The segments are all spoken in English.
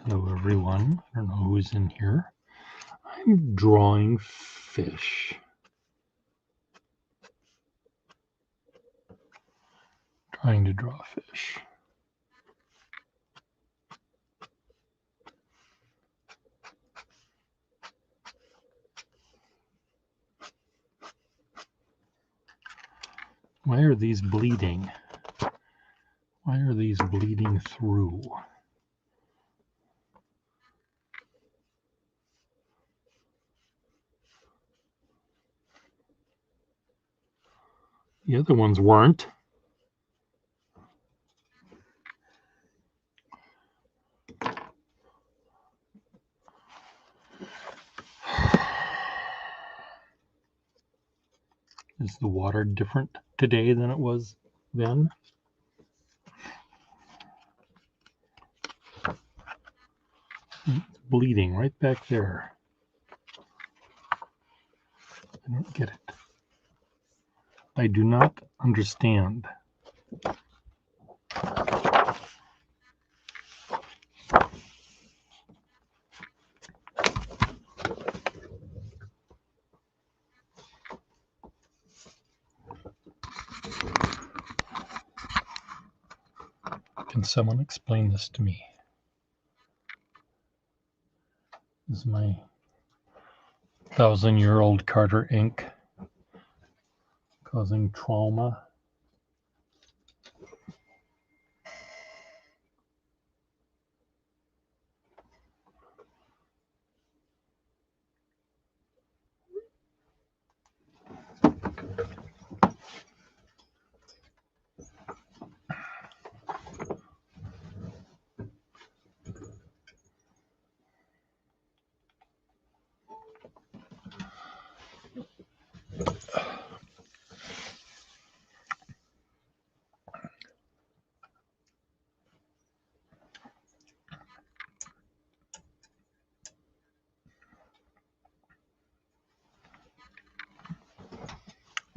Hello everyone, I don't know who's in here. I'm drawing fish. Trying to draw fish. Why are these bleeding? Why are these bleeding through? The other ones weren't. Is the water different today than it was then? It's bleeding right back there. I don't get it. I do not understand. Can someone explain this to me? This is my 1,000-year-old Carter ink causing trauma.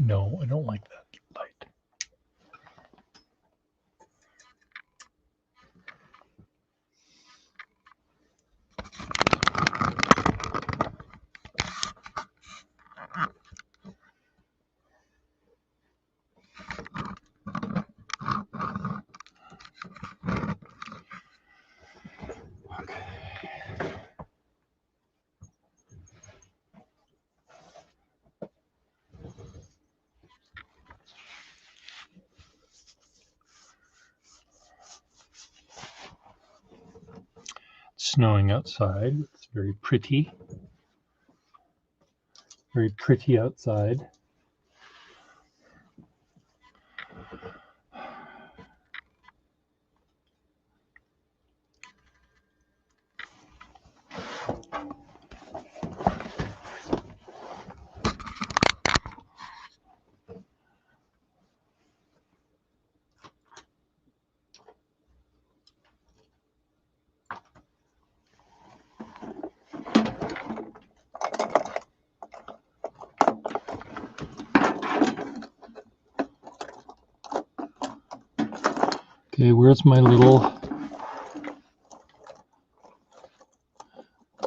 No, I don't like that light. It's snowing outside. It's very pretty. Very pretty outside. Okay, where's my little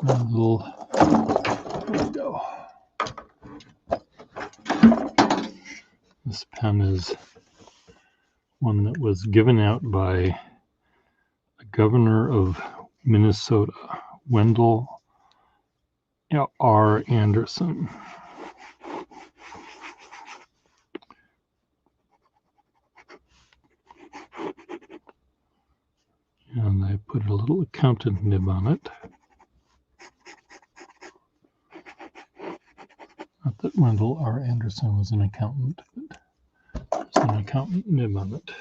there we go. This pen is one that was given out by the governor of Minnesota, Wendell R. Anderson. And I put a little accountant nib on it. Not that Wendell R. Anderson was an accountant, but there's an accountant nib on it.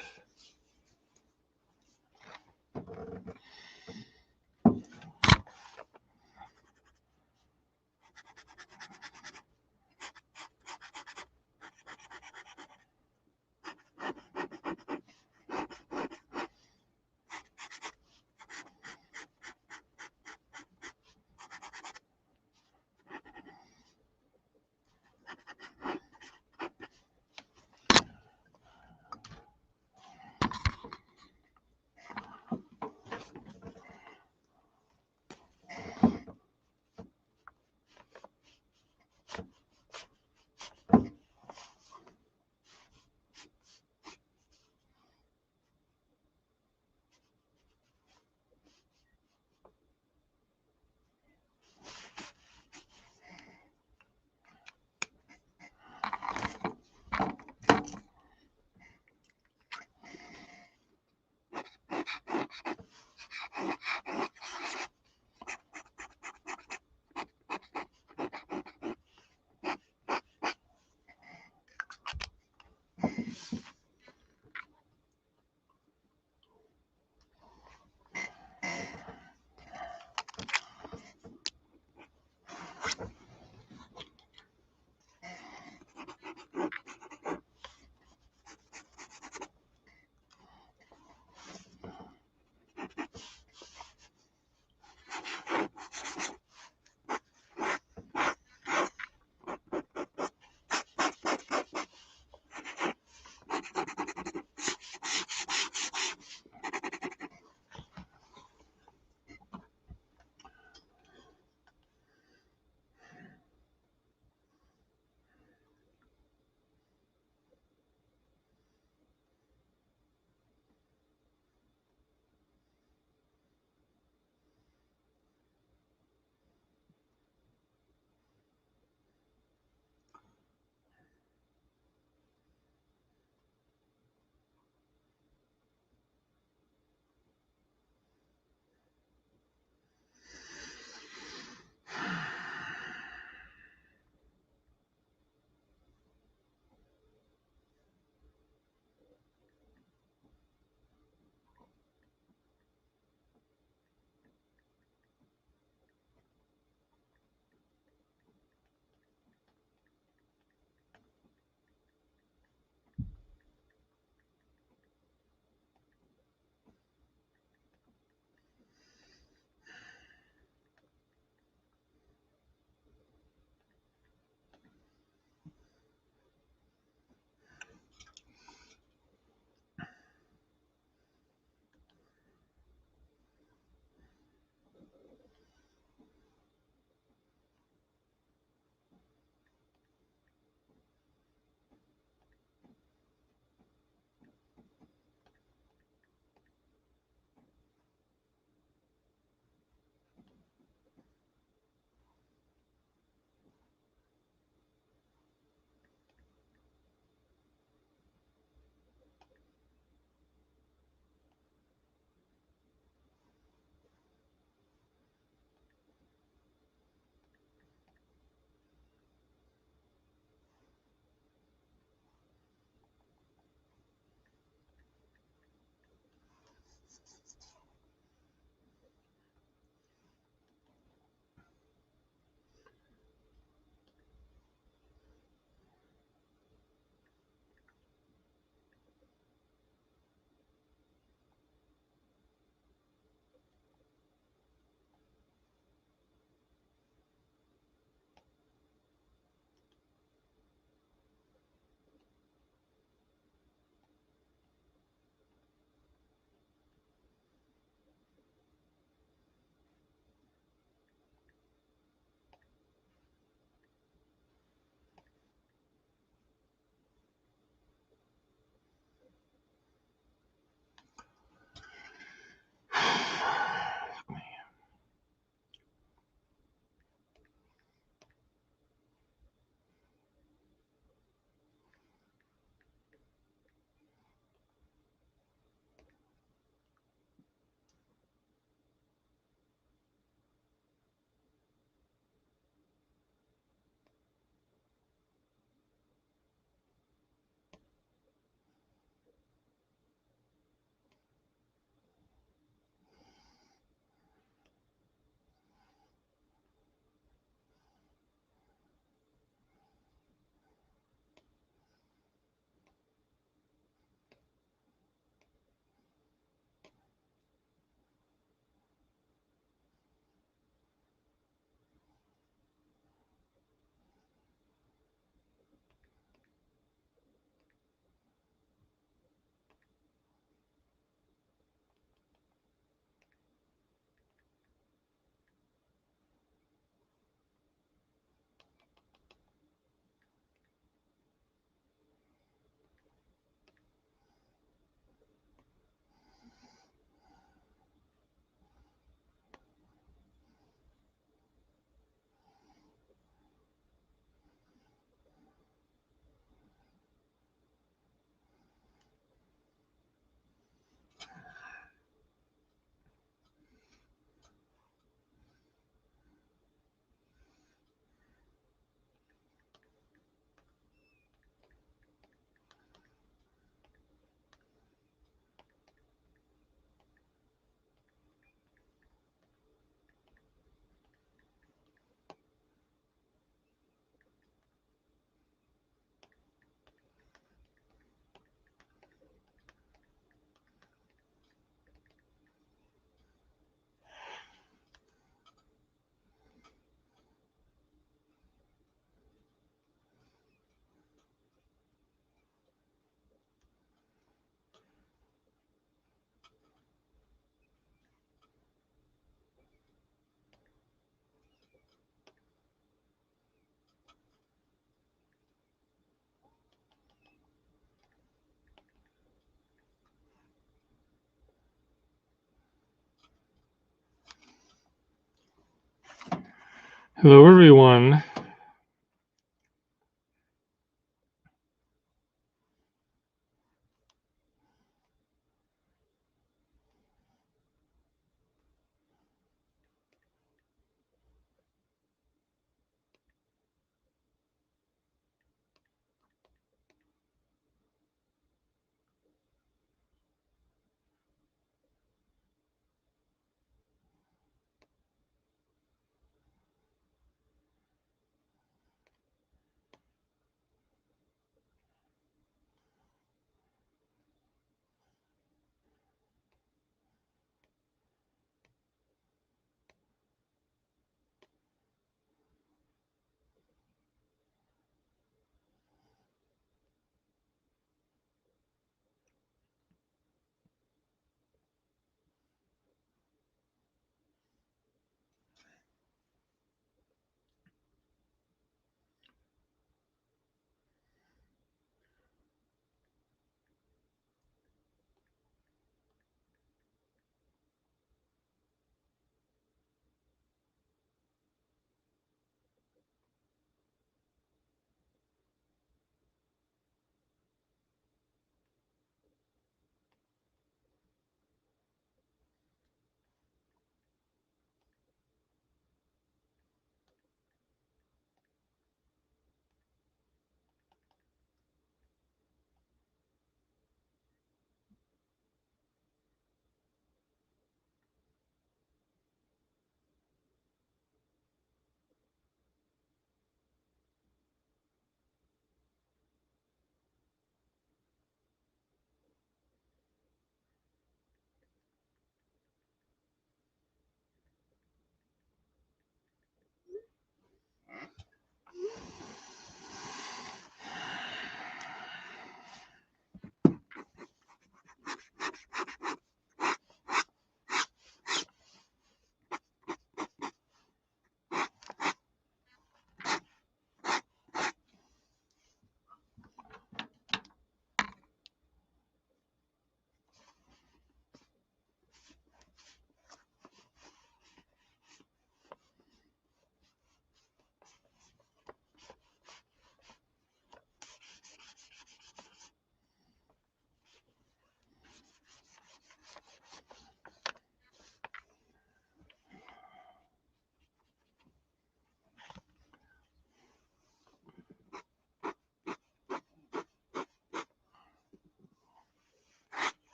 Hello, everyone.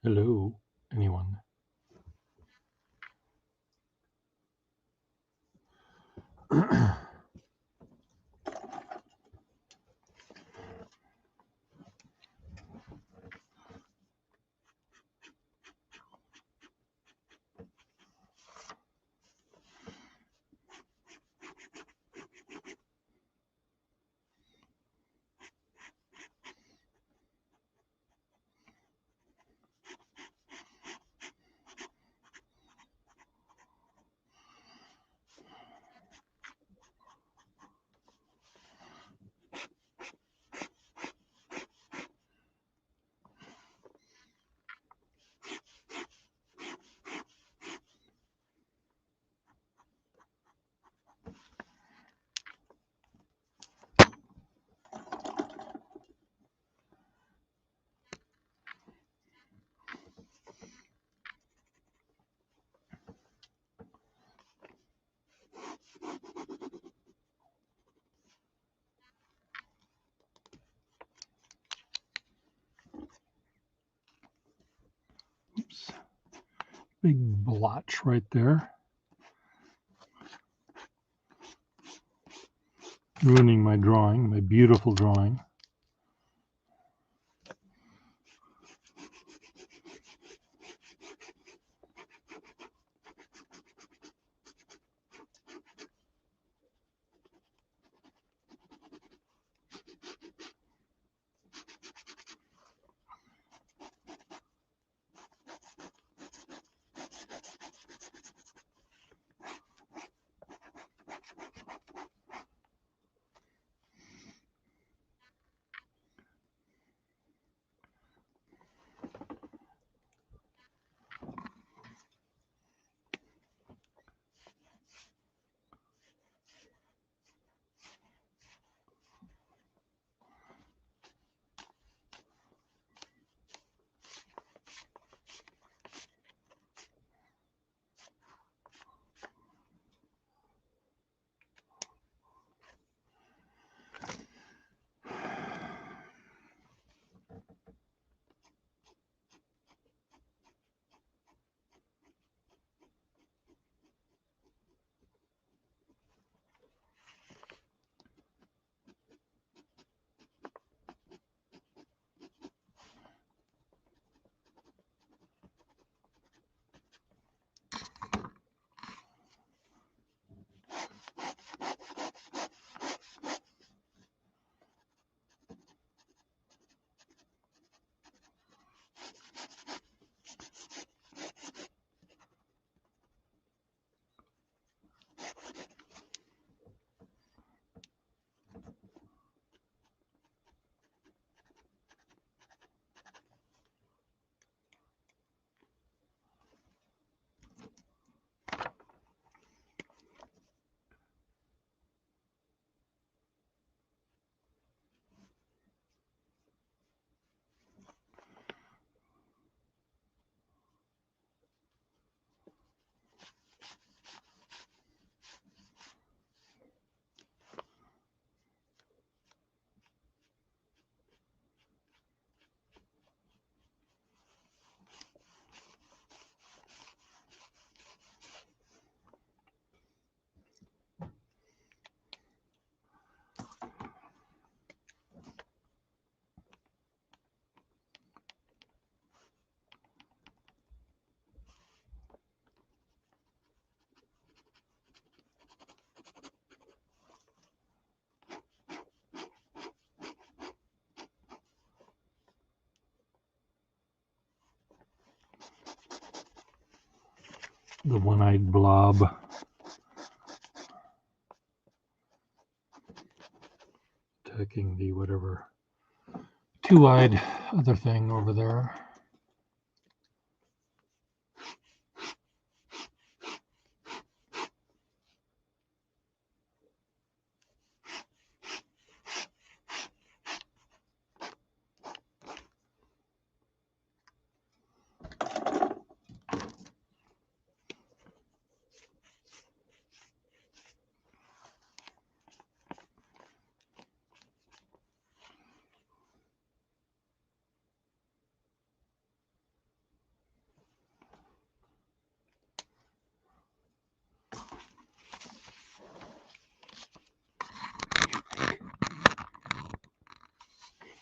Hello, anyone? Oops, big blotch right there, ruining my drawing, my beautiful drawing. The one-eyed blob. Attacking the whatever two-eyed other thing over there.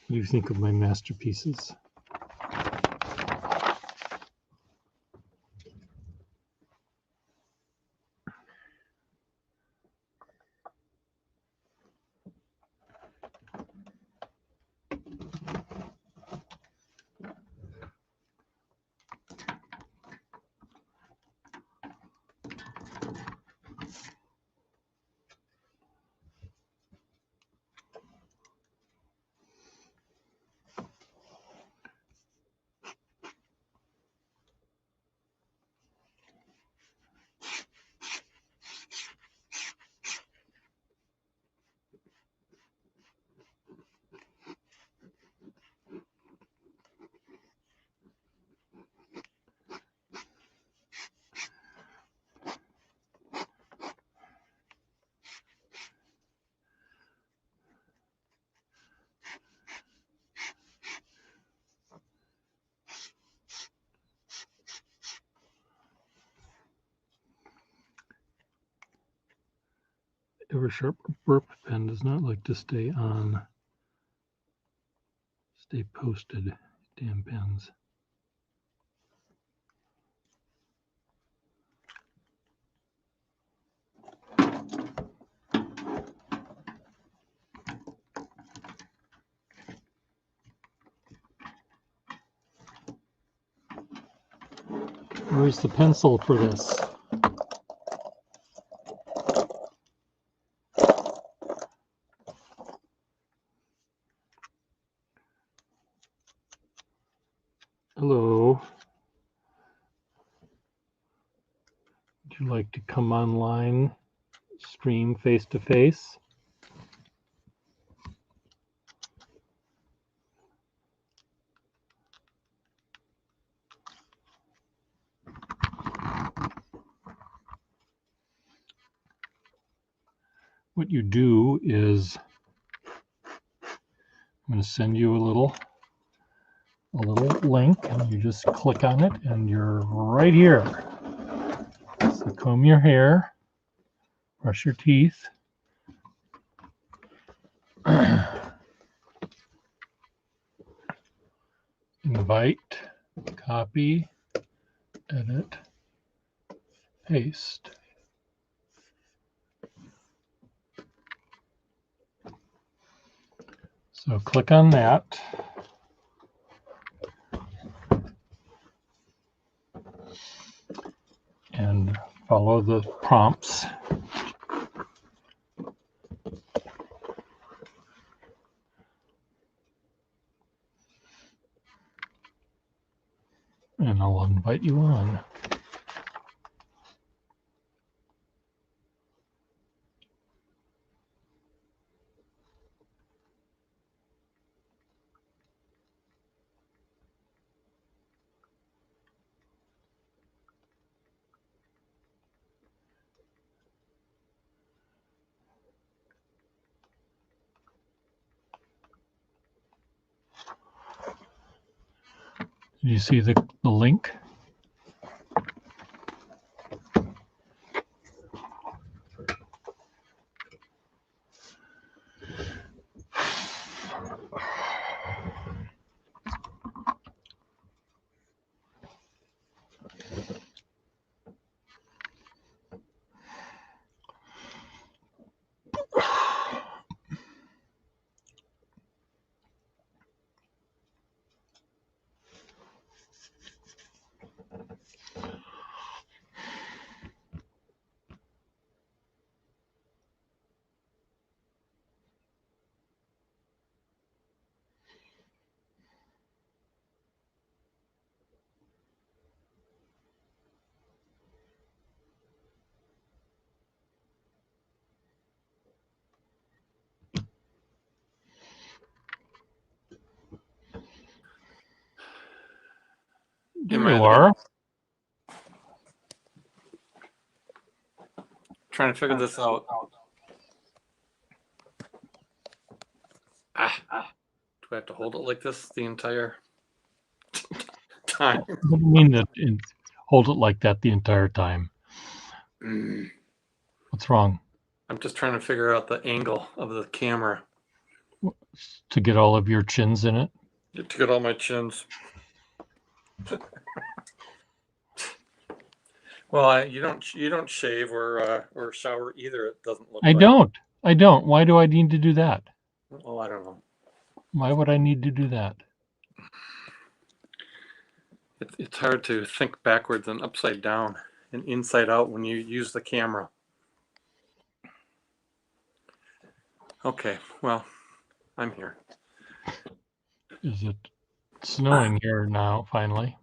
do you think of my masterpieces? Ever sharp burp pen does not like to stay posted. Damn pens. Where's the pencil for this? Hello. Would you like to come online, stream face to face? What you do is, I'm going to send you a little link, and you just click on it, and you're right here. So comb your hair, brush your teeth. Invite, copy, edit, paste. So click on that. And follow the prompts. And I'll invite you on. Did you see the link? There you are. Trying to figure this out. Do I have to hold it like this the entire time? What do you mean that? Hold it like that the entire time? What's wrong? I'm just trying to figure out the angle of the camera. to get all of your chins in it? To get all my chins. Well, you don't shave or shower either. It doesn't look I like. don't. I don't. Why do I need to do that? Oh, I don't know. Why would I need to do that? It's hard to think backwards and upside down and inside out when you use the camera. Okay, well, I'm here. Is it snowing here now, finally?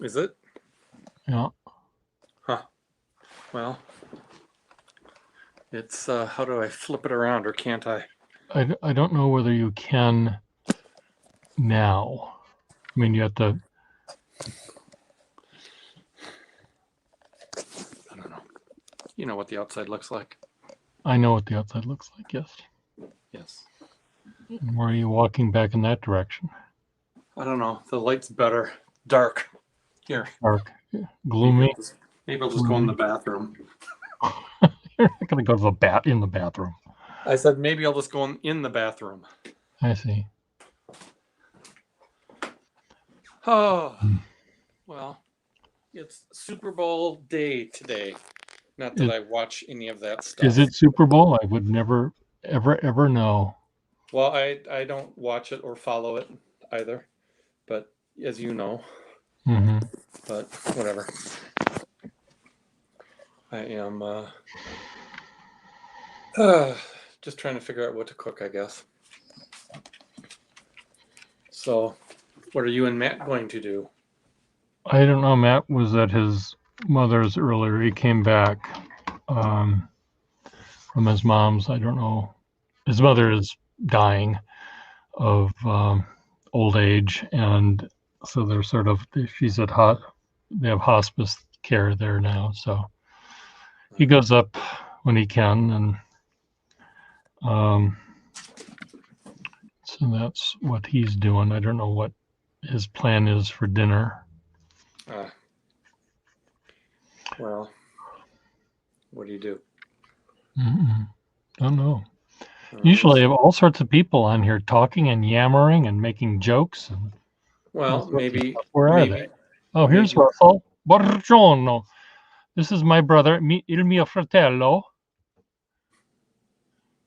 Is it? Yeah. Huh. Well, it's, how do I flip it around, or can't I? I don't know whether you can now. I mean, you have to. I don't know. You know what the outside looks like. I know what the outside looks like, yes. Yes. And where are you walking back in that direction? I don't know. The light's better. Dark. Here. Dark, gloomy. Maybe I'll just go in the bathroom. You're not going to go to in the bathroom. I said maybe I'll just go in the bathroom. I see. Oh, well, it's Super Bowl day today. Not that I watch any of that stuff. Is it Super Bowl? I would never, ever know. Well, I don't watch it or follow it either, but as you know, but whatever. I am just trying to figure out what to cook, I guess. So, what are you and Matt going to do? I don't know. Matt was at his mother's earlier. He came back from his mom's. I don't know. His mother is dying of old age, and so they're sort of, she's at they have hospice care there now. So he goes up when he can, and so that's what he's doing. I don't know what his plan is for dinner. Well, what do you do? Don't know. Usually I have all sorts of people on here talking and yammering and making jokes. And well, maybe. Where are they? Oh, here's Russell. Buongiorno. This is my brother, il mio fratello.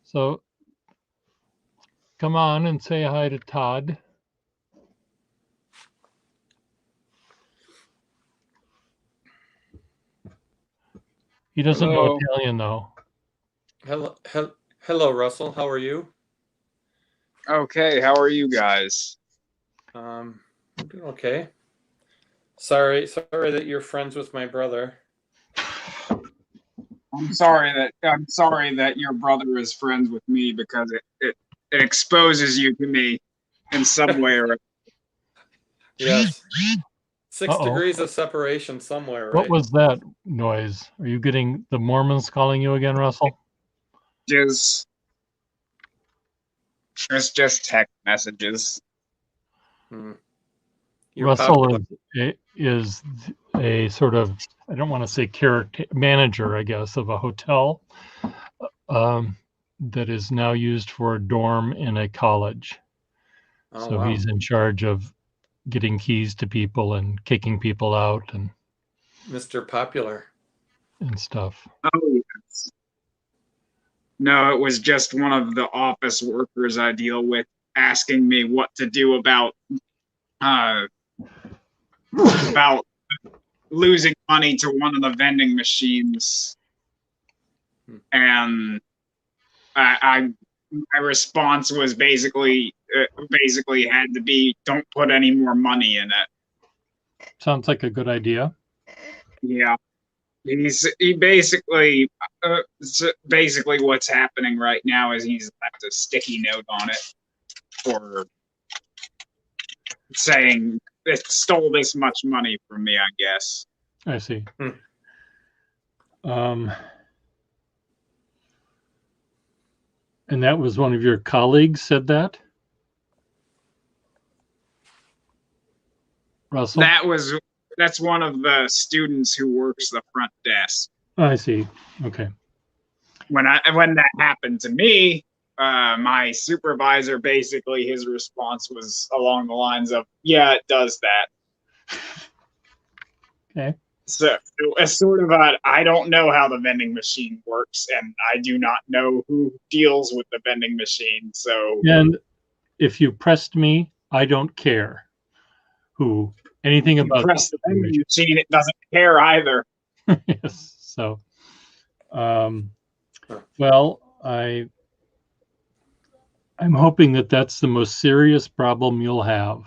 So come on and say hi to Todd. He doesn't know Italian, though. Hello, Russell. How are you? Okay, how are you guys? I'm doing okay. Sorry that you're friends with my brother. I'm sorry that your brother is friends with me, because it exposes you to me in some way or Yes. 6 degrees of separation somewhere, right? What was that noise? Are you getting the Mormons calling you again, Russell? it's just text messages. Russell is a sort of, I don't want to say character manager, I guess, of a hotel that is now used for a dorm in a college. Oh, so wow. He's in charge of getting keys to people and kicking people out and Mr. Popular and stuff. Oh, yes. No, it was just one of the office workers I deal with asking me what to do about losing money to one of the vending machines, and my response was basically had to be, don't put any more money in it. Sounds like a good idea. Yeah, he basically what's happening right now is he's left a sticky note on it for saying it stole this much money from me, I guess. I see. And that was one of your colleagues said that? Russell? That's one of the students who works the front desk. I see. Okay. When that happened to me, my supervisor, basically his response was along the lines of, "Yeah, it does that." Okay. So it's sort of a, I don't know how the vending machine works, and I do not know who deals with the vending machine. So And if you pressed me, I don't care who anything if you about press the vending machine, it doesn't care either. yes. So, well, I'm hoping that that's the most serious problem you'll have.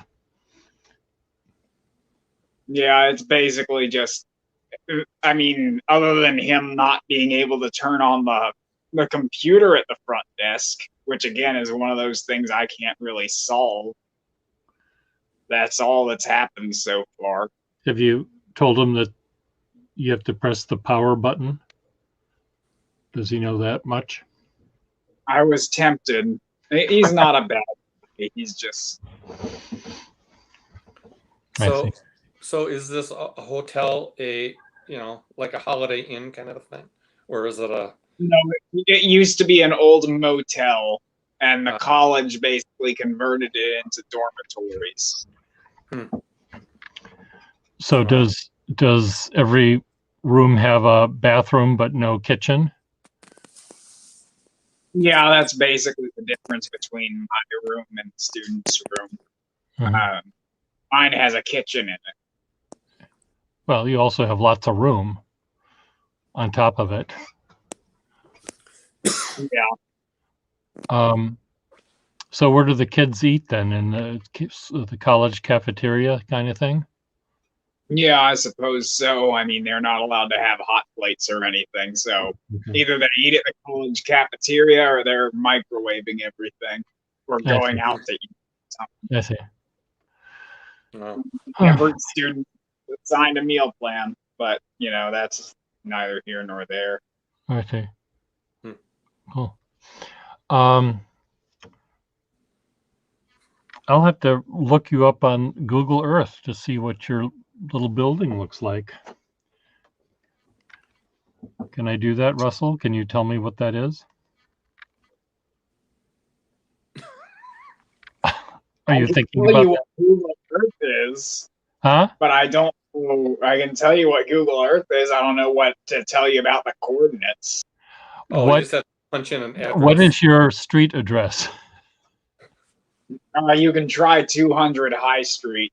Yeah, it's basically just, I mean, other than him not being able to turn on the computer at the front desk, which again is one of those things I can't really solve. That's all that's happened so far. Have you told him that you have to press the power button? Does he know that much? I was tempted. He's not a bad guy. He's just, I So is this a hotel, like a Holiday Inn kind of a thing, or is it a? no, it used to be an old motel, and the college basically converted it into dormitories. So does every room have a bathroom but no kitchen? Yeah, that's basically the difference between my room and the student's room. Mine has a kitchen in it. Well, you also have lots of room on top of it. Yeah. So where do the kids eat then? In the college cafeteria kind of thing? Yeah, I suppose so. I mean, they're not allowed to have hot plates or anything, so either they eat at the college cafeteria or they're microwaving everything or going out to eat something. I see. Every student assigned a meal plan, but that's neither here nor there. I see. Cool. I'll have to look you up on Google Earth to see what your little building looks like. Can I do that, Russell? Can you tell me what that is? Are you thinking about what Google Earth is? Huh? But I don't know. I can tell you what Google Earth is. I don't know what to tell you about the coordinates. Oh, you just have to punch in an address. What is your street address? You can try 200 High Street,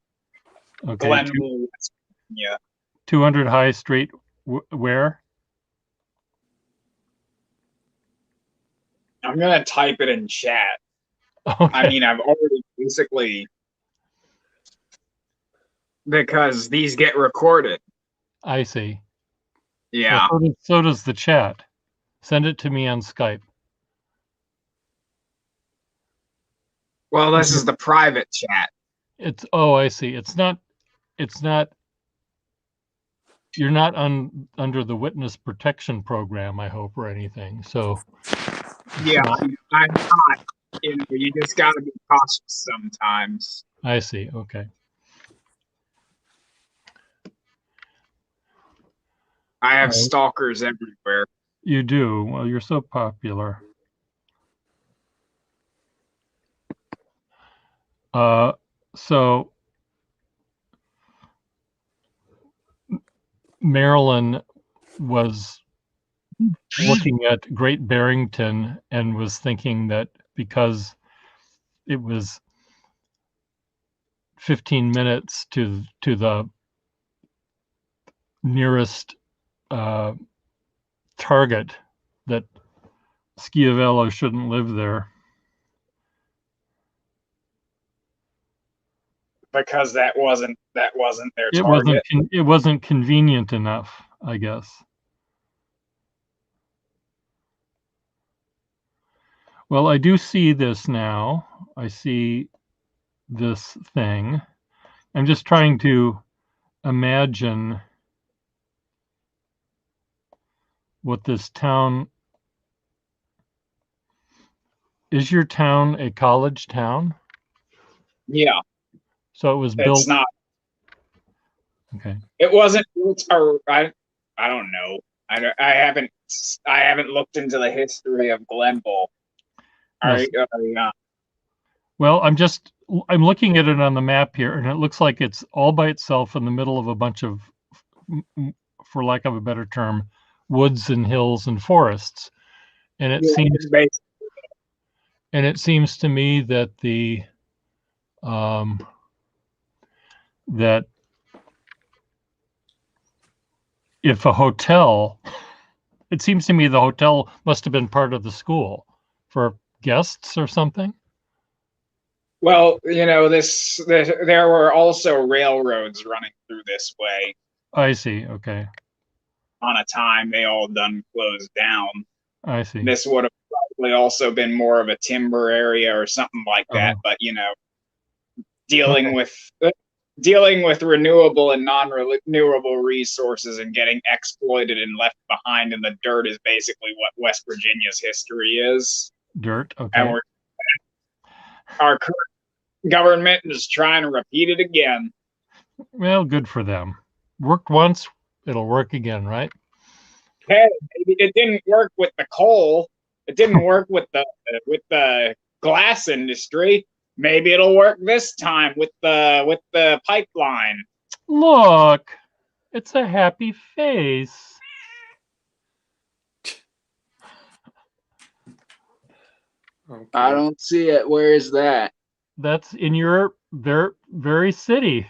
Okay. Glenville, West Virginia. 200 High Street, where? I'm going to type it in chat. Okay. I mean, I've already basically, because these get recorded. I see. Yeah. Well, so does the chat. Send it to me on Skype. Well, this is the private chat. I see. It's not, you're not under the witness protection program, I hope, or anything. So yeah, I'm not. You just got to be cautious sometimes. I see. Okay. I have stalkers everywhere. You do. Well, you're so popular. So Marilyn was looking at Great Barrington and was thinking that because it was 15 minutes to the nearest target, that Schiavello shouldn't live there. Because that wasn't their target. It wasn't convenient enough, I guess. Well, I do see this now. I see this thing. I'm just trying to imagine what this town is. Your town a college town? Yeah. So it was built. It's not. Okay. It wasn't built, or I don't know. I haven't looked into the history of Glenville. Yes. Yeah. Well, I'm looking at it on the map here, and it looks like it's all by itself in the middle of a bunch of, for lack of a better term, woods and hills and forests. And it seems to me that that if a hotel, it seems to me the hotel must have been part of the school for guests or something. Well, there were also railroads running through this way. I see. Okay. On a time they all done closed down. I see. This would have probably also been more of a timber area or something like that. But dealing with renewable and non-renewable resources and getting exploited and left behind in the dirt is basically what West Virginia's history is. Dirt. Okay. And our current government is trying to repeat it again. Well, good for them. Worked once, it'll work again, right? Hey, maybe it didn't work with the coal. It didn't work with the glass industry. Maybe it'll work this time with the pipeline. Look, it's a happy face. Okay. I don't see it. Where is that? That's in your very city.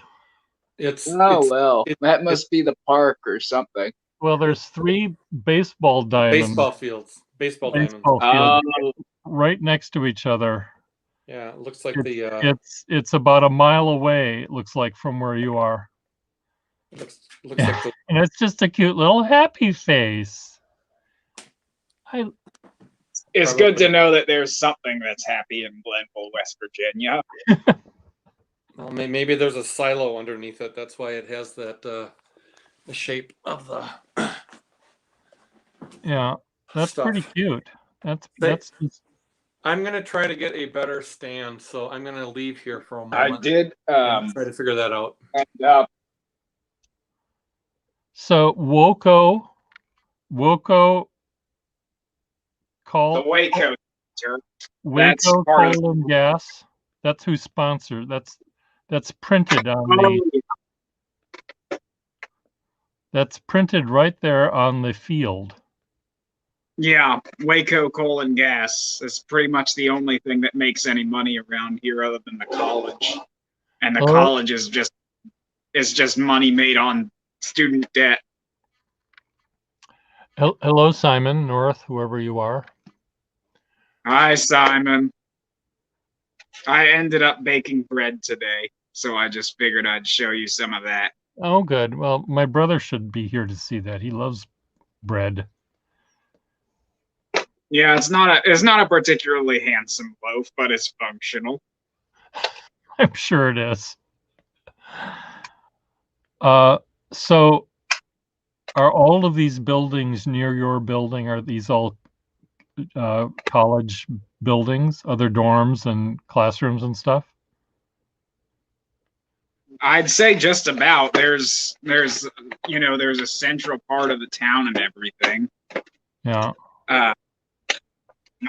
That must be the park or something. Well, there's 3 baseball diamonds. Baseball fields. Baseball diamonds. Fields right next to each other. Yeah, it looks like it's about a mile away, it looks like, from where you are. Looks like and it's just a cute little happy face. It's good to know that there's something that's happy in Glenville, West Virginia. Well, maybe there's a silo underneath it. That's why it has that the shape of the. Yeah, that's stuff. Pretty cute. That's just... I'm gonna try to get a better stand, so I'm gonna leave here for a moment. I did try to figure that out. So Woco called the Waco. Waco Coal and Gas. That's who's sponsored. That's printed on the. That's printed right there on the field. Yeah, Waco Coal and Gas is pretty much the only thing that makes any money around here other than the college. And the college is just money made on student debt. Hello, Simon North, whoever you are. Hi, Simon. I ended up baking bread today, so I just figured I'd show you some of that. Oh, good. Well, my brother should be here to see that. He loves bread. Yeah, it's not a particularly handsome loaf, but it's functional. I'm sure it is. So are all of these buildings near your building, are these all college buildings, other dorms and classrooms and stuff? I'd say just about. There's a central part of the town and everything. Yeah.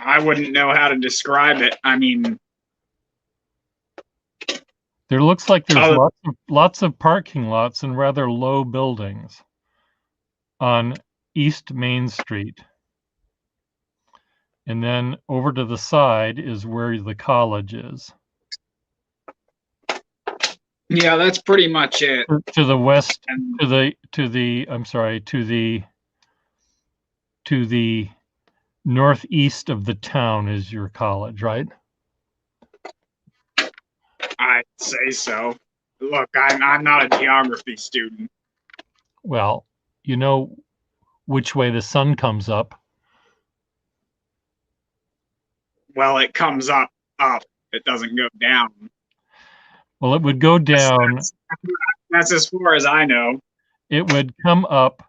I wouldn't know how to describe it. I mean, there looks like there's lots of parking lots and rather low buildings on East Main Street. And then over to the side is where the college is. Yeah, that's pretty much it. To the west, to the northeast of the town is your college, right? I'd say so. Look, I'm not a geography student. Well, you know which way the sun comes up. Well, it comes up. It doesn't go down. Well, it would go down. That's as far as I know. It would come up.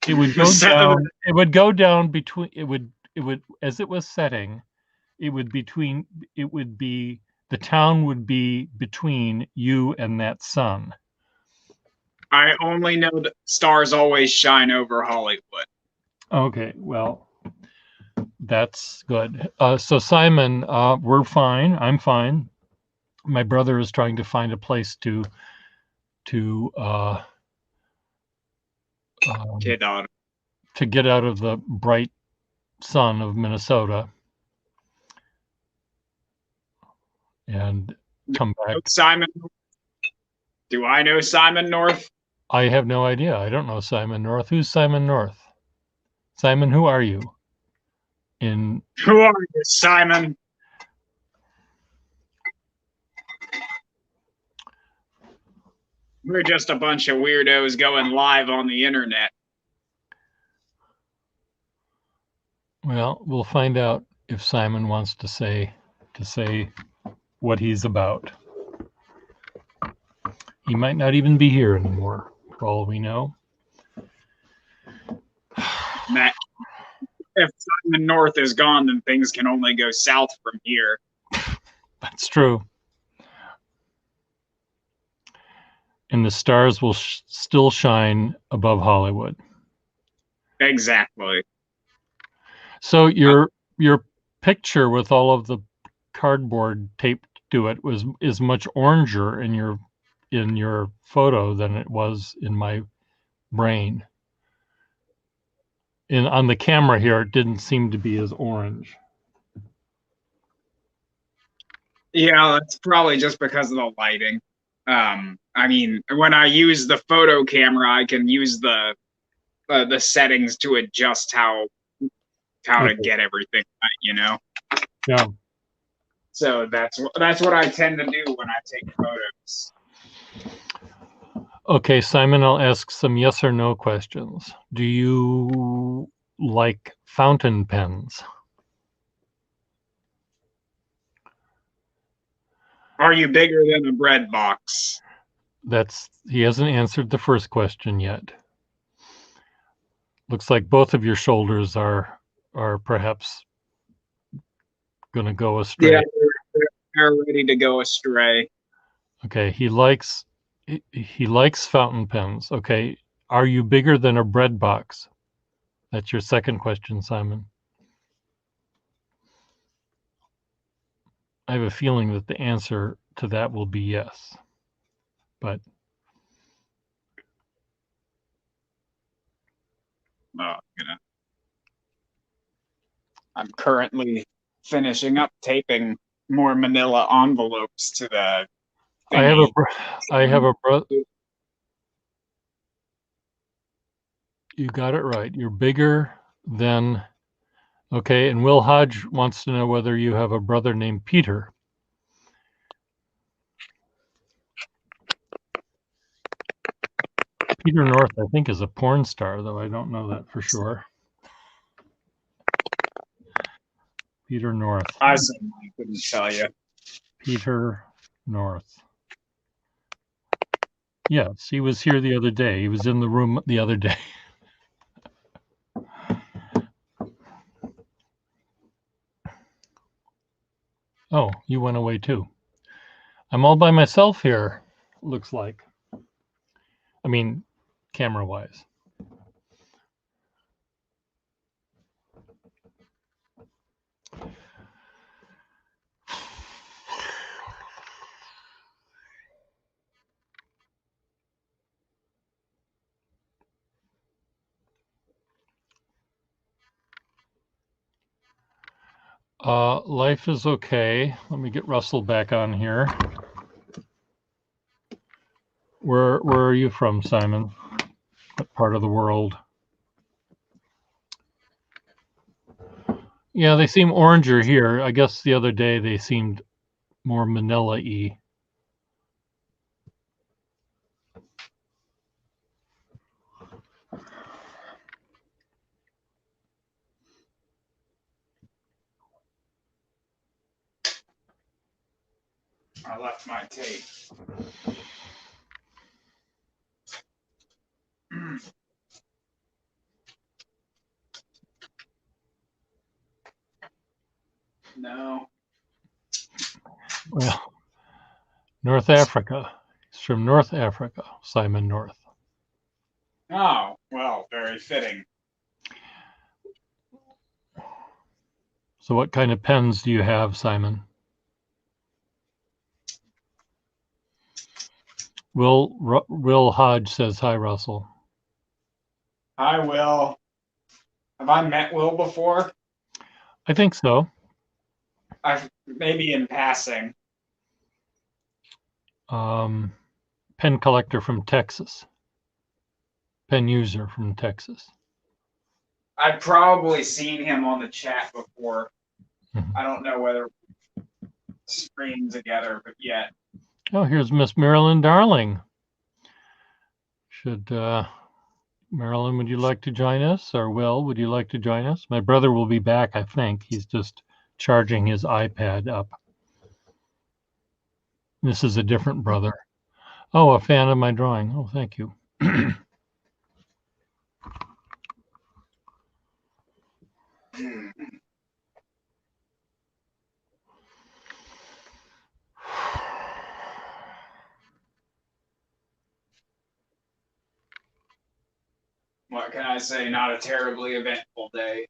It would go down. It would go down between. It would as it was setting. It would be the town would be between you and that sun. I only know that stars always shine over Hollywood. Okay, well, that's good. So Simon, we're fine. I'm fine. My brother is trying to find a place to um, Kid on. to get out of the bright sun of Minnesota and come back. Simon. Do I know Simon North? I have no idea. I don't know Simon North. Who's Simon North? Simon, who are you? In Who are you, Simon? We're just a bunch of weirdos going live on the internet. Well, we'll find out if Simon wants to say what he's about. He might not even be here anymore, for all we know. Matt, if Simon North is gone, then things can only go south from here. That's true. And the stars will still shine above Hollywood. Exactly. So your picture with all of the cardboard taped to it is much oranger in your photo than it was in my brain. On the camera here, it didn't seem to be as orange. Yeah, that's probably just because of the lighting. I mean, when I use the photo camera, I can use the settings to adjust how to get everything right, you know. Yeah. So that's what I tend to do when I take photos. Okay, Simon, I'll ask some yes or no questions. Do you like fountain pens? Are you bigger than a bread box? He hasn't answered the first question yet. Looks like both of your shoulders are perhaps going to go astray. Yeah, they're ready to go astray. Okay, he likes fountain pens. Okay, are you bigger than a bread box? That's your second question, Simon. I have a feeling that the answer to that will be yes. But I'm currently finishing up taping more manila envelopes to the thingy. I have a brother. You got it right. You're bigger than. Okay, and Will Hodge wants to know whether you have a brother named Peter. Peter North, I think, is a porn star, though I don't know that for sure. Peter North. I certainly couldn't tell you. Peter North. Yes, he was here the other day. He was in the room the other day. Oh, you went away too. I'm all by myself here, looks like. I mean, camera-wise. Life is okay. Let me get Russell back on here. Where are you from, Simon? What part of the world? Yeah, they seem oranger here. I guess the other day they seemed more Manila-y. I left my tape. No. Well, North Africa. He's from North Africa, Simon North. Oh, well, very fitting. So what kind of pens do you have, Simon? Will Hodge says hi, Russell. Hi, Will. Have I met Will before? I think so. I've maybe in passing. Pen collector from Texas. Pen user from Texas. I've probably seen him on the chat before. Mhm. I don't know whether we're streamed together, but yet. Oh, here's Miss Marilyn Darling. Should Marilyn, would you like to join us? Or Will, would you like to join us? My brother will be back, I think. He's just charging his iPad up. This is a different brother. Oh, a fan of my drawing. Oh, thank you. What can I say? Not a terribly eventful day.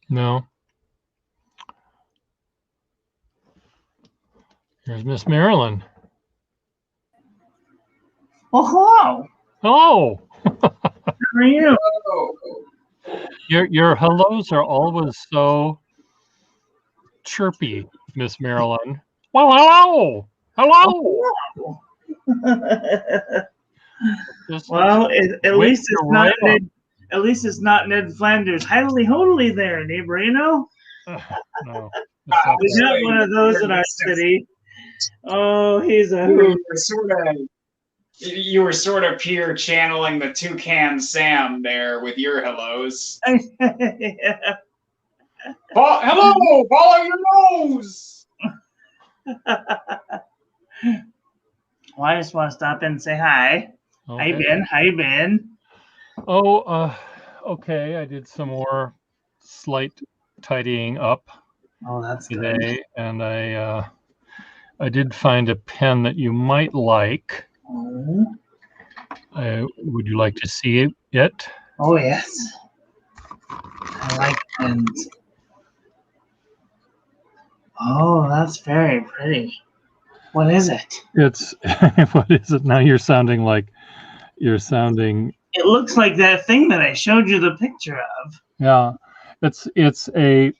No. Here's Miss Marilyn. Oh, hello. Hello. How are you? Oh, Your hellos are always so chirpy, Miss Marilyn. Well, hello. Hello. Just Well, at wake least you it's right not Ned. At least it's not Ned Flanders. Holy, holy there, neighbor. You know, up. No. That's not we that. got one of those in our city. Oh, he's a you hoot. were sort of pure channeling the Toucan Sam there with your hellos. Yeah. Hello, follow your nose. Well, I just want to stop in and say hi. How you Okay. been? How you been? Oh, okay. I did some more slight tidying up Oh, that's good. today, and I did find a pen that you might like. Oh, Would you like to see it? oh yes. I like pens. Oh, that's very pretty. What is it? It's what is it now? You're sounding. It looks like that thing that I showed you the picture of. Yeah. It's a.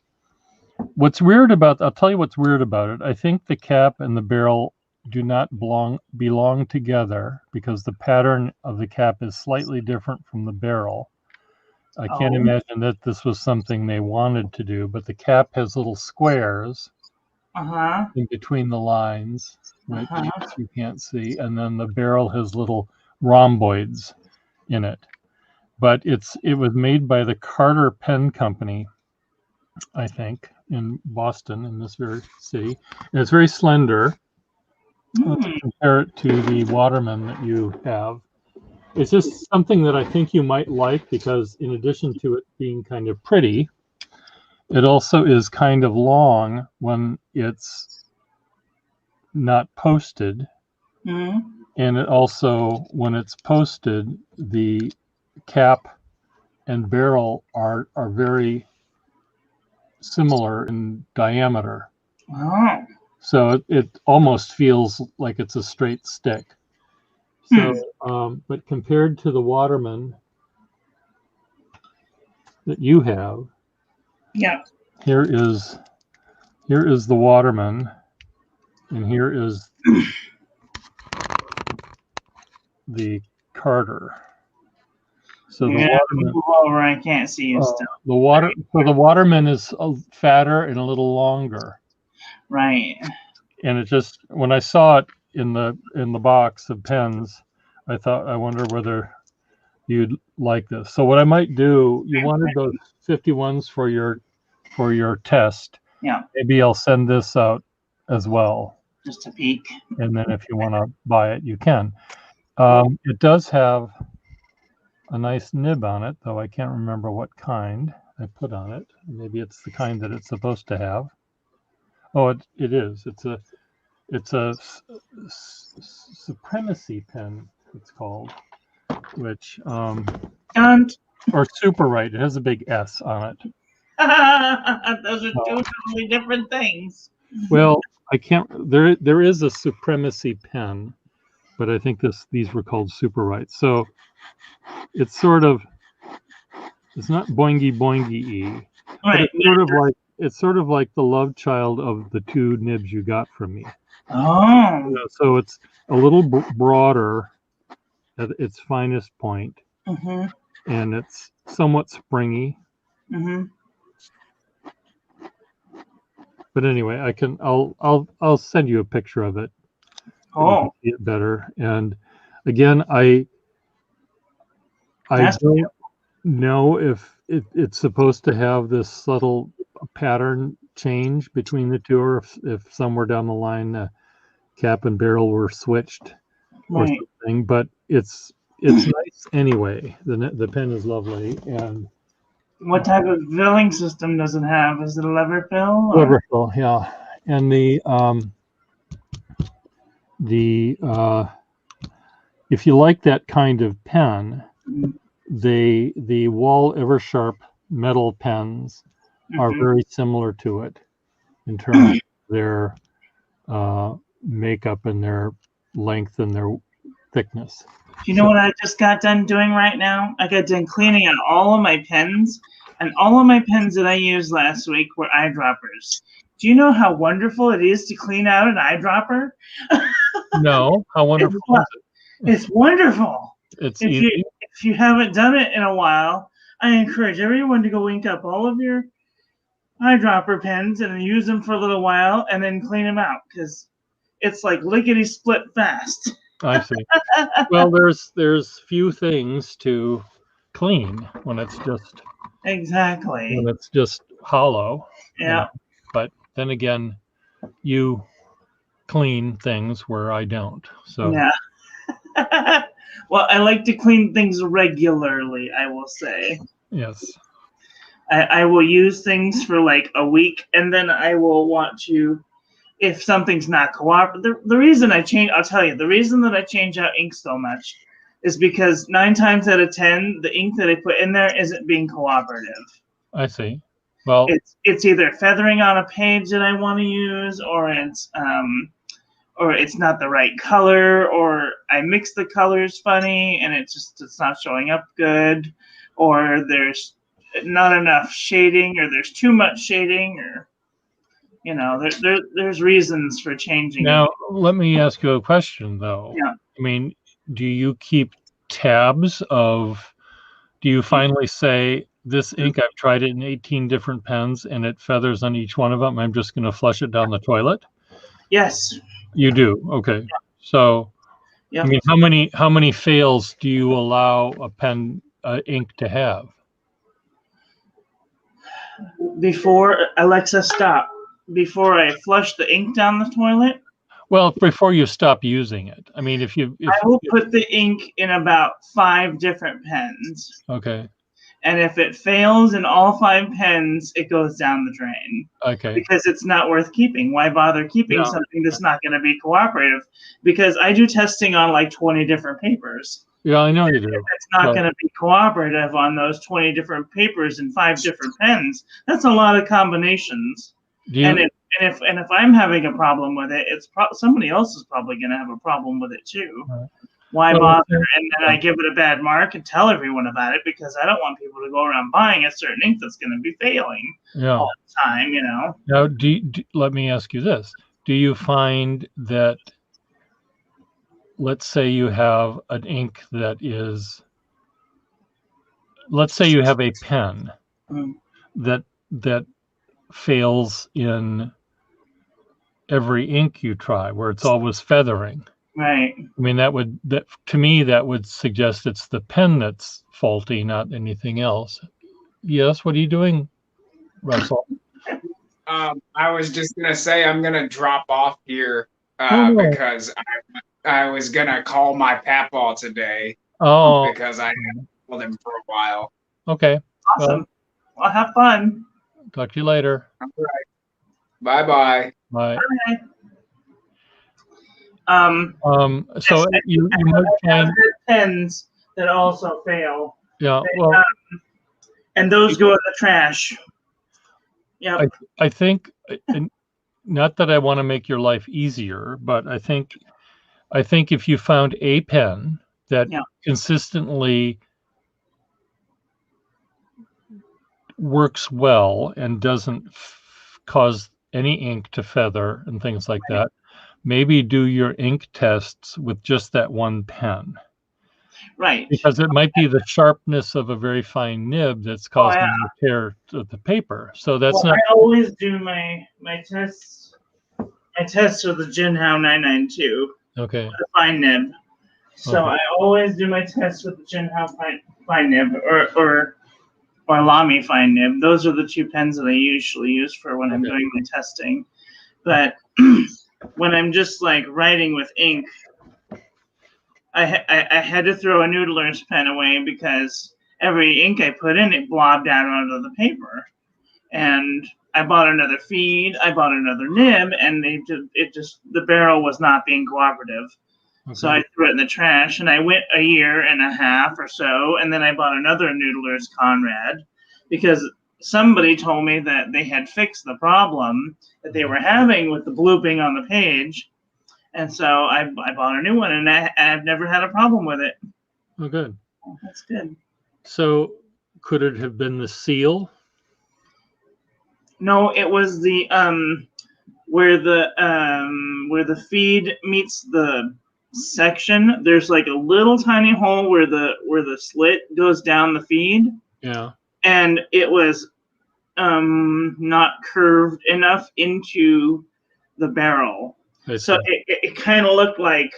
What's weird about? I'll tell you what's weird about it. I think the cap and the barrel do not belong together because the pattern of the cap is slightly different from the barrel. I can't Oh. imagine that this was something they wanted to do, but the cap has little squares Uh-huh. in between the lines, which Uh-huh. you can't see, and then the barrel has little rhomboids in it. But it was made by the Carter Pen Company, I think, in Boston, in this very city. And it's very slender. Compare it to the Waterman that you have. It's just something that I think you might like because in addition to it being kind of pretty, it also is kind of long when it's not posted. Mm-hmm. And it also, when it's posted, the cap and barrel are very similar in diameter. Oh. So it almost feels like it's a straight stick. So, but compared to the Waterman that you have, Yeah. here is the Waterman, and here is the Carter. So the Waterman, move over. I can't see you still. the Waterman is fatter and a little longer. Right. And it just, when I saw it in the box of pens, I thought, I wonder whether you'd like this. So what I might do, you wanted those 51s for your test. Yeah. Maybe I'll send this out as well. Just a peek. And then if you want to buy it, you can. It does have a nice nib on it, though I can't remember what kind I put on it. Maybe it's the kind that it's supposed to have. Oh, it is. It's a supremacy pen, it's called. which And or super right. It has a big S on it. those are two totally different things. Well, I can't. There is a supremacy pen, but I think these were called super right. So it's sort of it's not boingy boingy but Right. it's sort of like the love child of the two nibs you got from me. Oh. So it's a little broader at its finest point, Mhm. and it's somewhat springy. Mhm. But anyway, I'll send you a picture of it. So you can Oh. see it better. And again, I That's don't know if it's supposed to have this subtle pattern change between the two, or if somewhere down the line the cap and barrel were switched or right. something. But it's nice anyway. The pen is lovely, and What type of filling system does it have? Is it a lever fill? Or? Liverpool, yeah. And if you like that kind of pen, the Wall Eversharp metal pens are very similar to it in terms of their makeup and their length and their thickness. Do you know what I just got done doing right now? I got done cleaning out all of my pens, and all of my pens that I used last week were eyedroppers. Do you know how wonderful it is to clean out an eyedropper? No, how wonderful is it? It's wonderful. It's If easy. you haven't done it in a while, I encourage everyone to go ink up all of your eyedropper pens and use them for a little while and then clean them out, because it's like lickety split fast. I see. Well, there's few things to clean when it's Exactly. hollow. Yeah. But then again, you clean things where I don't. So Yeah. Well, I like to clean things regularly, I will say. yes. I will use things for like a week, and then I will want to, if something's not cooperative. The reason I'll tell you, the reason that I change out ink so much is because 9 times out of 10, the ink that I put in there isn't being cooperative. I see. Well, it's either feathering on a page that I want to use, or it's not the right color, or I mix the colors funny and it's not showing up good, or there's not enough shading, or there's too much shading, or there's reasons for changing now it. let me ask you a question though. Yeah. I mean, do you keep tabs of? Do you finally say, this ink, I've tried it in 18 different pens and it feathers on each one of them, I'm just going to flush it down the toilet? Yes. You do. Okay. So, Yeah. I mean, how many fails do you allow a pen ink to have? Before Alexa, stop. Before I flush the ink down the toilet, Well, before you stop using it. I mean, if I will put the ink in about 5 different pens. Okay. And if it fails in all 5 pens, it goes down the drain. Okay. Because it's not worth keeping. Why bother keeping something that's not going to be cooperative? Because I do testing on like 20 different papers. Yeah, I know you do. If it's not going to be cooperative on those 20 different papers and 5 different pens, that's a lot of combinations. And if I'm having a problem with it, it's somebody else is probably going to have a problem with it too. Right. Why bother? And then I give it a bad mark and tell everyone about it, because I don't want people to go around buying a certain ink that's going to be failing all the time, Now, let me ask you this. Do you find that, let's say you have an ink that is, let's say you have a pen that fails in every ink you try, where it's always feathering. Right. I mean, to me, that would suggest it's the pen that's faulty, not anything else. Yes, what are you doing, Russell? I was just gonna say I'm gonna drop off here because I was gonna call my papaw today. Oh, because I haven't called him for a while. Okay. Awesome. Well, have fun. Talk to you later. All right. Bye-bye. Bye. Bye. So you might find pens that also fail. Yeah. Well, And those go in the trash. Yeah. I think, and not that I want to make your life easier, but I think if you found a pen that Yeah. consistently works well and doesn't cause any ink to feather and things like that, maybe do your ink tests with just that one pen. Right. Because it might be the sharpness of a very fine nib that's causing yeah. the tear of the paper. So that's Well, not. I always do my tests. My tests with the Jinhao 992, Okay. the fine nib. So Okay. I always do my tests with the Jinhao fine nib or Lamy fine nib. Those are the two pens that I usually use for when I'm doing my testing. But when I'm just like writing with ink, I had to throw a Noodler's pen away because every ink I put in, it blobbed out onto the paper. And I bought another feed, I bought another nib, and the barrel was not being cooperative. Okay. So I threw it in the trash, and I went a year and a half or so, and then I bought another Noodler's Conrad because somebody told me that they had fixed the problem that they were having with the blooping on the page. And so I bought a new one, and I've never had a problem with it. Oh, good. Oh, that's good. So could it have been the seal? No, it was the where the feed meets the section. There's like a little tiny hole where the slit goes down the feed. Yeah. And it was not curved enough into the barrel. So it kind of looked like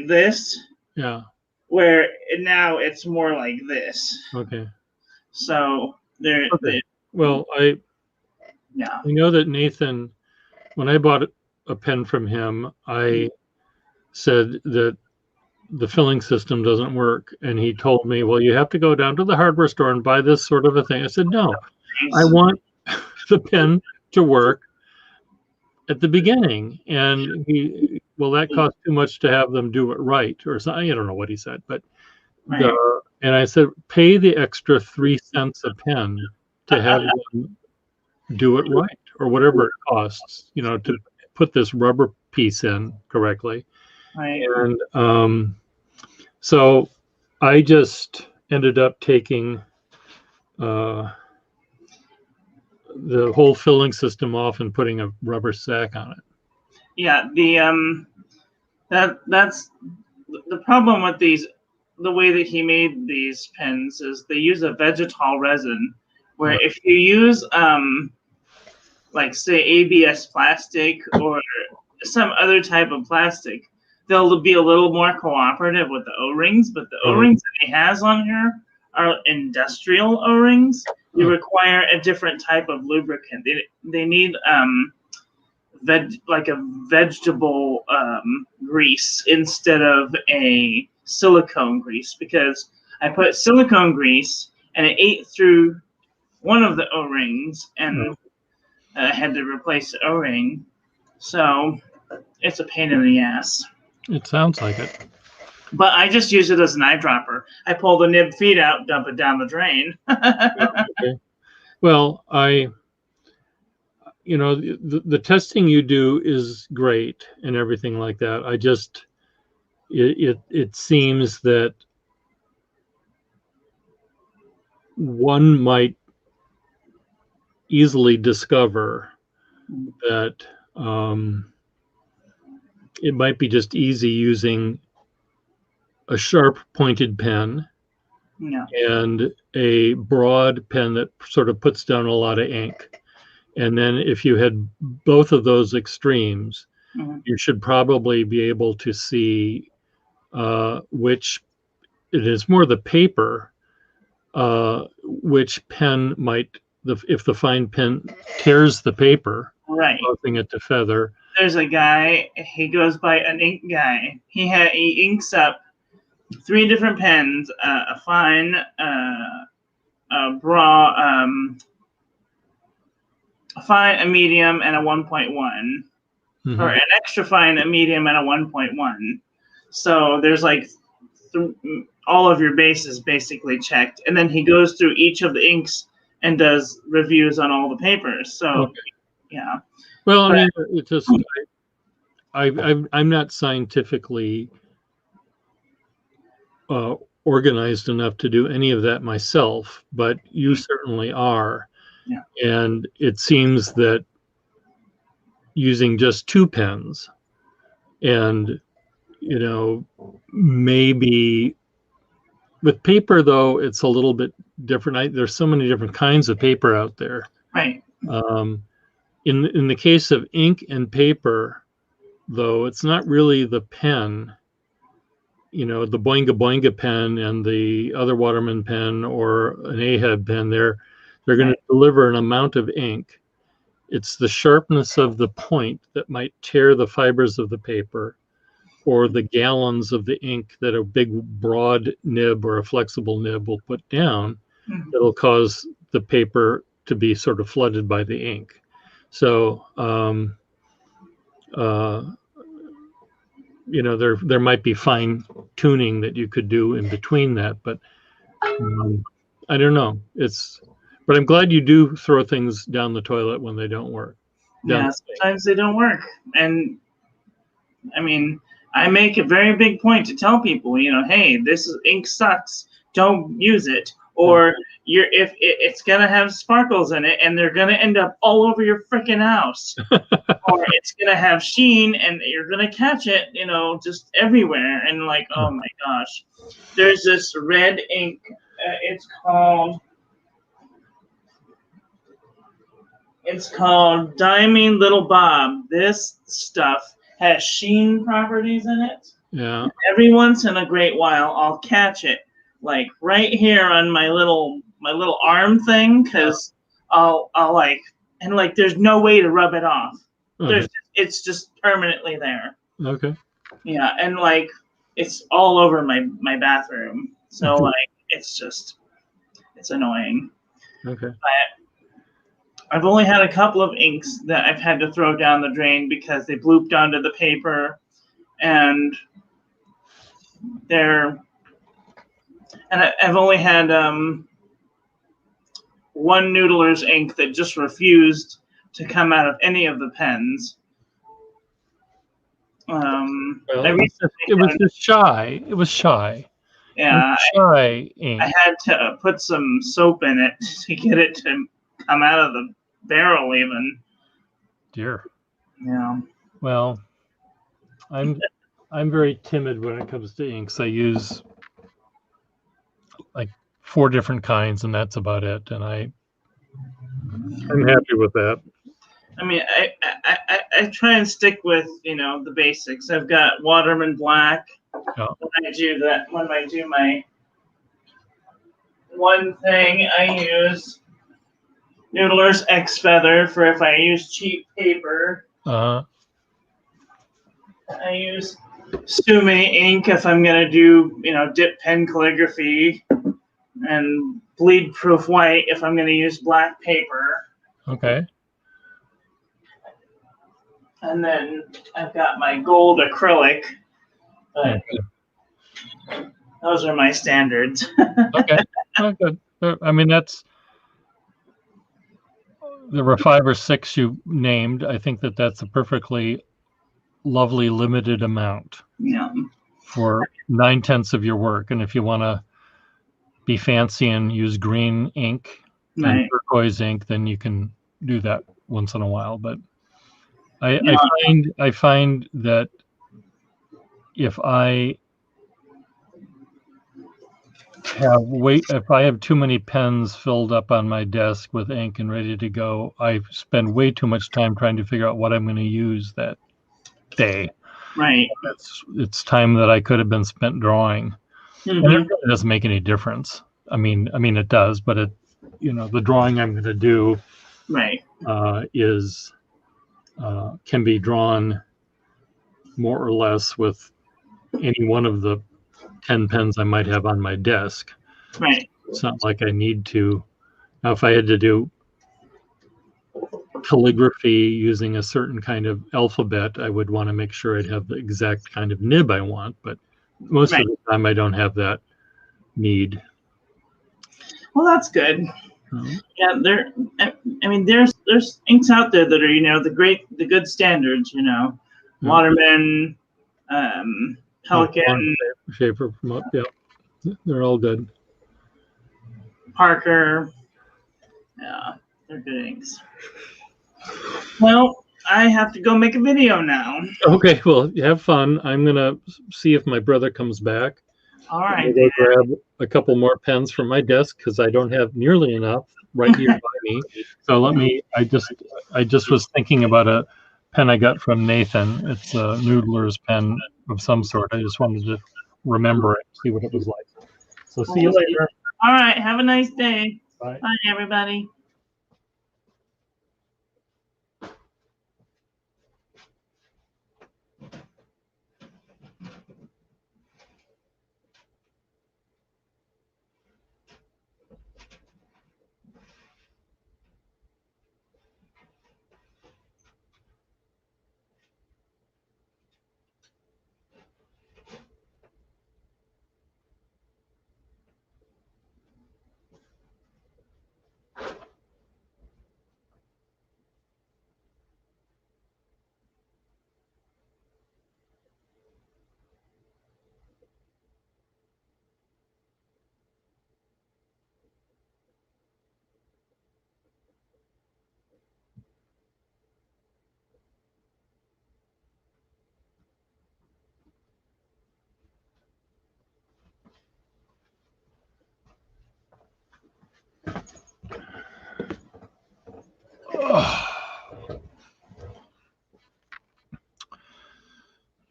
this. Yeah. Where now it's more like this. Okay. So there. Okay. Well, I know that Nathan, when I bought a pen from him, I said that the filling system doesn't work, and he told me, well, you have to go down to the hardware store and buy this sort of a thing. I said, no, I want the pen to work at the beginning. And that costs too much to have them do it right, or something. I don't know what he said, but and I said, pay the extra 3 cents a pen to have them do it right, or whatever it costs, to put this rubber piece in correctly. Right. And so I just ended up taking the whole filling system off and putting a rubber sack on it. Yeah, that's the problem with the way that he made these pens is they use a vegetal resin, where if you use like say ABS plastic or some other type of plastic, they'll be a little more cooperative with the O-rings, but the O-rings that he has on here are industrial O-rings. You require a different type of lubricant. They need like a vegetable grease instead of a silicone grease, because I put silicone grease and it ate through one of the O-rings and I had to replace the O-ring. So it's a pain in the ass. It sounds like it. But I just use it as an eyedropper. I pull the nib feed out, dump it down the drain. Okay. Well, the testing you do is great and everything like that. I just, it seems that one might easily discover that it might be just easy using a sharp pointed pen and a broad pen that sort of puts down a lot of ink. And then if you had both of those extremes, you should probably be able to see which, it is more the paper, which pen might, if the fine pen tears the paper, causing it to feather. There's a guy, he goes by an ink guy. He inks up 3 different pens, a fine, a fine, a medium, and a 1.1, or an extra fine, a medium, and a 1.1. So there's like all of your bases basically checked, and then he goes through each of the inks and does reviews on all the papers. So, Okay. yeah. Well, I But- mean, it just I'm not scientifically organized enough to do any of that myself, but you certainly are. Yeah. And it seems that using just 2 pens and, maybe with paper, though, it's a little bit different. There's so many different kinds of paper out there. Right. In the case of ink and paper, though, it's not really the pen, the Boinga Boinga pen and the other Waterman pen or an Ahab pen. They're going to deliver an amount of ink. It's the sharpness of the point that might tear the fibers of the paper, or the gallons of the ink that a big broad nib or a flexible nib will put down, that'll cause the paper to be sort of flooded by the ink. So, there might be fine tuning that you could do in between that, but I don't know. But I'm glad you do throw things down the toilet when they don't work. Yeah, sometimes they don't work. And I mean, I make a very big point to tell people, hey, ink sucks. Don't use it. Or if it's gonna have sparkles in it, and they're gonna end up all over your freaking house, or it's gonna have sheen, and you're gonna catch it, just everywhere. And like, oh my gosh, there's this red ink. It's called Diamine Little Bob. This stuff has sheen properties in it. Yeah. Every once in a great while, I'll catch it, like right here on my little arm thing, because I'll there's no way to rub it off. It's just permanently there. Okay. Yeah, and it's all over my bathroom. So it's annoying. Okay. I've only had a couple of inks that I've had to throw down the drain because they blooped onto the paper, and I've only had one Noodler's ink that just refused to come out of any of the pens. It was just shy. It was shy. Yeah, shy ink. I had to put some soap in it to get it to come out of the barrel even. Dear. Yeah. Well, I'm very timid when it comes to inks. I use like 4 different kinds, and that's about it. And I'm happy with that. I mean, I try and stick with the basics. I've got Waterman Black. Yeah. When I do my one thing, I use Noodler's X Feather for if I use cheap paper. Uh-huh. I use Sume ink if I'm gonna do dip pen calligraphy, and bleed proof white if I'm gonna use black paper. Okay. And then I've got my gold acrylic, but those are my standards. Okay. Good. I mean, there were 5 or 6 you named. I think that's a perfectly lovely limited amount. Yeah. For 9/10 of your work. And if you want to be fancy and use green ink and turquoise ink, then you can do that once in a while. But I find that if I have too many pens filled up on my desk with ink and ready to go, I spend way too much time trying to figure out what I'm going to use that day. Right. It's time that I could have been spent drawing. Mm-hmm. And it really doesn't make any difference. I mean it does, but the drawing I'm going to do can be drawn more or less with any one of the 10 pens I might have on my desk. Right. It's not like I need to. Now, if I had to do calligraphy using a certain kind of alphabet, I would want to make sure I'd have the exact kind of nib I want. But most Right. of the time I don't have that need. Well, that's good. Um, Yeah, I mean, there's inks out there that are the good standards. Yeah. Waterman, Corn Pelican, Shaper from up, yeah, they're all good. Parker. Yeah, they're good inks. Well, I have to go make a video now. Okay, well, you have fun. I'm gonna see if my brother comes back. All I'm right. gonna go grab a couple more pens from my desk because I don't have nearly enough right here by me. So let me. I just was thinking about a pen I got from Nathan. It's a Noodler's pen of some sort. I just wanted to remember it, see what it was like. So see you later. All right. Have a nice day. Bye. Bye, everybody.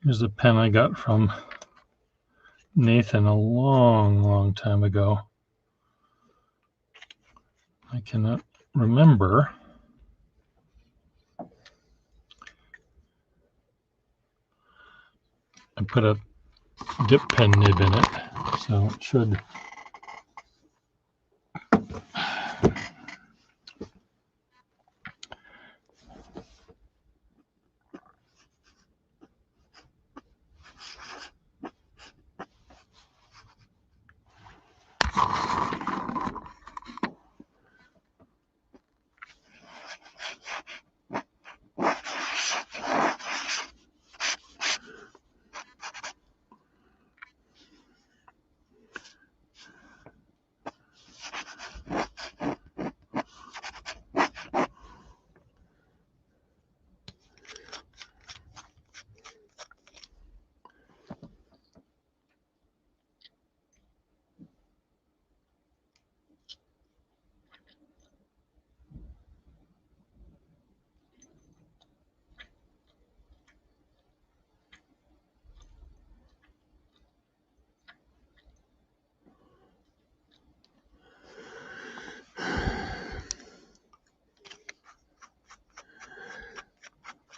Here's a pen I got from Nathan a long time ago. I cannot remember. I put a dip pen nib in it, so it should.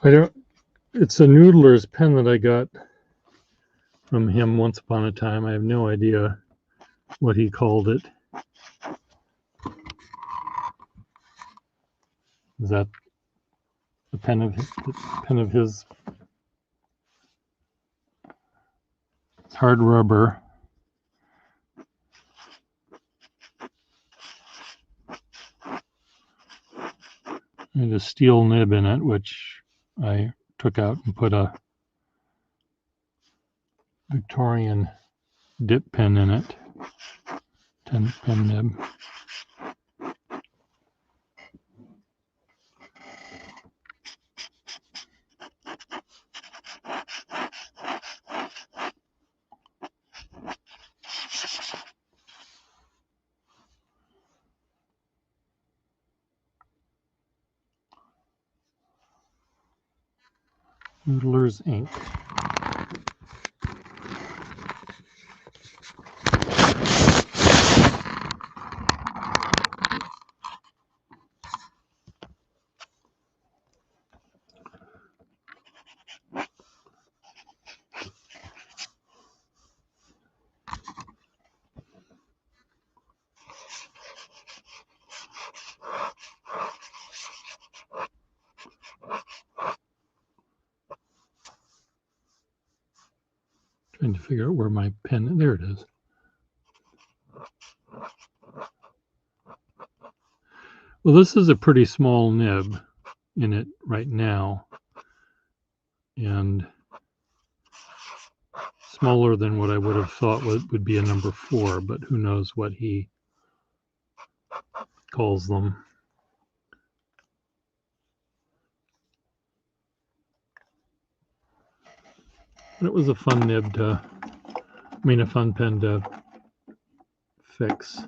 I don't. It's a Noodler's pen that I got from him once upon a time. I have no idea what he called it. Is that the pen of his? It's hard rubber. And a steel nib in it, which I took out and put a Victorian dip pen in it. 10-pin nib. Noodler's ink. Trying to figure out where my pen, there it is. Well, this is a pretty small nib in it right now, and smaller than what I would have thought would be a number 4, but who knows what he calls them. But it was a fun nib to, a fun pen to fix.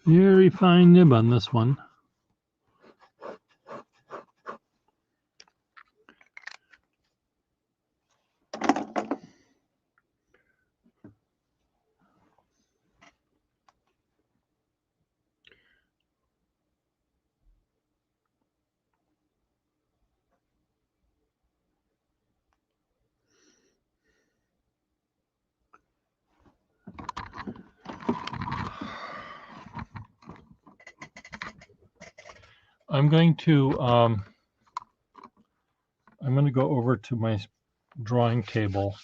Very fine nib on this one. I'm going to go over to my drawing table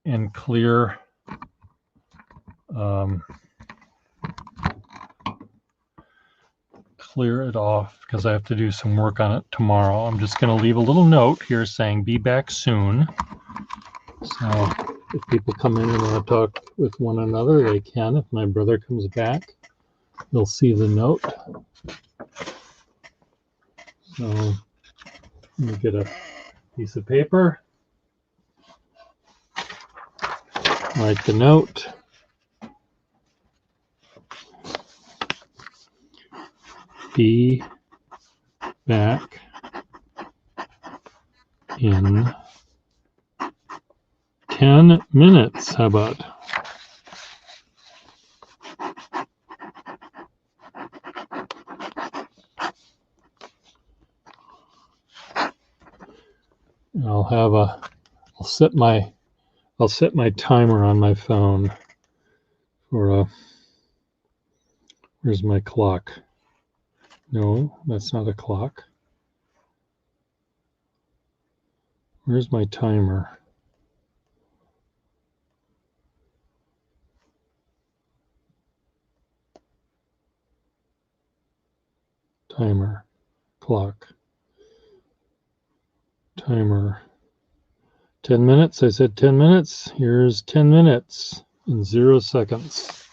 and clear it off because I have to do some work on it tomorrow. I'm just going to leave a little note here saying be back soon. So if people come in and want to talk with one another, they can. If my brother comes back, you'll see the note. So let me get a piece of paper, write the note. Be back in 10 minutes. How about? I'll set my timer on my phone for where's my clock? No, that's not a clock. Where's my timer? Timer, clock, timer. 10 minutes. I said 10 minutes. Here's 10 minutes in 0 seconds.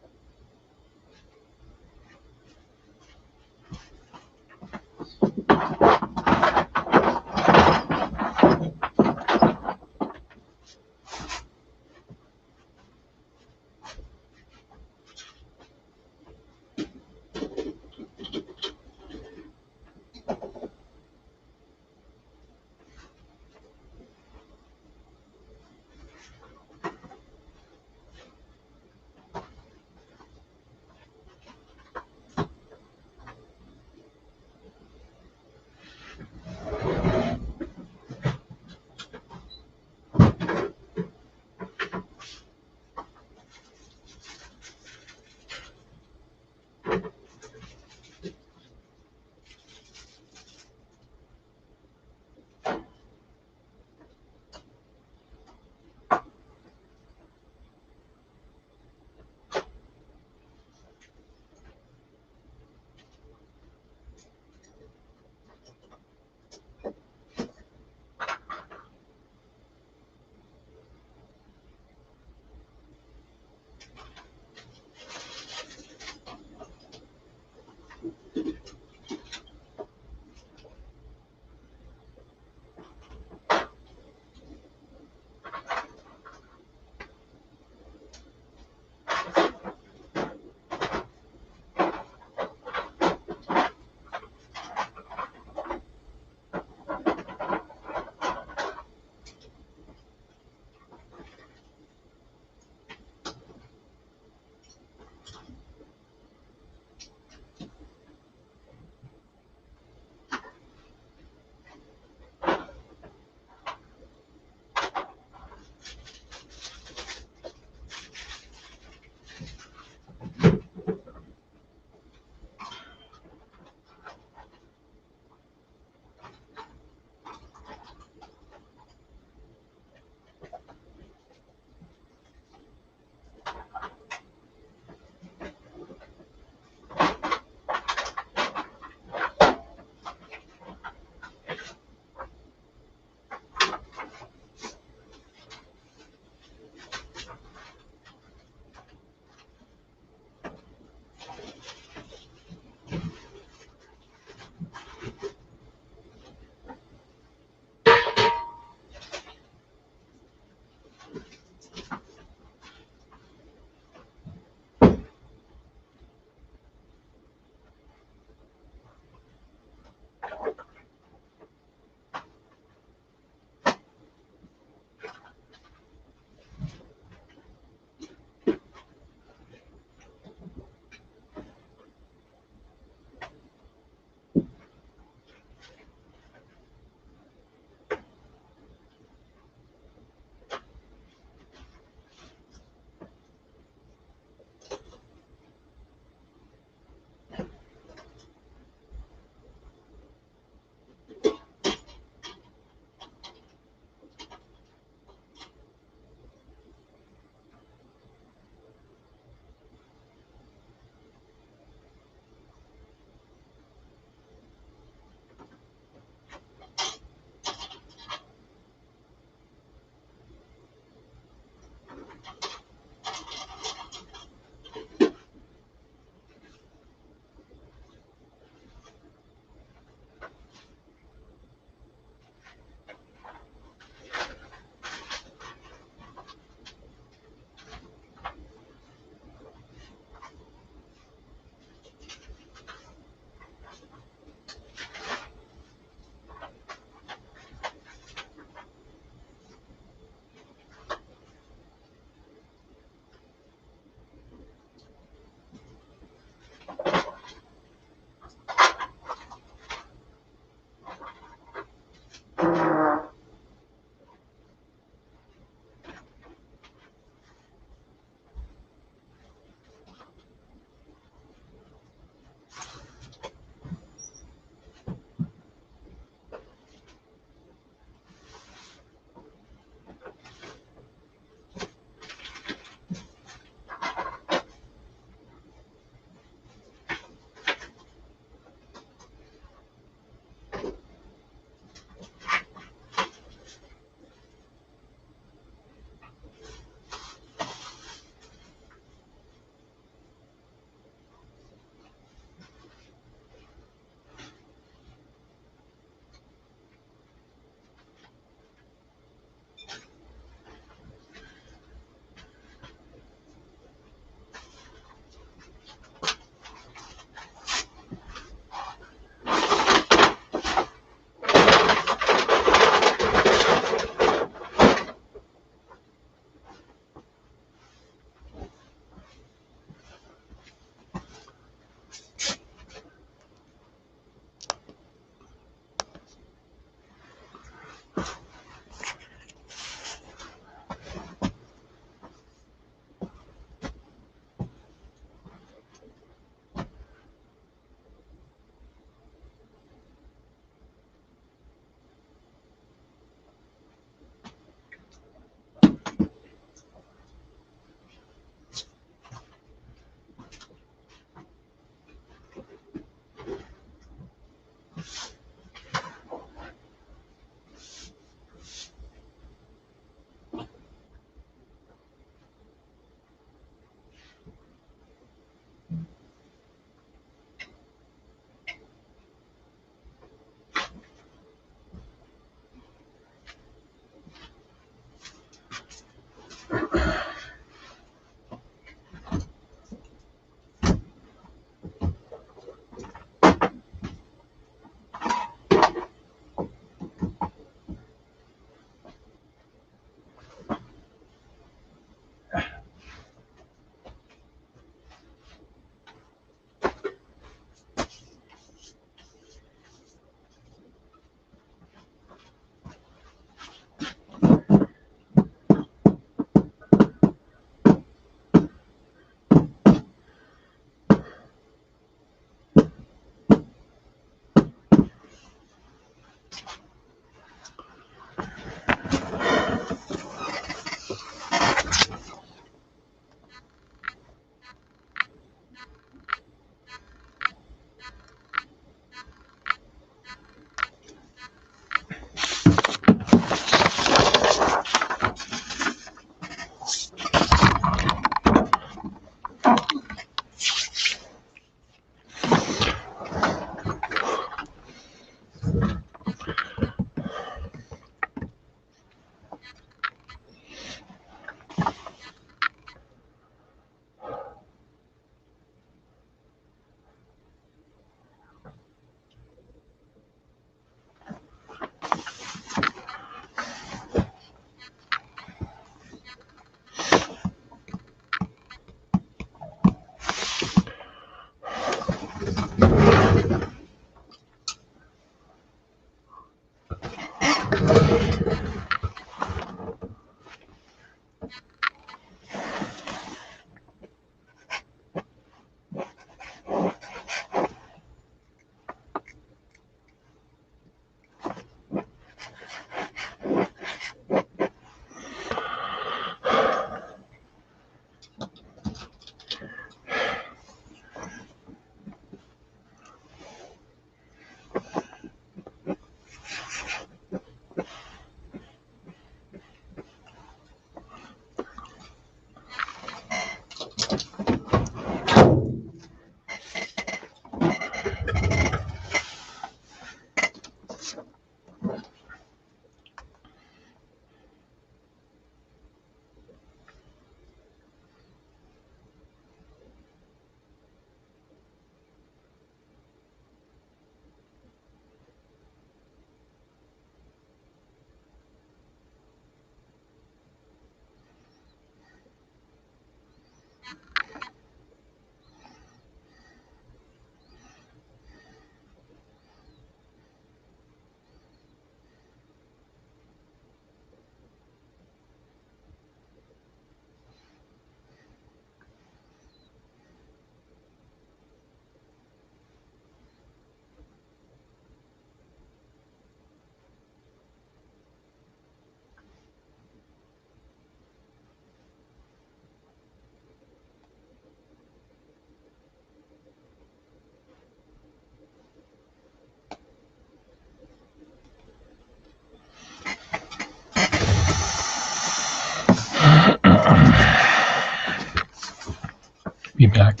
Be back.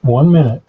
1 minute.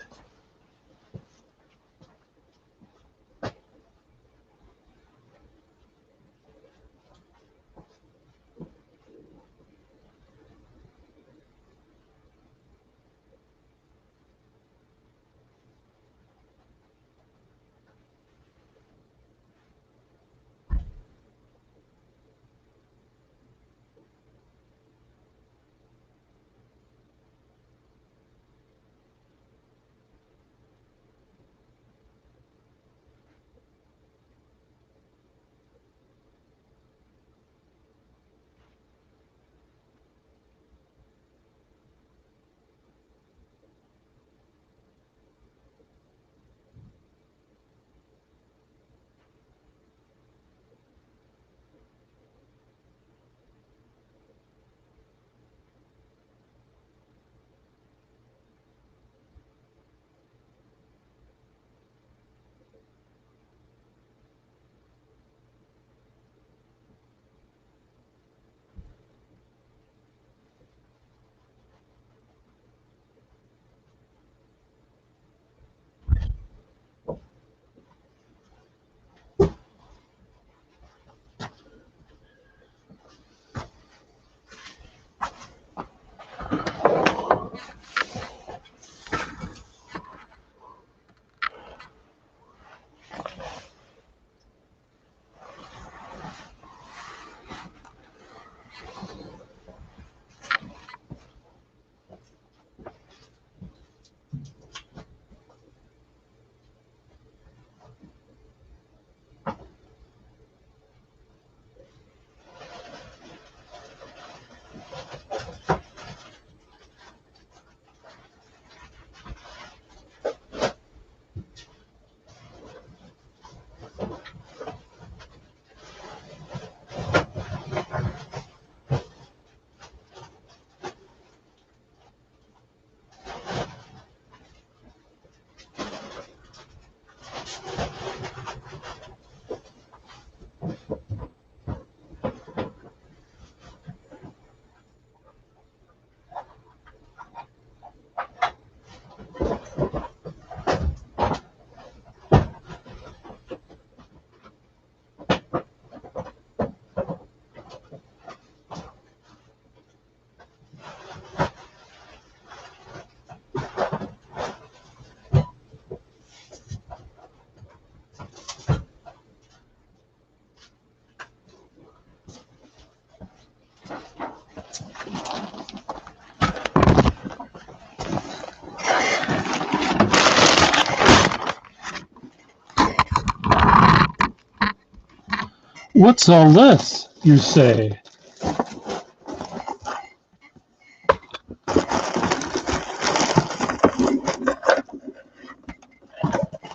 What's all this, you say?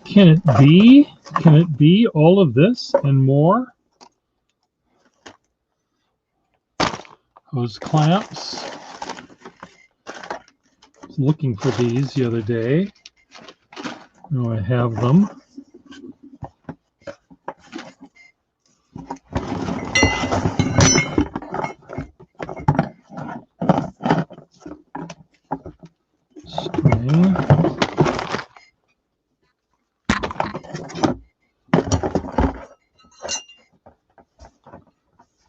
Can it be? Can it be all of this and more? Hose clamps. I was looking for these the other day. Now I have them. String.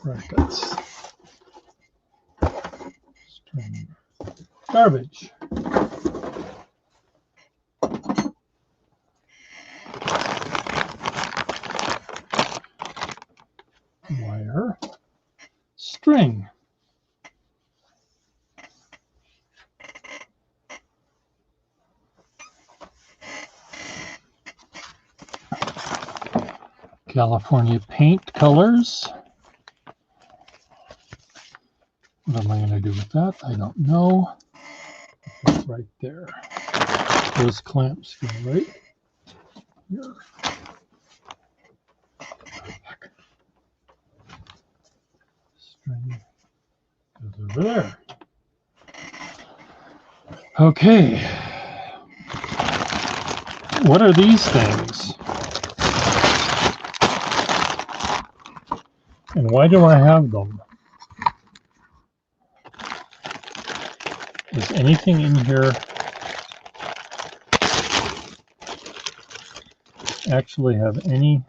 Brackets. String. Garbage. Wire. String. California paint colors. What am I going to do with that? I don't know. It's right there. Those clamps go right here. String goes over there. Okay. What are these things? And why do I have them? Does anything in here actually have any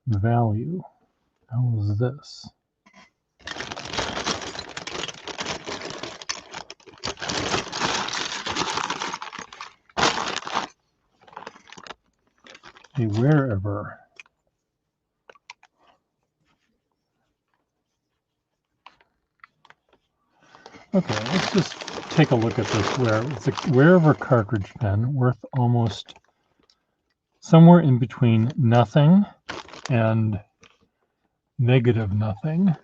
value? How is this? A wherever. Okay, let's just take a look at this. It's a wherever cartridge pen worth almost somewhere in between nothing and negative nothing.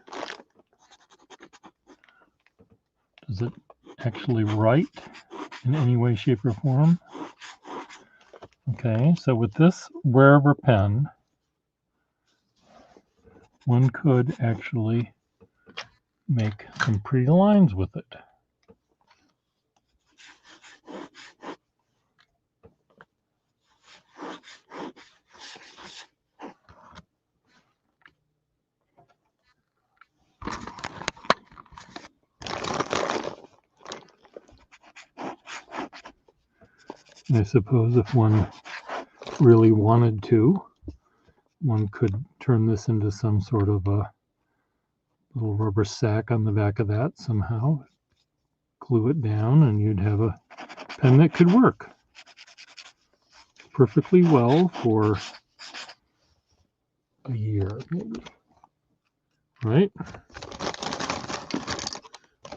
Does it actually write in any way, shape, or form? Okay, so with this wherever pen, one could actually make some pretty lines with it. I suppose if one really wanted to, one could turn this into some sort of a little rubber sack on the back of that somehow, glue it down, and you'd have a pen that could work perfectly well for a year, maybe. Right?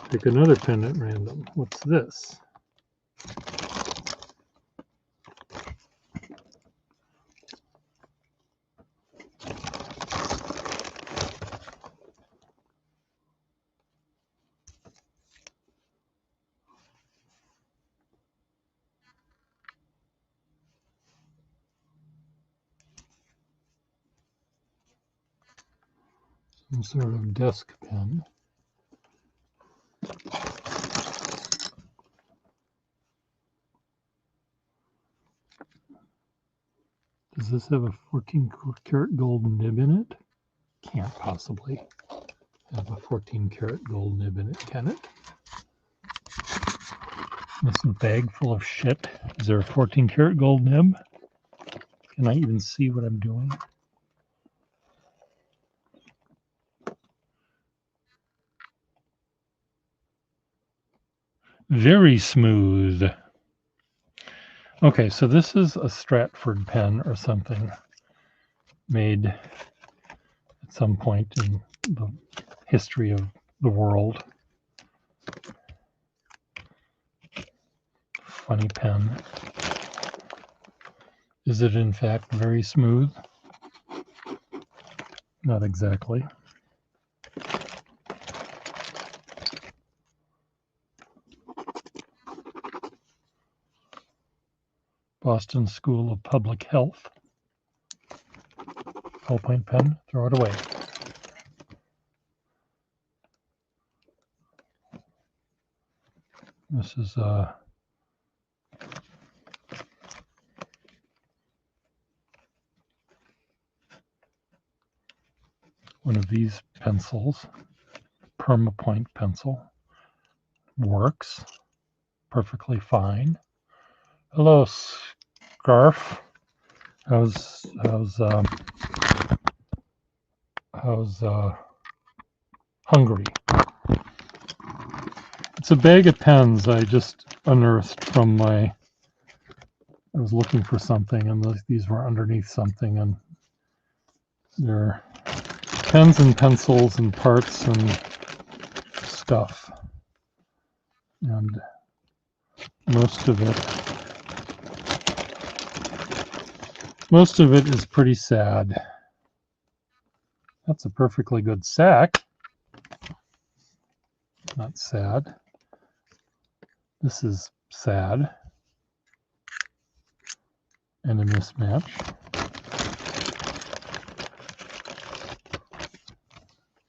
Pick another pen at random. What's this? Some sort of desk pen. Does this have a 14 karat gold nib in it? Can't possibly have a 14 karat gold nib in it, can it? This bag full of shit. Is there a 14 karat gold nib? Can I even see what I'm doing? Very smooth. Okay, so this is a Stratford pen or something made at some point in the history of the world. Funny pen. Is it in fact very smooth? Not exactly. Boston School of Public Health. Ballpoint pen, throw it away. This is one of these pencils, Permapoint pencil. Works perfectly fine. Hello, Scarf. How's Hungary? It's a bag of pens I just unearthed from my. I was looking for something, and these were underneath something, and they're pens and pencils and parts and stuff, and most of it is pretty sad. That's a perfectly good sack. Not sad. This is sad and a mismatch.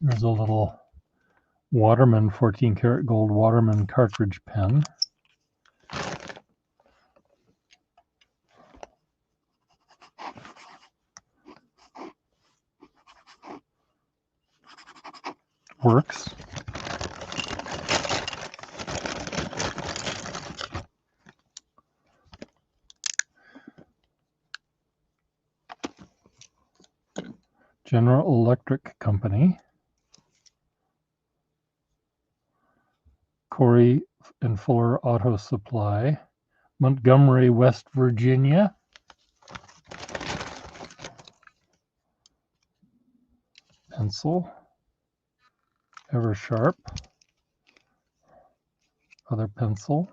There's a little Waterman 14 karat gold Waterman cartridge pen. Works. General Electric Company. Corey and Fuller Auto Supply. Montgomery, West Virginia. Pencil. Eversharp. Other pencil.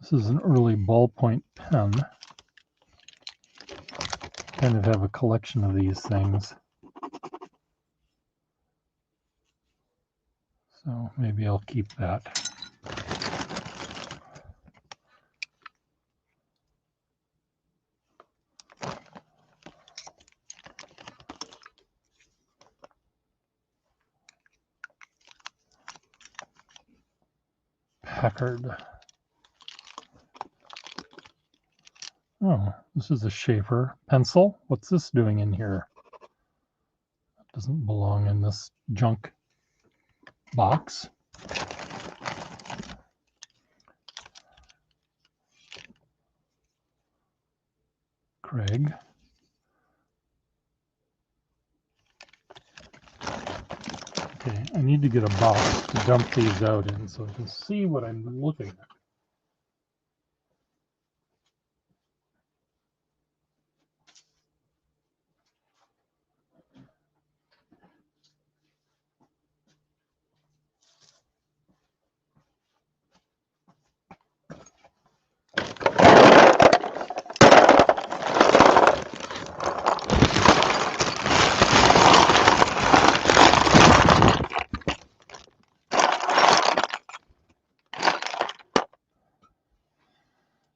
This is an early ballpoint pen. Kind of have a collection of these things. So maybe I'll keep that. Packard. Oh, this is a Schaefer pencil. What's this doing in here? That doesn't belong in this junk box. Craig. Okay, I need to get a box to dump these out in so I can see what I'm looking at.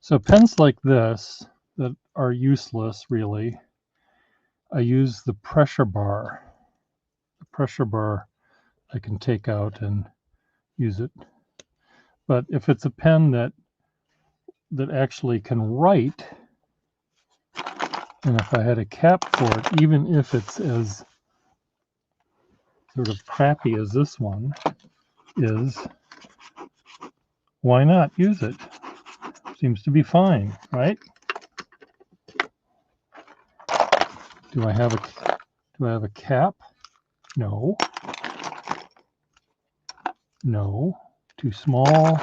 So pens like this that are useless, really, I use the pressure bar. The pressure bar I can take out and use it. But if it's a pen that actually can write, and if I had a cap for it, even if it's as sort of crappy as this one is, why not use it? Seems to be fine, right? Do I have a cap? No. No. Too small.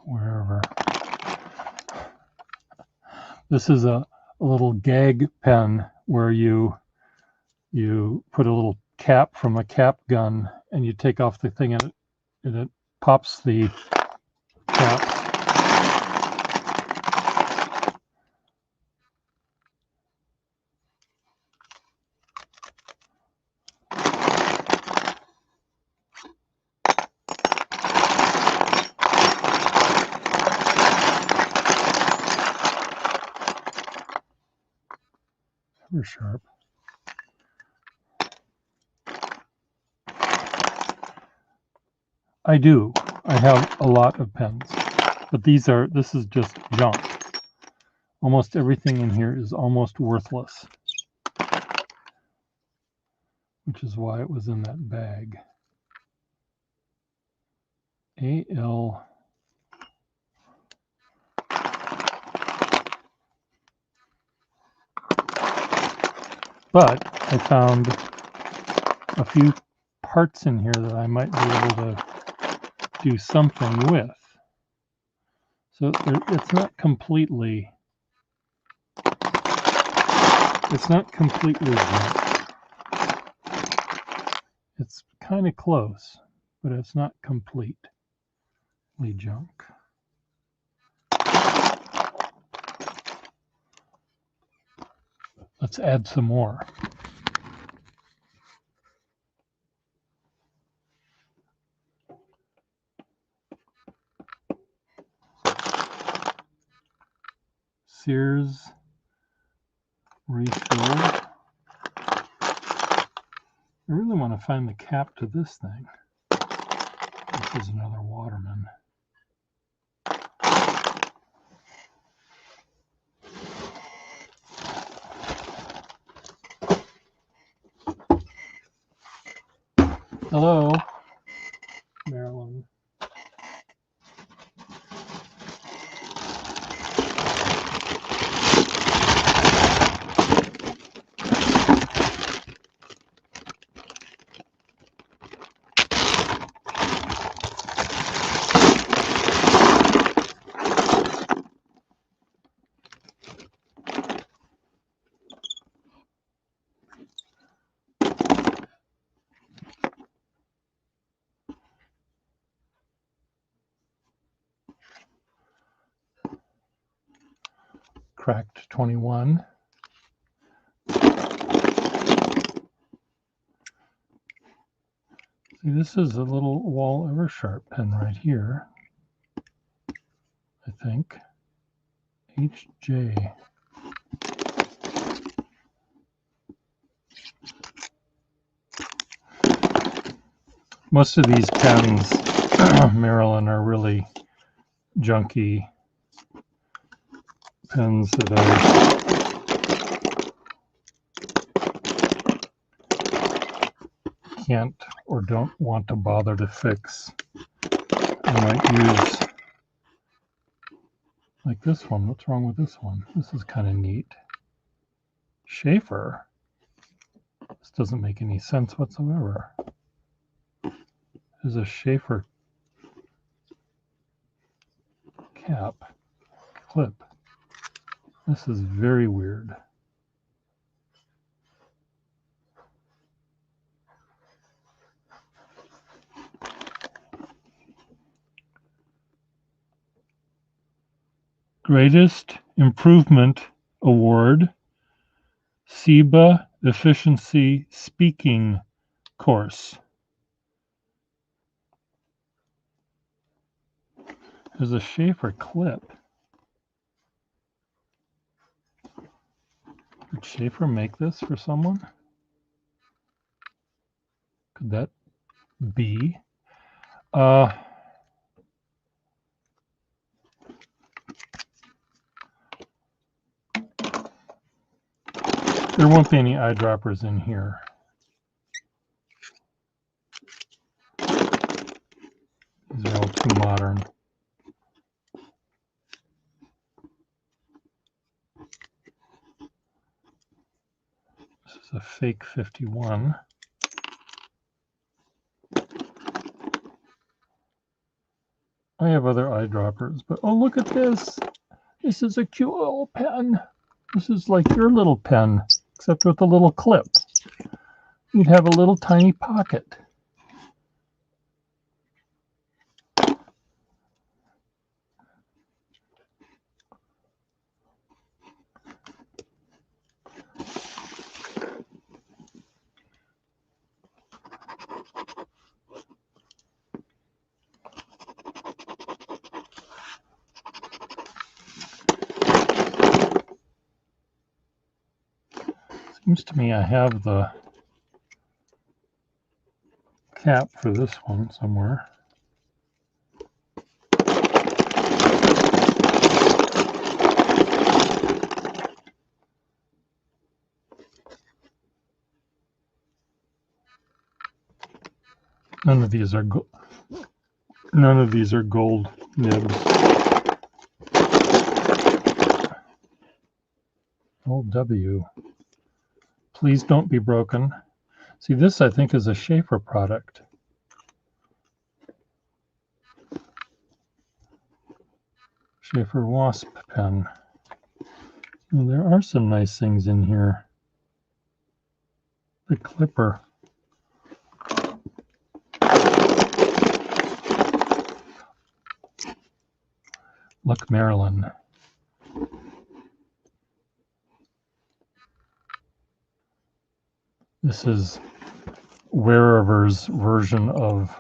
Wherever. This is a little gag pen where you put a little cap from a cap gun, and you take off the thing and it pops the cap. Ever sharp. I do. I have a lot of pens, but this is just junk. Almost everything in here is almost worthless, which is why it was in that bag. AL. But I found a few parts in here that I might be able to do something with. So it's not completely junk. It's kind of close, but it's not completely junk. Let's add some more. Sears refilled. I really want to find the cap to this thing. This is another Waterman. Hello, Marilyn. Cracked 21. See, this is a little Wall Eversharp pen right here, I think. HJ. Most of these pens, Marilyn, are really junky pens that I can't or don't want to bother to fix. I might use like this one. What's wrong with this one? This is kind of neat. Schaefer. This doesn't make any sense whatsoever. There's a Schaefer cap clip. This is very weird. Greatest Improvement Award, SIBA Efficiency Speaking Course. There's a Schaefer clip. Did Schaefer make this for someone? Could that be? There won't be any eyedroppers in here. These are all too modern. This is a fake 51. I have other eyedroppers, but oh, look at this. This is a cute little pen. This is like your little pen, except with a little clip. you'd have a little tiny pocket. Seems to me I have the cap for this one somewhere. None of these are gold nibs. Old W. Please don't be broken. See, this I think is a Schaefer product. Schaefer Wasp pen. Well, there are some nice things in here. The clipper. Look, Maryland. This is Wherever's version of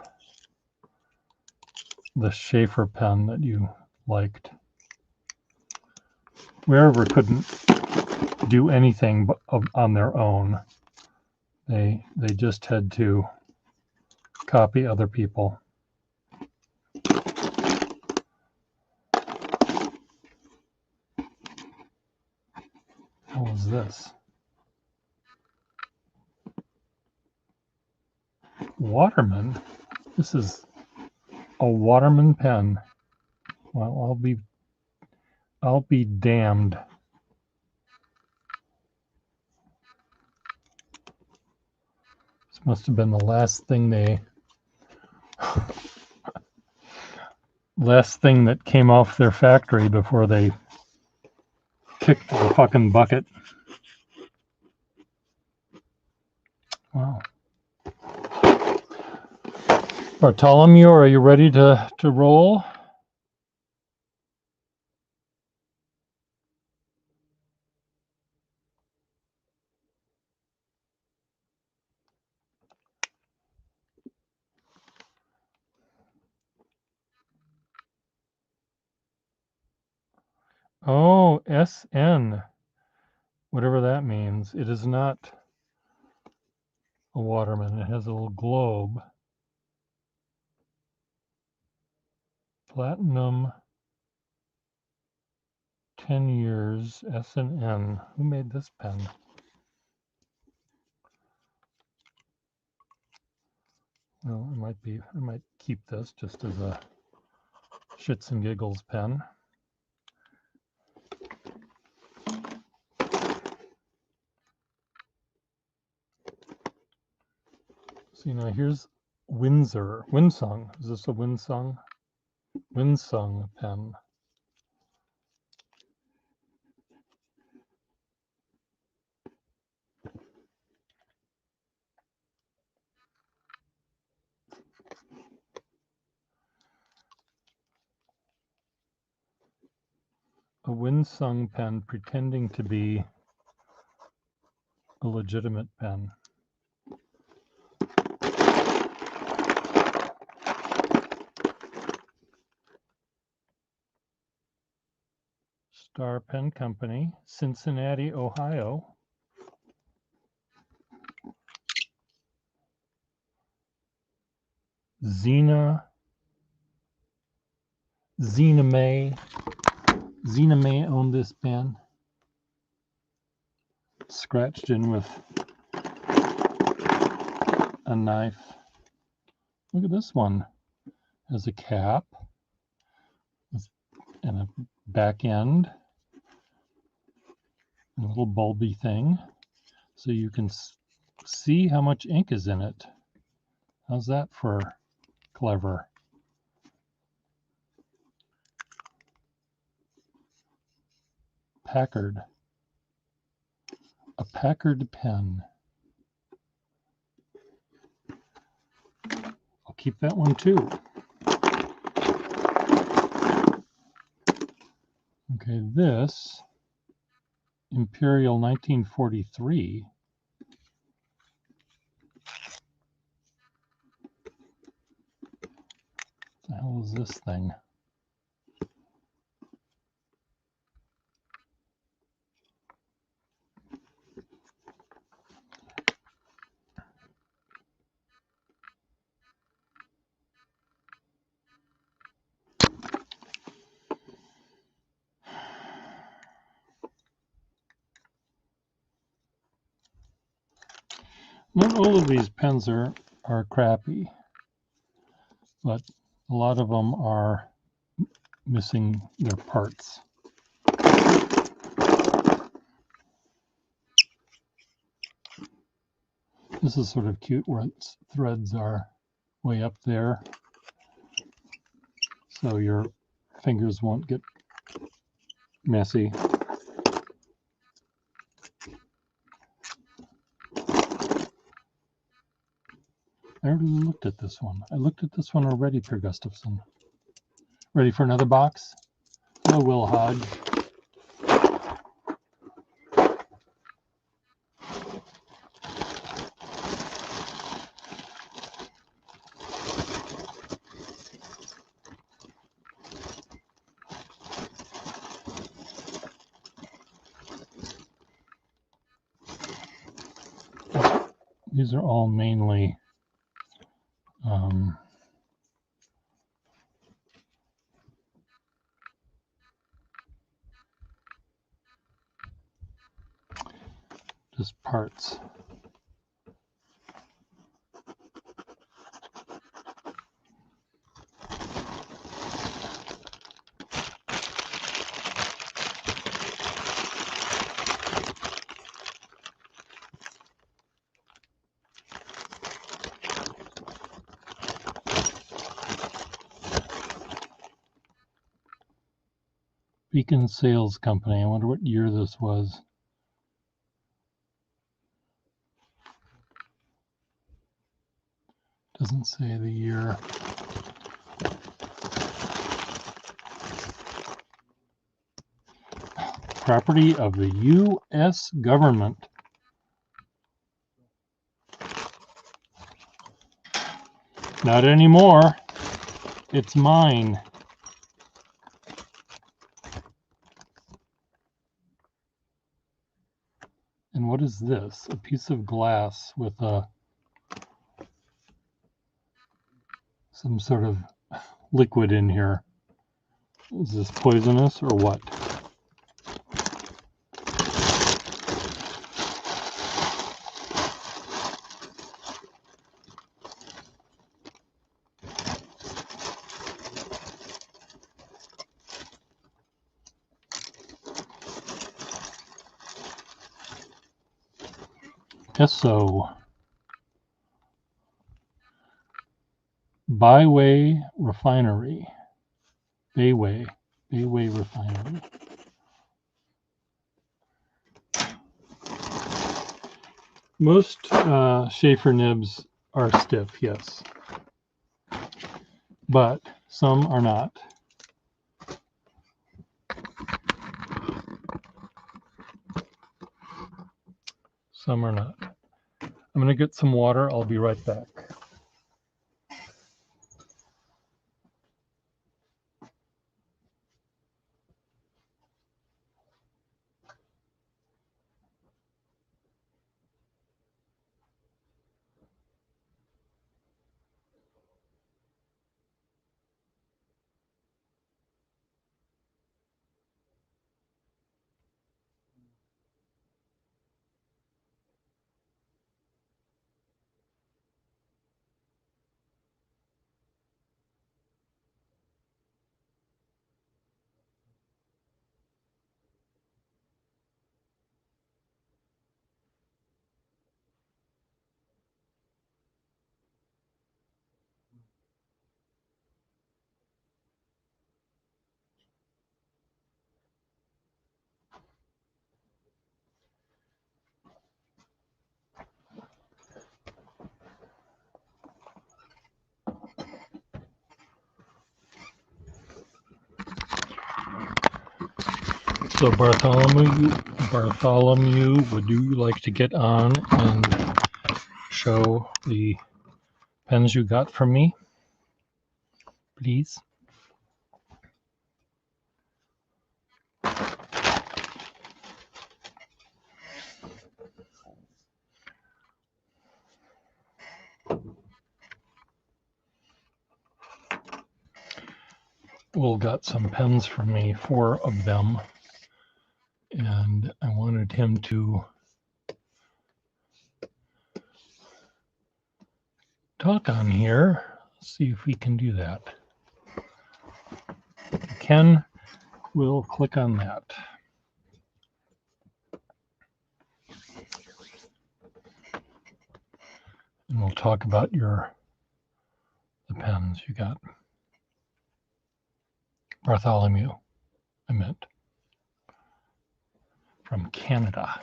the Schaefer pen that you liked. Wherever couldn't do anything on their own. They just had to copy other people. What was this? Waterman? This is a Waterman pen. Well, I'll be damned. This must have been the last thing that came off their factory before they kicked the fucking bucket. Wow. Bartholomew, are you ready to roll? Oh, SN. Whatever that means. It is not a Waterman. It has a little globe. Platinum, 10 years, S&N. Who made this pen? Well, I might keep this just as a shits and giggles pen. So, now here's Winsung. Is this a Winsung? Winsung pen. A Winsung pen pretending to be a legitimate pen. Star Pen Company, Cincinnati, Ohio. Zena May owned this pen. Scratched in with a knife. Look at this one. Has a cap and a back end. A little bulby thing. So you can see how much ink is in it. How's that for clever? Packard. A Packard pen. keep that one too. Okay, this Imperial 1943. What the hell is this thing? Not all of these pens are crappy, but a lot of them are missing their parts. This is sort of cute where its threads are way up there, so your fingers won't get messy. I already looked at this one. I looked at this one already, Per Gustafson. Ready for another box? Hello, Will Hodge. These are all mainly just parts. Beacon Sales Company. I wonder what year this was. Doesn't say the year. Property of the U.S. government. Not anymore. It's mine. And what is this? A piece of glass with some sort of liquid in here. Is this poisonous or what? Esso. Bayway Refinery. Bayway Refinery. Most Schaefer nibs are stiff, yes. But some are not. Some are not. I'm going to get some water. I'll be right back. So Bartholomew, would you like to get on and show the pens you got from me, please? Will got some pens from me, 4 of them, and I wanted him to talk on here. Let's see if we can do that. Ken, we'll click on that. And we'll talk about the pens you got. Bartholomew, I meant, from Canada.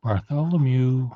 Bartholomew.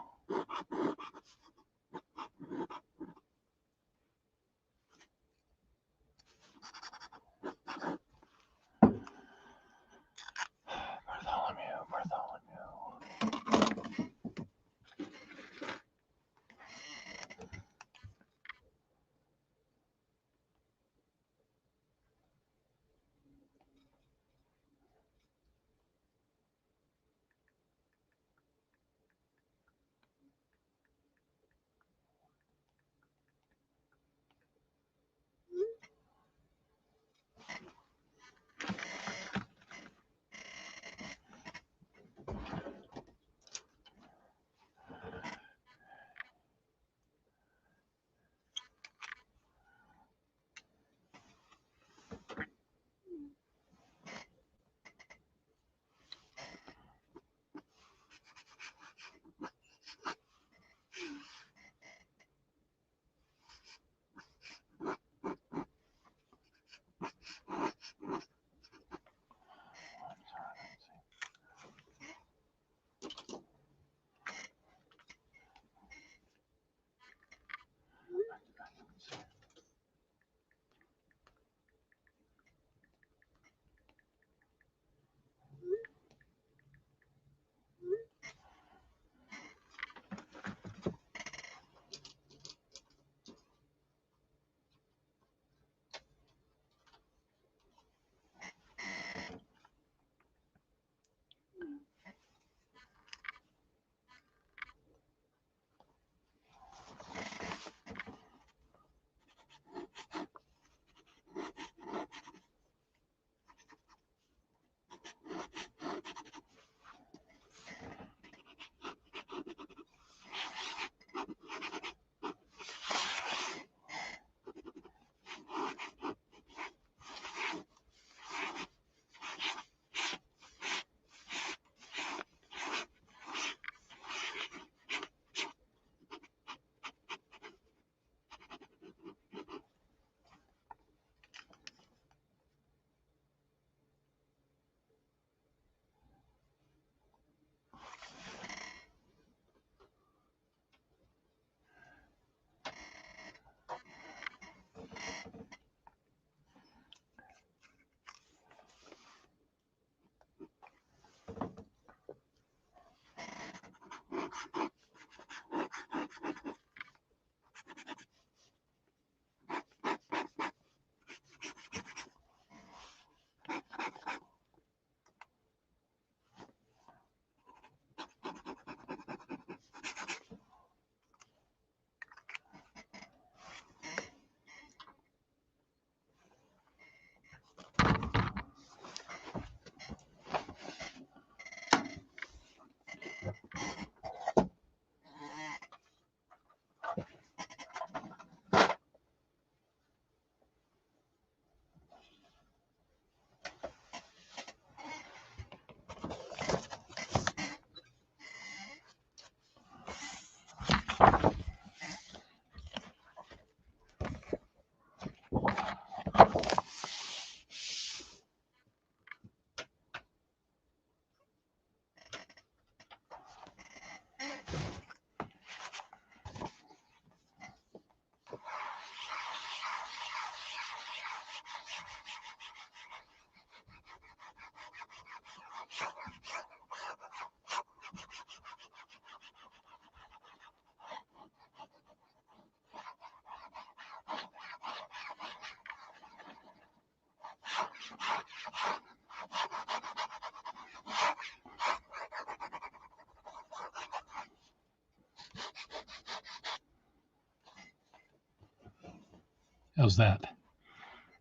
How's that?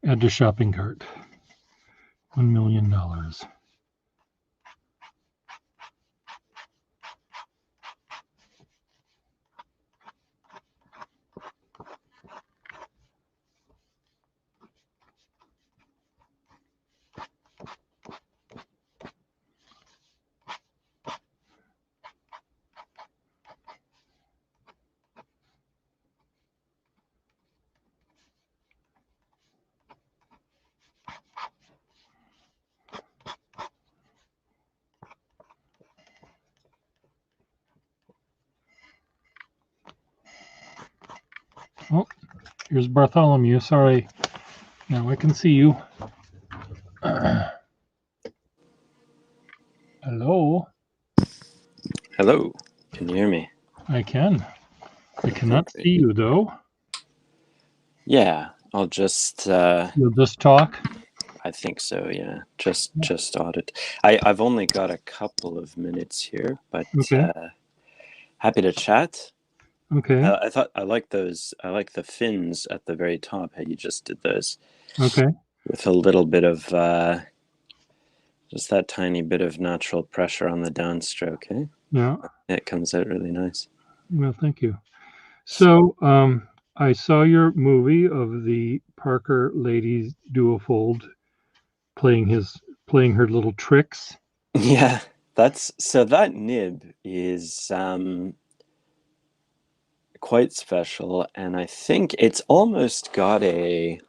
Add to shopping cart. $1 million. Oh, here's Bartholomew. Sorry. Now I can see you. Hello. Hello, can you hear me? I can. I cannot Perfect. see you though. Yeah, I'll just. You'll just talk. I think so. Yeah, just audit. I've only got a couple of minutes here, but Okay. happy to chat. Okay. I thought I like those. I like the fins at the very top. How you just did those. Okay. With a little bit of just that tiny bit of natural pressure on the downstroke. Eh? Yeah. It comes out really nice. Well, thank you. So, I saw your movie of the Parker lady duofold playing her little tricks. Yeah, that nib is quite special, and I think it's almost got an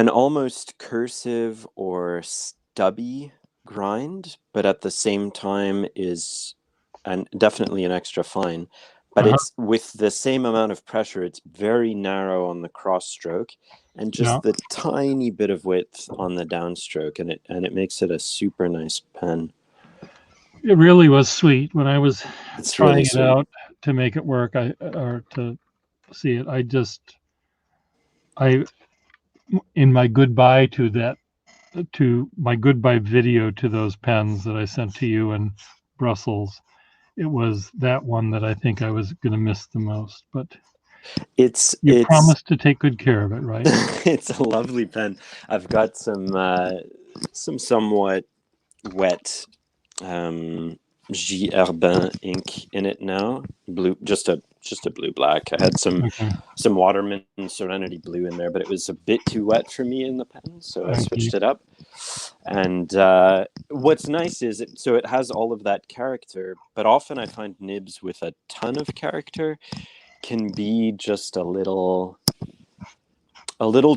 almost cursive or stubby grind, but at the same time is definitely an extra fine. But it's with the same amount of pressure, it's very narrow on the cross stroke and just the tiny bit of width on the downstroke, and it makes it a super nice pen. It really was sweet when I was It's trying really it sweet. out to make it work. Or to see it. In my goodbye my goodbye video to those pens that I sent to you in Brussels, it was that one that I think I was going to miss the most. But you promised to take good care of it, right? It's a lovely pen. I've got some somewhat wet J. Herbin ink in it now. Blue, just a blue black. I had some Waterman Serenity blue in there, but it was a bit too wet for me in the pen, so I switched it up. And what's nice is it has all of that character, but often I find nibs with a ton of character can be just a little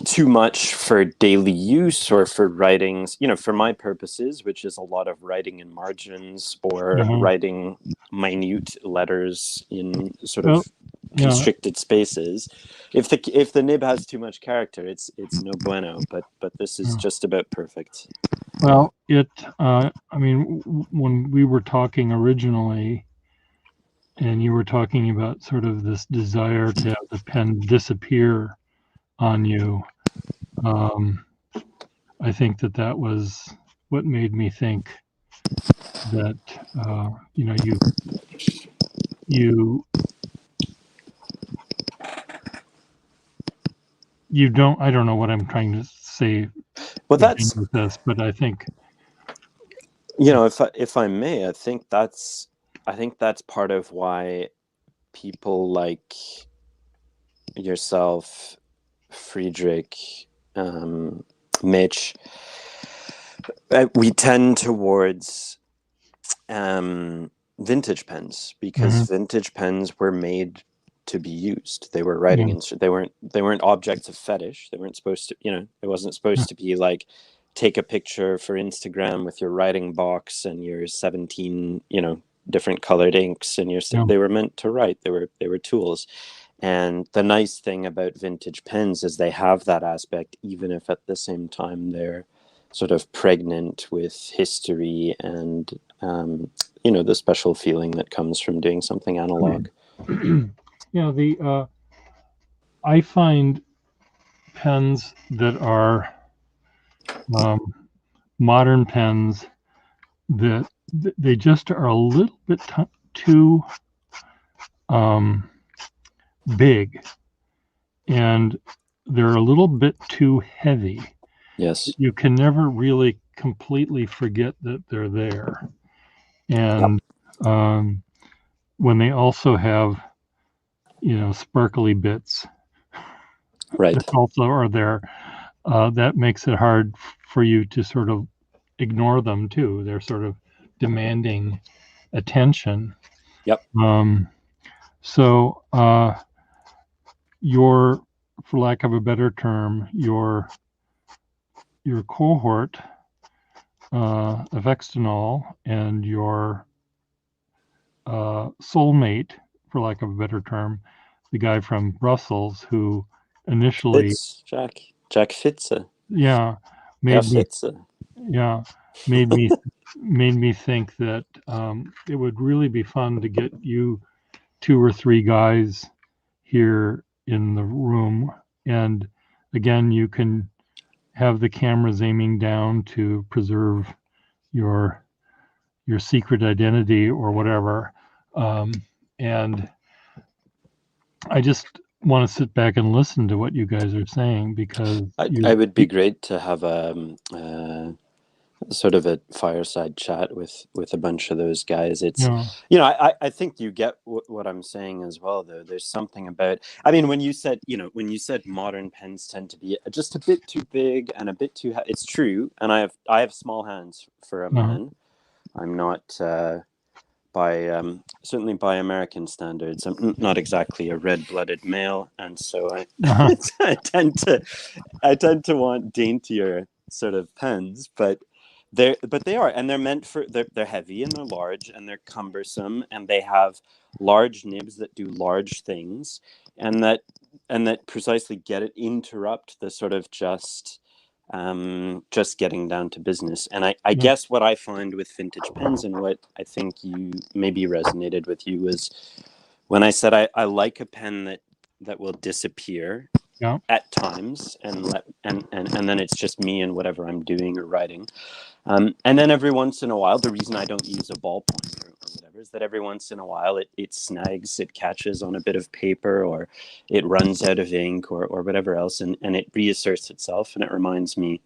too much for daily use or for writings, for my purposes, which is a lot of writing in margins or writing minute letters in sort of constricted spaces. If the nib has too much character, it's no bueno, but this is just about perfect. Well, when we were talking originally, and you were talking about sort of this desire to have the pen disappear on you, I think that was what made me think that you don't. I don't know what I'm trying to say. Well, that's with this, but I think if I may, I think that's part of why people like yourself, Friedrich, Mitch, we tend towards vintage pens, because vintage pens were made to be used. They were writing they weren't objects of fetish. They weren't supposed to, it wasn't supposed to be like take a picture for Instagram with your writing box and your 17, different colored inks, and they were meant to write. They were tools. And the nice thing about vintage pens is they have that aspect, even if at the same time they're sort of pregnant with history and, the special feeling that comes from doing something analog. I find pens that are modern pens that they just are a little bit too big, and they're a little bit too heavy. Yes. You can never really completely forget that they're there. And when they also have, sparkly bits Right. that also are there, that makes it hard for you to sort of ignore them too. They're sort of demanding attention. Yep. So for lack of a better term, your cohort of Extanol and your soulmate, for lack of a better term, the guy from Brussels who initially Jack Fitzer. Yeah, Herr made me Fitzer. yeah made me think that it would really be fun to get you 2 or 3 guys here in the room, and again you can have the cameras aiming down to preserve your secret identity or whatever, and I just want to sit back and listen to what you guys are saying, because I would be great to have sort of a fireside chat with a bunch of those guys. It's I think you get what I'm saying as well, though. There's something about, I mean, when you said modern pens tend to be just a bit too big and a bit too it's true, and I have small hands for a man. I'm not certainly by American standards, I'm not exactly a red-blooded male, and so I I tend to want daintier sort of pens, but they are, and they're meant for, they're heavy and they're large and they're cumbersome, and they have large nibs that do large things, and that precisely interrupt the sort of just getting down to business. And I guess what I find with vintage pens, and what I think you maybe resonated with you, was when I said I like a pen that will disappear at times, and then it's just me and whatever I'm doing or writing. And then every once in a while, the reason I don't use a ballpoint or whatever is that every once in a while it snags, it catches on a bit of paper, or it runs out of ink, or whatever else, and it reasserts itself, and it reminds me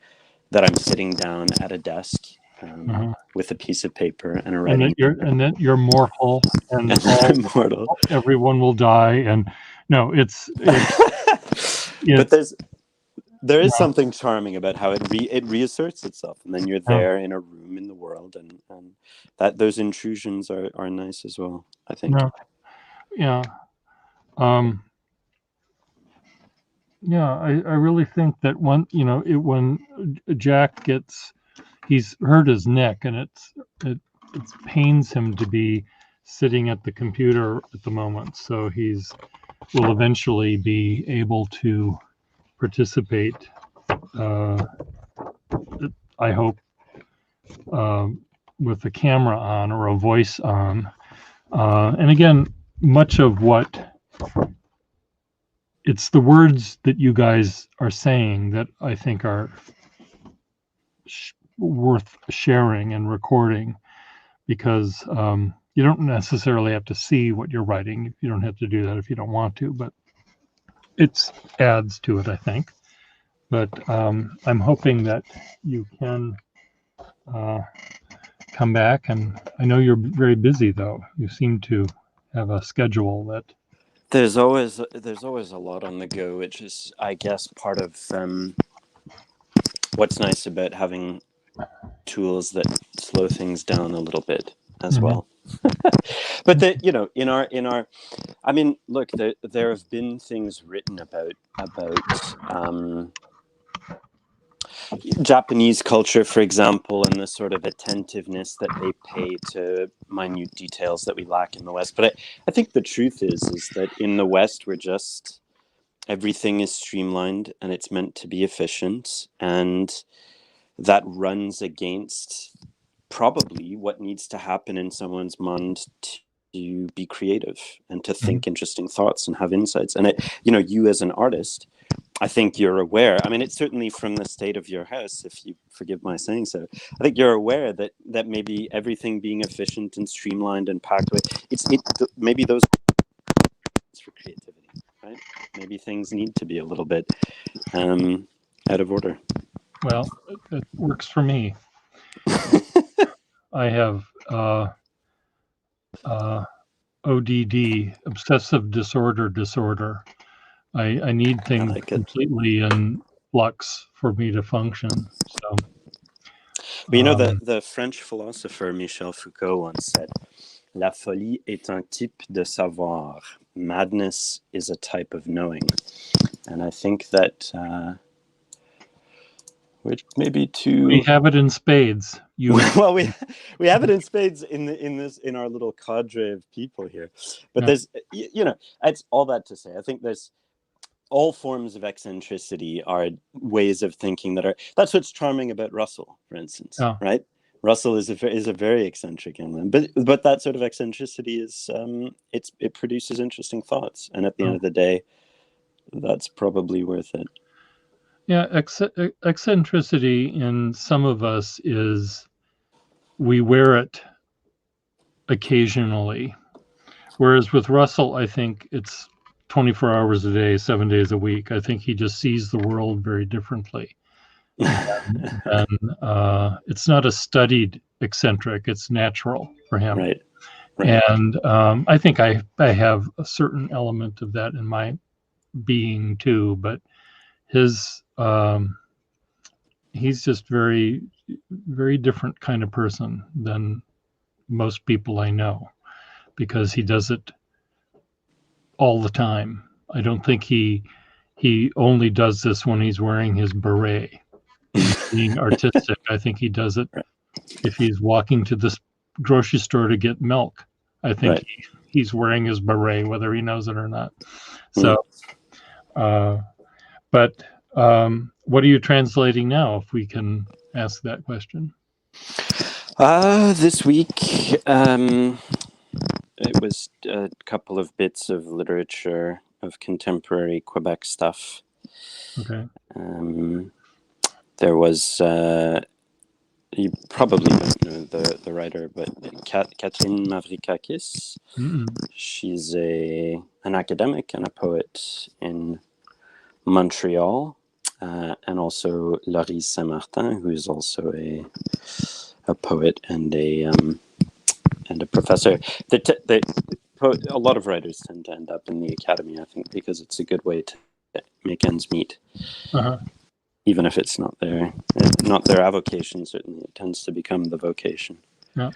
that I'm sitting down at a desk with a piece of paper and a writing. And that you're mortal, and I'm mortal. Everyone will die, and no, it's but there is something charming about how it reasserts itself, and then you're there in a room in the world, and that those intrusions are nice as well, I think. I really think that when Jack he's hurt his neck, and it pains him to be sitting at the computer at the moment, so will eventually be able to participate, I hope, with the camera on or a voice on. And again, much of what it's the words that you guys are saying that I think are worth sharing and recording, because you don't necessarily have to see what you're writing. You don't have to do that if you don't want to, but it adds to it, I think. But I'm hoping that you can come back, and I know you're very busy, though. You seem to have a schedule that there's always a lot on the go, which is, I guess, part of what's nice about having tools that slow things down a little bit as well. But in our I mean, look, there have been things written about Japanese culture, for example, and the sort of attentiveness that they pay to minute details that we lack in the West. But I think the truth is that in the West, everything is streamlined, and it's meant to be efficient, and that runs against probably what needs to happen in someone's mind to be creative and to think interesting thoughts and have insights. And you as an artist, I think you're aware. I mean, it's certainly from the state of your house, if you forgive my saying so. I think you're aware that maybe everything being efficient and streamlined and packed away, maybe those for creativity, right? maybe things need to be a little bit out of order. Well, it works for me. I have ODD, obsessive disorder. I need things like it. completely in flux for me to function. So, But you know, the French philosopher Michel Foucault once said, "La folie est un type de savoir. Madness is a type of knowing." And I think that, which maybe too. we have it in spades. Well, we have it in spades in our little cadre of people here. But there's, you know, it's all that to say. I think there's all forms of eccentricity are ways of thinking that's what's charming about Russell, for instance, right? Russell is a very eccentric young man, but that sort of eccentricity is it produces interesting thoughts, and at the end of the day, that's probably worth it. Yeah, eccentricity in some of us is we wear it occasionally, whereas with Russell, I think it's 24 hours a day, 7 days a week. I think he just sees the world very differently. And it's not a studied eccentric, it's natural for him. Right. And I think I have a certain element of that in my being too, but his he's just very, very different kind of person than most people I know, because he does it all the time. I don't think he only does this when he's wearing his beret. He's being artistic. I think he does it if he's walking to this grocery store to get milk. I think he's wearing his beret, whether he knows it or not. So, but what are you translating now, if we can ask that question? This week, it was a couple of bits of literature of contemporary Quebec stuff. Okay. There was, you probably don't know the writer, but Catherine Mavrikakis. She's an academic and a poet in Montreal, and also Laurie Saint-Martin, who is also a poet and a professor. A lot of writers tend to end up in the academy, I think, because it's a good way to make ends meet. Even if it's not their avocation, certainly it tends to become the vocation. Yeah.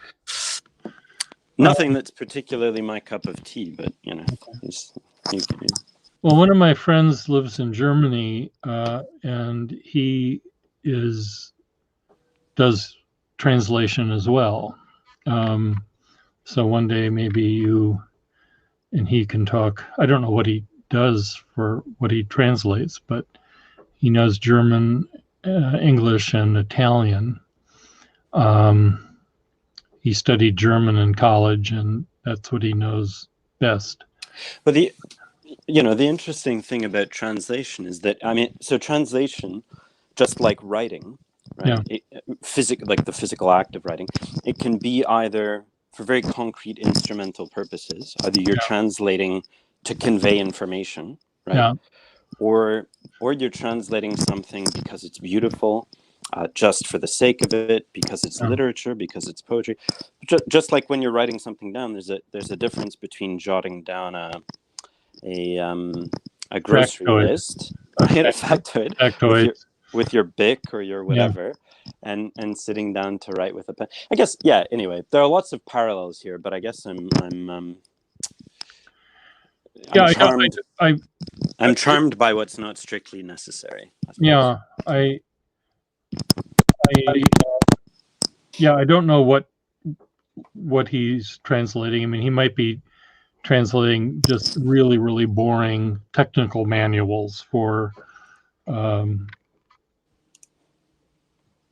Nothing that's particularly my cup of tea, but you know. Well, one of my friends lives in Germany, and he does translation as well. So one day maybe you and he can talk. I don't know what he does for what he translates, but he knows German, English, and Italian. He studied German in college, and that's what he knows best. But the interesting thing about translation is that, so translation, just like writing, right? Like the physical act of writing, it can be either for very concrete instrumental purposes, either you're translating to convey information, right? Yeah. Or you're translating something because it's beautiful, just for the sake of it, because it's literature, because it's poetry. Just like when you're writing something down, there's a difference between jotting down a grocery list, factoid, with your Bic or your whatever, and sitting down to write with a pen. I guess, anyway, there are lots of parallels here, but I guess I'm charmed by what's not strictly necessary. I don't know what he's translating. I mean, he might be translating just really, really boring technical manuals for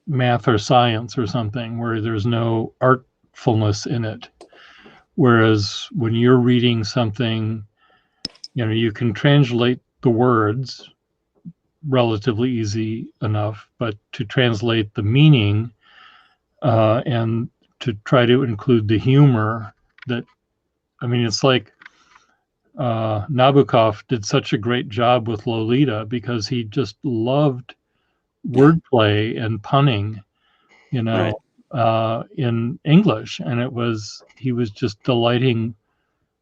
math or science or something, where there's no artfulness in it. Whereas when you're reading something, you can translate the words relatively easy enough, but to translate the meaning and to try to include the humor it's like Nabokov did such a great job with Lolita because he just loved wordplay and punning, in English, and he was just delighting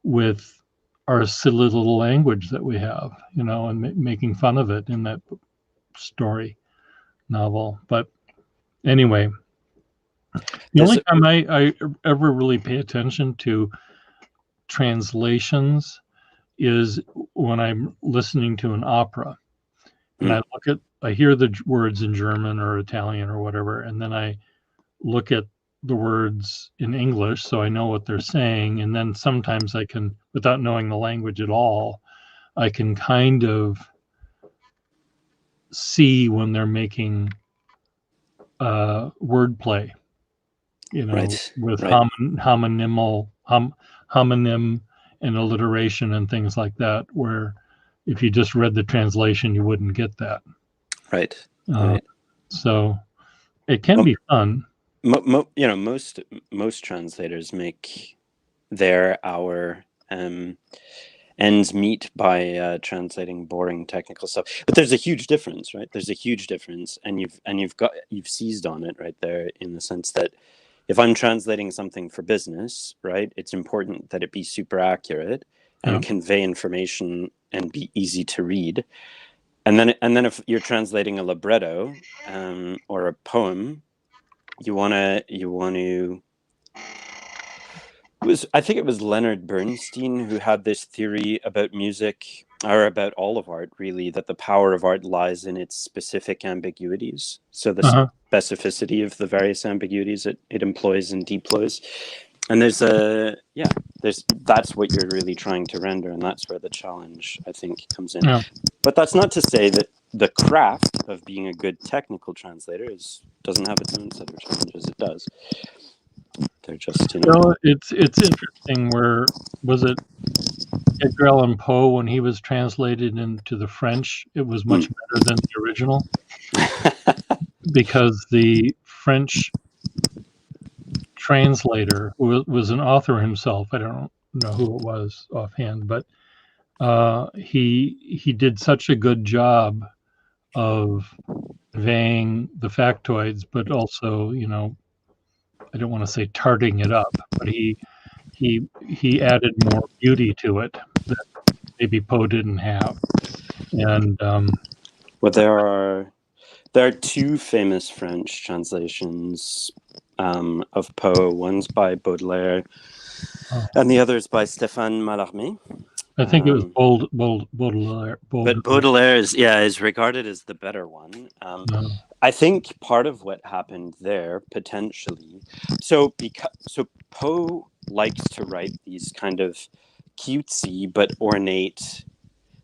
with our silly little language that we have, and making fun of it in that story novel. But anyway, the only time I ever really pay attention to translations is when I'm listening to an opera, and I hear the words in German or Italian or whatever, and then I look at the words in English so I know what they're saying, and then sometimes I can, without knowing the language at all, I can kind of see when they're making wordplay, with homonym and alliteration and things like that, where if you just read the translation, you wouldn't get that. Right. So it can be fun. Most translators make our ends meet by translating boring technical stuff. But there's a huge difference, right? There's a huge difference, and you've seized on it right there, in the sense that if I'm translating something for business, right, it's important that it be super accurate and convey information and be easy to read. And then if you're translating a libretto or a poem, you want to. I think it was Leonard Bernstein who had this theory about music, or about all of art, really, that the power of art lies in its specific ambiguities. So the specificity of the various ambiguities it employs and deploys. And that's what you're really trying to render, and that's where the challenge, I think, comes in. Yeah. But that's not to say that the craft of being a good technical translator doesn't have its own set of challenges. It does. They're just, it's interesting. Where was it? Edgar Allan Poe, when he was translated into the French, it was much better than the original, because the French translator, who was an author himself, I don't know who it was offhand, but he did such a good job of conveying the factoids, but also, I don't want to say tarting it up, but he added more beauty to it that maybe Poe didn't have. And there are two famous French translations of Poe. One's by Baudelaire, and the other is by Stéphane Mallarmé. I think it was Baudelaire. But Baudelaire is regarded as the better one. I think part of what happened there, potentially, so Poe likes to write these kind of cutesy but ornate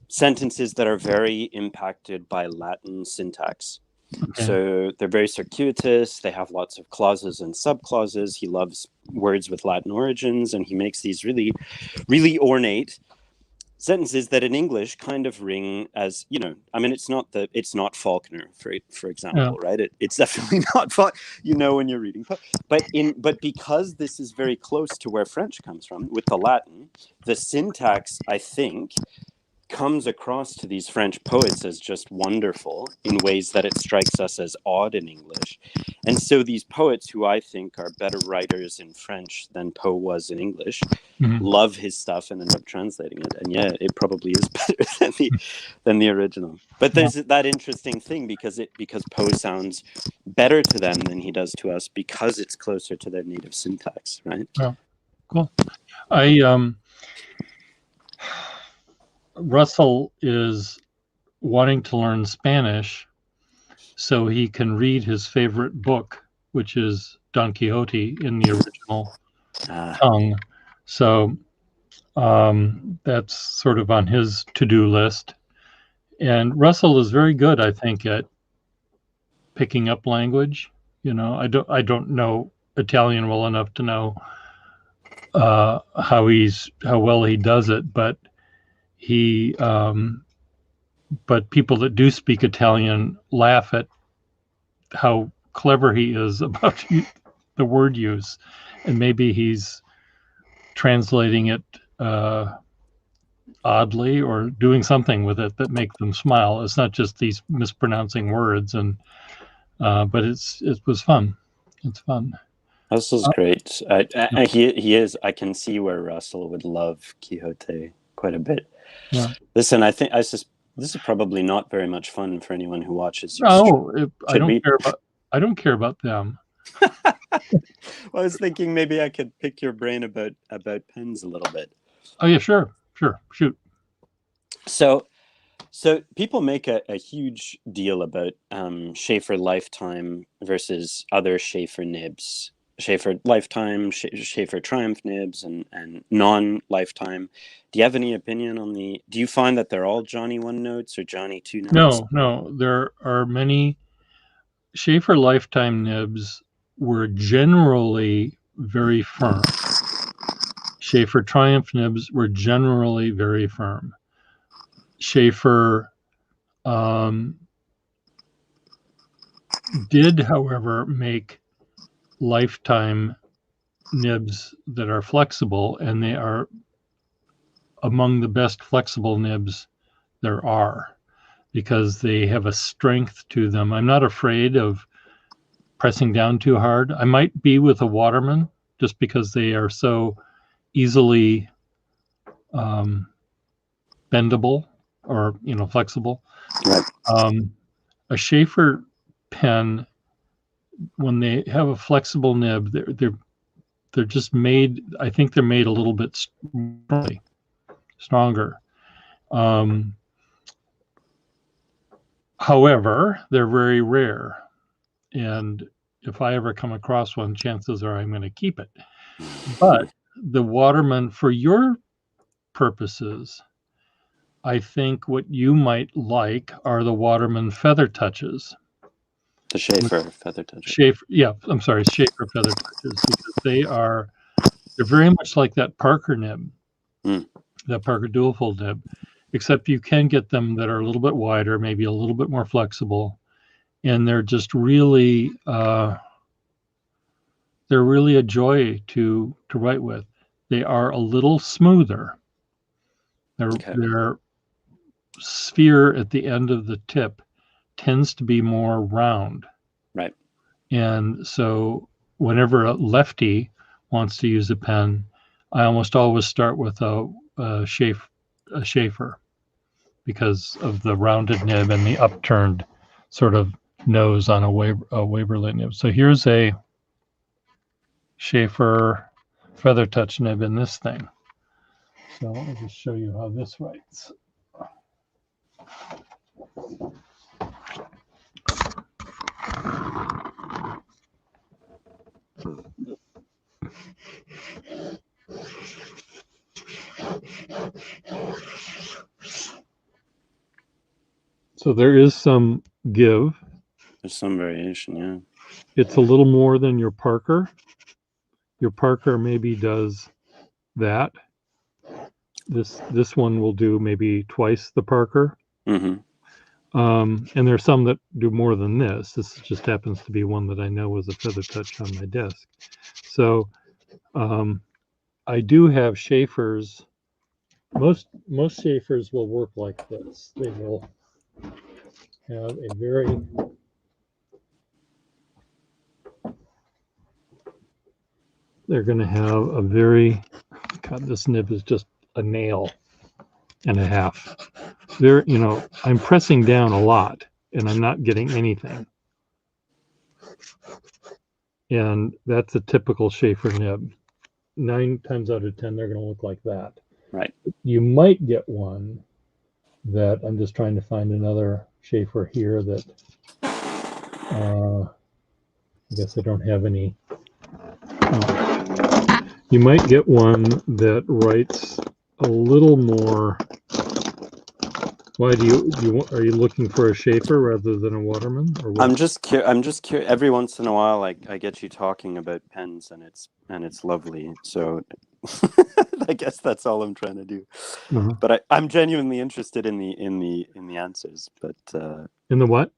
sentences that are very impacted by Latin syntax. Okay. So they're very circuitous. They have lots of clauses and subclauses. He loves words with Latin origins, and he makes these really, really ornate sentences that in English kind of ring as, it's not Faulkner, for example, right? It's definitely not when you're reading, but because this is very close to where French comes from with the Latin, the syntax, I think, comes across to these French poets as just wonderful in ways that it strikes us as odd in English. And so these poets, who I think are better writers in French than Poe was in English, love his stuff and end up translating it. And it probably is better than the original. But there's that interesting thing, because Poe sounds better to them than he does to us, because it's closer to their native syntax, right? Yeah, cool. Russell is wanting to learn Spanish so he can read his favorite book, which is Don Quixote, in the original tongue. So that's sort of on his to-do list. And Russell is very good, I think, at picking up language. I don't know Italian well enough to know how well he does it, but but people that do speak Italian laugh at how clever he is about the word use, and maybe he's translating it oddly or doing something with it that make them smile. It's not just these mispronouncing words, and but it was fun. It's fun. Russell's great. He is. I can see where Russell would love Quixote quite a bit. Yeah. Listen, I think this is probably not very much fun for anyone who watches your No, I Should we- don't care about them. Well, I was thinking maybe I could pick your brain about pens a little bit. Oh yeah, sure, shoot. So people make a huge deal about Schaefer Lifetime versus other Schaefer nibs. Schaefer Lifetime, Schaefer Triumph nibs, and non-Lifetime. Do you have any opinion on do you find that they're all Johnny 1 notes or Johnny 2 notes? No, there are many Schaefer Lifetime nibs were generally very firm. Schaefer Triumph nibs were generally very firm. Schaefer did, however, make Lifetime nibs that are flexible, and they are among the best flexible nibs there are because they have a strength to them. I'm not afraid of pressing down too hard. I might be with a Waterman just because they are so easily bendable or flexible. Right. A Schaefer pen, when they have a flexible nib, they're just made. I think they're made a little bit stronger. However, they're very rare, and if I ever come across one, chances are I'm going to keep it. But the Waterman, for your purposes, I think what you might like are the Waterman Feather Touches. The Schaefer Feather Touches. Schaefer Feather Touches, because they're very much like that Parker nib, that Parker dual fold nib, except you can get them that are a little bit wider, maybe a little bit more flexible, and they're just really they're really a joy to write with. They are a little smoother. Their sphere at the end of the tip tends to be more round. Right. And so whenever a lefty wants to use a pen, I almost always start with a Schaefer because of the rounded nib and the upturned sort of nose on a Waverly nib. So here's a Schaefer Feather Touch nib in this thing. So let me just show you how this writes. So there is some give. There's some variation, yeah. It's a little more than your Parker. Your Parker maybe does that. This one will do maybe twice the Parker. Mm-hmm. And there's some that do more than this. This just happens to be one that I know was a Feather Touch on my desk. So I do have Schaefers. Most Schaefers will work like this. They will have a very they're going to have a very God, this nib is just a nail and a half. There, I'm pressing down a lot and I'm not getting anything. And that's a typical Schaefer nib. 9 times out of 10, they're going to look like that. Right. You might get one that I'm just trying to find another Schaefer here that I guess I don't have any. You might get one that writes a little more. Why are you looking for a Schaefer rather than a Waterman? Or what? I'm just curious. Every once in a while, I get you talking about pens, and it's lovely. So I guess that's all I'm trying to do. Uh-huh. But I'm genuinely interested in the answers. But in the what?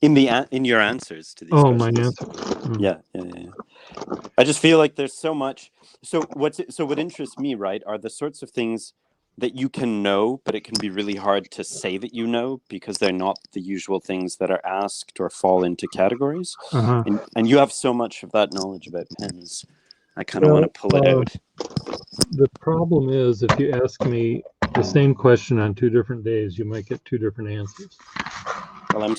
In your answers to these questions. My answer. Mm. Yeah. I just feel like there's so much. So what interests me, right, are the sorts of things that you can know, but it can be really hard to say that you know because they're not the usual things that are asked or fall into categories. Uh-huh. And you have so much of that knowledge about pens. I kind of Well, want to pull it out. The problem is, if you ask me the same question on 2 different days, you might get 2 different answers. Well, I'm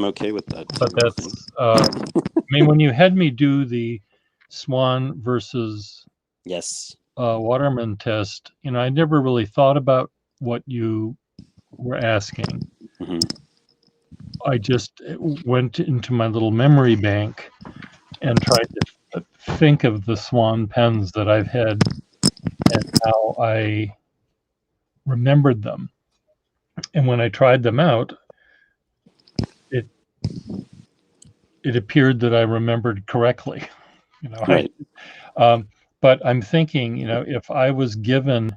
okay with that. But that's, I mean, when you had me do the Swan versus Yes. Waterman test, I never really thought about what you were asking. Hmm. I just went into my little memory bank and tried to think of the Swan pens that I've had and how I remembered them. And when I tried them out, it appeared that I remembered correctly. Right. But I'm thinking, if I was given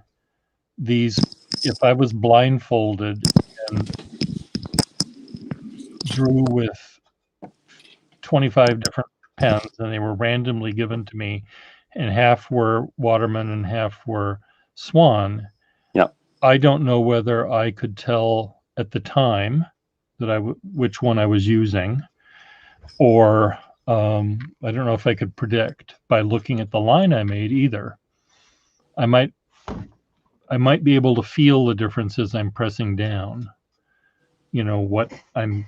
these, if I was blindfolded and drew with 25 different pens and they were randomly given to me, and half were Waterman and half were Swan, Yeah. I don't know whether I could tell at the time that which one I was using, or I don't know if I could predict by looking at the line I made either. I might be able to feel the difference as I'm pressing down, what I'm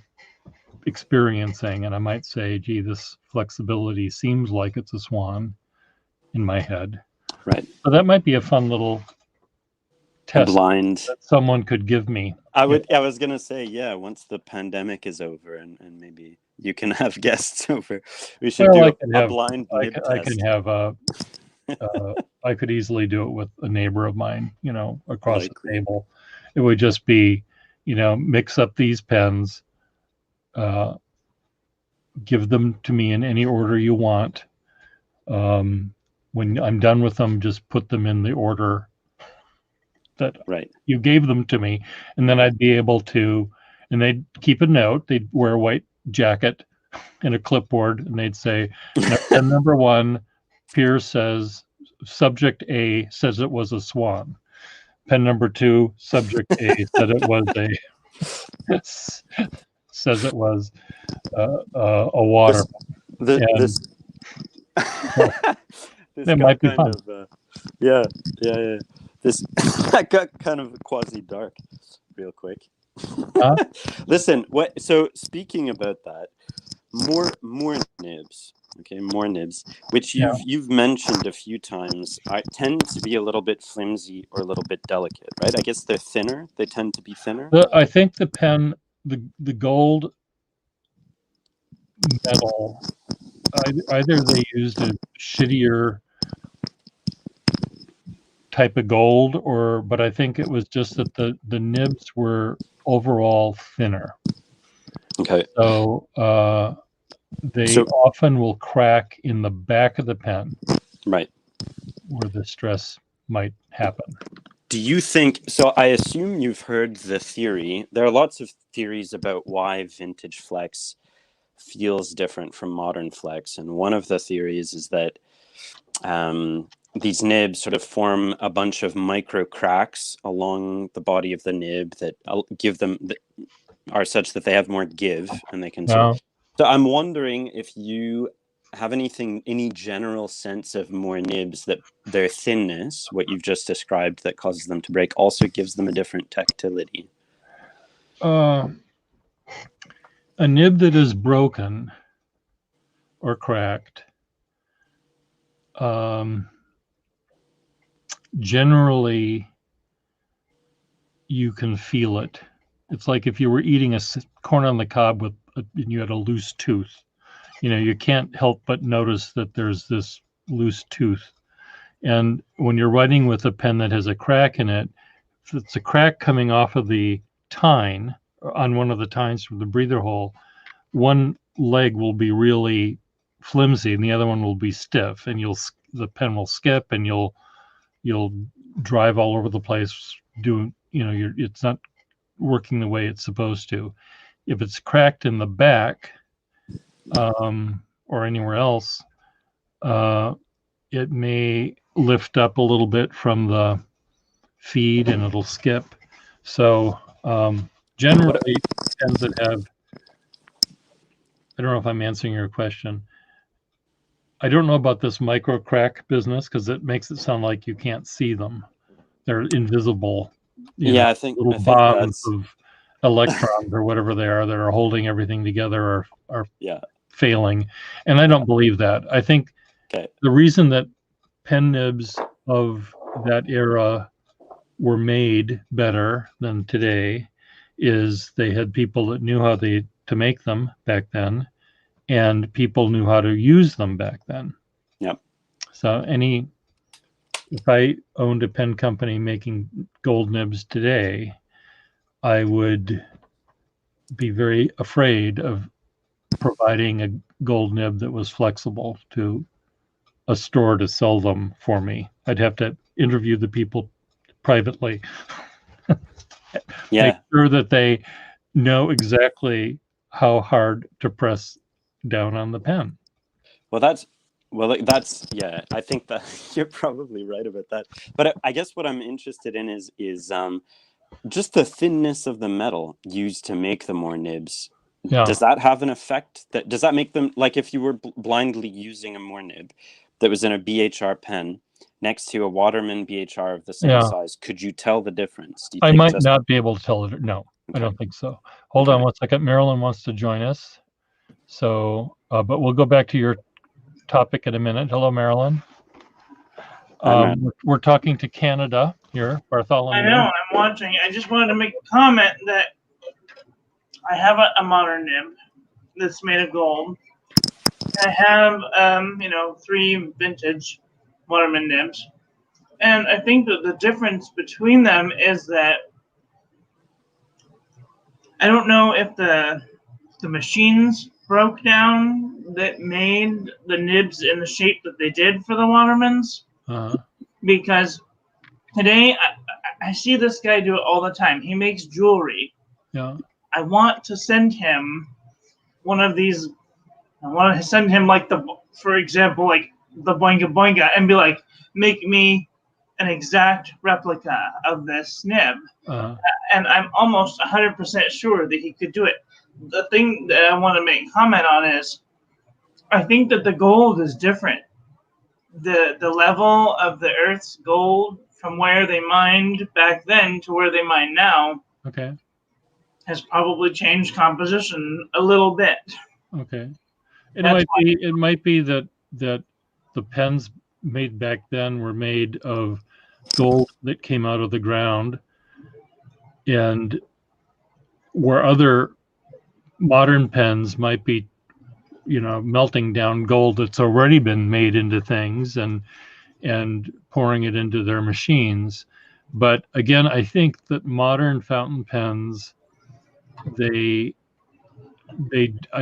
experiencing, and I might say, gee, this flexibility seems like it's a Swan in my head. Right. So that might be a fun little test Blind that someone could give me. I was gonna say, yeah, once the pandemic is over and maybe you can have guests over, we should do a blind nib test. I can have I could easily do it with a neighbor of mine, across the table. It would just be, mix up these pens, give them to me in any order you want. When I'm done with them, just put them in the order that you gave them to me, and then I'd be able to, and they'd keep a note. They'd wear a white jacket and a clipboard, and they'd say, pen number 1, Pierce says, subject A says it was a Swan. Pen number 2, subject A said it was says it was a water. This might be fun. Yeah. This got kind of quasi dark real quick. Listen, so speaking about that, more nibs. Okay, more nibs, which you've mentioned a few times, tend to be a little bit flimsy or a little bit delicate, right? I guess they're thinner. They tend to be thinner. I think the pen, the gold metal, either they used a shittier type of gold, but I think it was just that the nibs were overall thinner. Okay. So they often will crack in the back of the pen, right, where the stress might happen. Do you think so? I assume you've heard the theory. There are lots of theories about why vintage flex feels different from modern flex, and one of the theories is that these nibs sort of form a bunch of micro cracks along the body of the nib that are such that they have more give, and they can. So I'm wondering if you have any general sense of more nibs that their thinness, what you've just described, that causes them to break, also gives them a different tactility. A nib that is broken or cracked, generally you can feel it. It's like if you were eating a corn on the cob and you had a loose tooth. You can't help but notice that there's this loose tooth. And when you're writing with a pen that has a crack in it, if it's a crack coming off of the tine, on one of the tines from the breather hole, one leg will be really flimsy and the other one will be stiff, and the pen will skip, and you'll drive all over the place doing, it's not working the way it's supposed to. If it's cracked in the back, or anywhere else, it may lift up a little bit from the feed and it'll skip. So generally, pens that have, I don't know if I'm answering your question. I don't know about this micro crack business because it makes it sound like you can't see them. They're invisible, Yeah, little I think bonds that's of electrons or whatever they are that are holding everything together are yeah. failing. And I don't believe that. I think Okay. the reason that pen nibs of that era were made better than today is they had people that knew how to make them back then, and people knew how to use them back then. Yep. So if I owned a pen company making gold nibs today, I would be very afraid of providing a gold nib that was flexible to a store to sell them for me. I'd have to interview the people privately, Yeah. make sure that they know exactly how hard to press down on the pen. Well, that's yeah. I think that you're probably right about that. But I guess what I'm interested in is just the thinness of the metal used to make the more nibs. Yeah. Does that have an effect? Does that make them, like, if you were blindly using a more nib that was in a BHR pen next to a Waterman BHR of the same size, could you tell the difference? Do you I think might not be able to tell it. No, I don't think so. Hold on one second. Marilyn wants to join us. So, but we'll go back to your topic in a minute. Hello, Marilyn. We're talking to Canada here, Bartholomew. I know, I'm watching. I just wanted to make a comment that I have a modern nib that's made of gold. I have, 3 vintage Waterman nibs. And I think that the difference between them is that I don't know if the machines broke down that made the nibs in the shape that they did for the Watermans. Because today I see this guy do it all the time. He makes jewelry. Yeah. I want to send him one of these. I want to send him for example, like the Boinga Boinga, and be like, make me an exact replica of this nib. And I'm almost 100% sure that he could do it. The thing that I want to make comment on is, I think that the gold is different. The level of the Earth's gold from where they mined back then to where they mine now, has probably changed composition a little bit. Okay. It might be that the pens made back then were made of gold that came out of the ground, and where other modern pens might be, melting down gold that's already been made into things and pouring it into their machines. But again, I think that modern fountain pens, I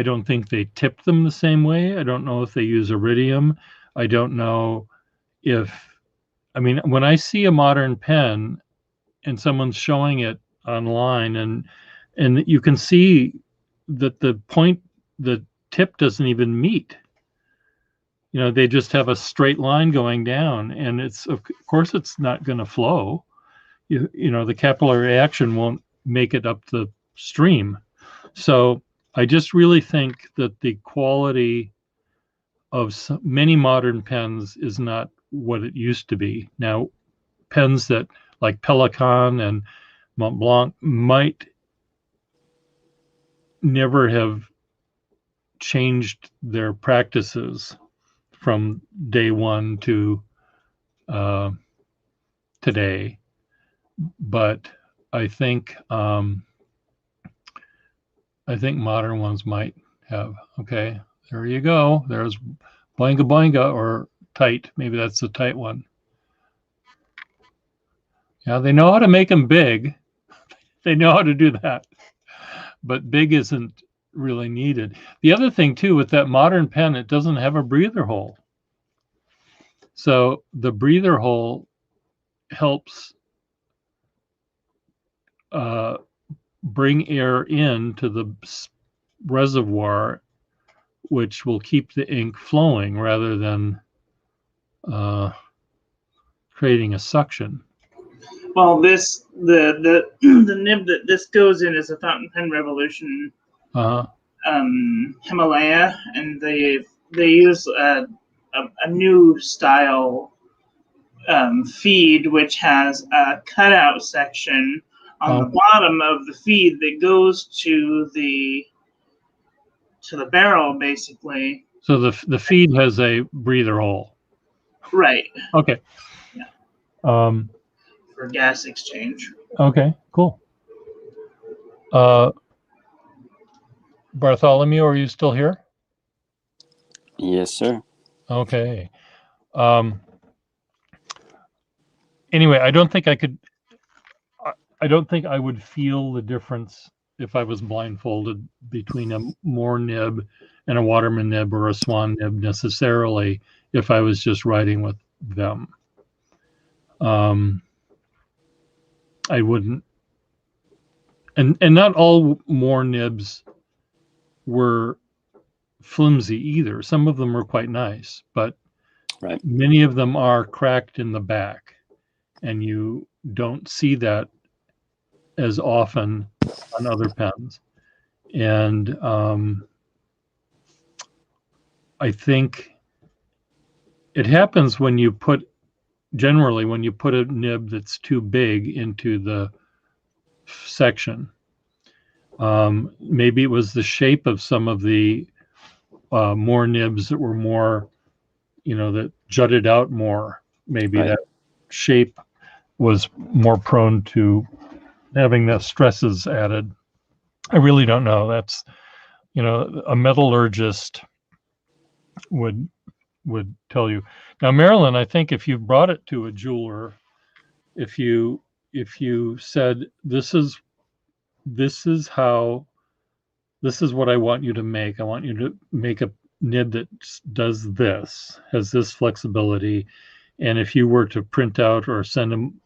don't think they tip them the same way. I don't know if they use iridium. I don't know when I see a modern pen and someone's showing it online and you can see that the tip doesn't even meet. They just have a straight line going down, and of course it's not going to flow. The capillary action won't make it up the stream. So I just really think that the quality of many modern pens is not what it used to be. Now, pens that like Pelikan and Mont Blanc might never have changed their practices from day one to today, but I think modern ones might have. Okay, there you go. There's Boinga Boinga, or tight. Maybe that's the tight one. Yeah, they know how to make them big. They know how to do that, but big isn't really needed. The other thing too, with that modern pen, it doesn't have a breather hole. So the breather hole helps bring air into the reservoir, which will keep the ink flowing rather than creating a suction. Well, the the nib that this goes in is a fountain pen revolution Uh-huh. Himalaya, and they use a new style feed, which has a cutout section on the bottom of the feed that goes to the barrel, basically. So the feed has a breather hole. Right. Okay. Yeah. Um, For gas exchange. okay, cool. Bartholomew, are you still here? Yes, sir. Okay. Anyway, I don't think I could. I don't think I would feel the difference if I was blindfolded between a Moore nib and a Waterman nib or a Swan nib necessarily if I was just writing with them. I wouldn't. And not all Moore nibs were flimsy either. Some of them were quite nice, but Right. many of them are cracked in the back, and you don't see that as often on other pens. And I think it happens when you put a nib that's too big into the section. Maybe it was the shape of some of the more nibs that were more, that jutted out more. Maybe Right. that shape was more prone to having the stresses added. I really don't know. That's, a metallurgist would tell you. Now, Marilyn, I think if you brought it to a jeweler, if you said this is what I want you to make. I want you to make a nib that does this, has this flexibility, and if you were to print out or send them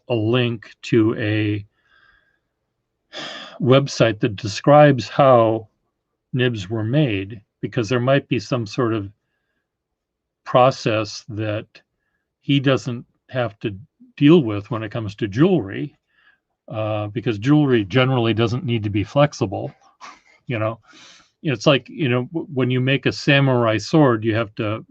a link to a website that describes how nibs were made, because there might be some sort of process that he doesn't have to deal with when it comes to jewelry, because jewelry generally doesn't need to be flexible. It's like, when you make a samurai sword, you have to,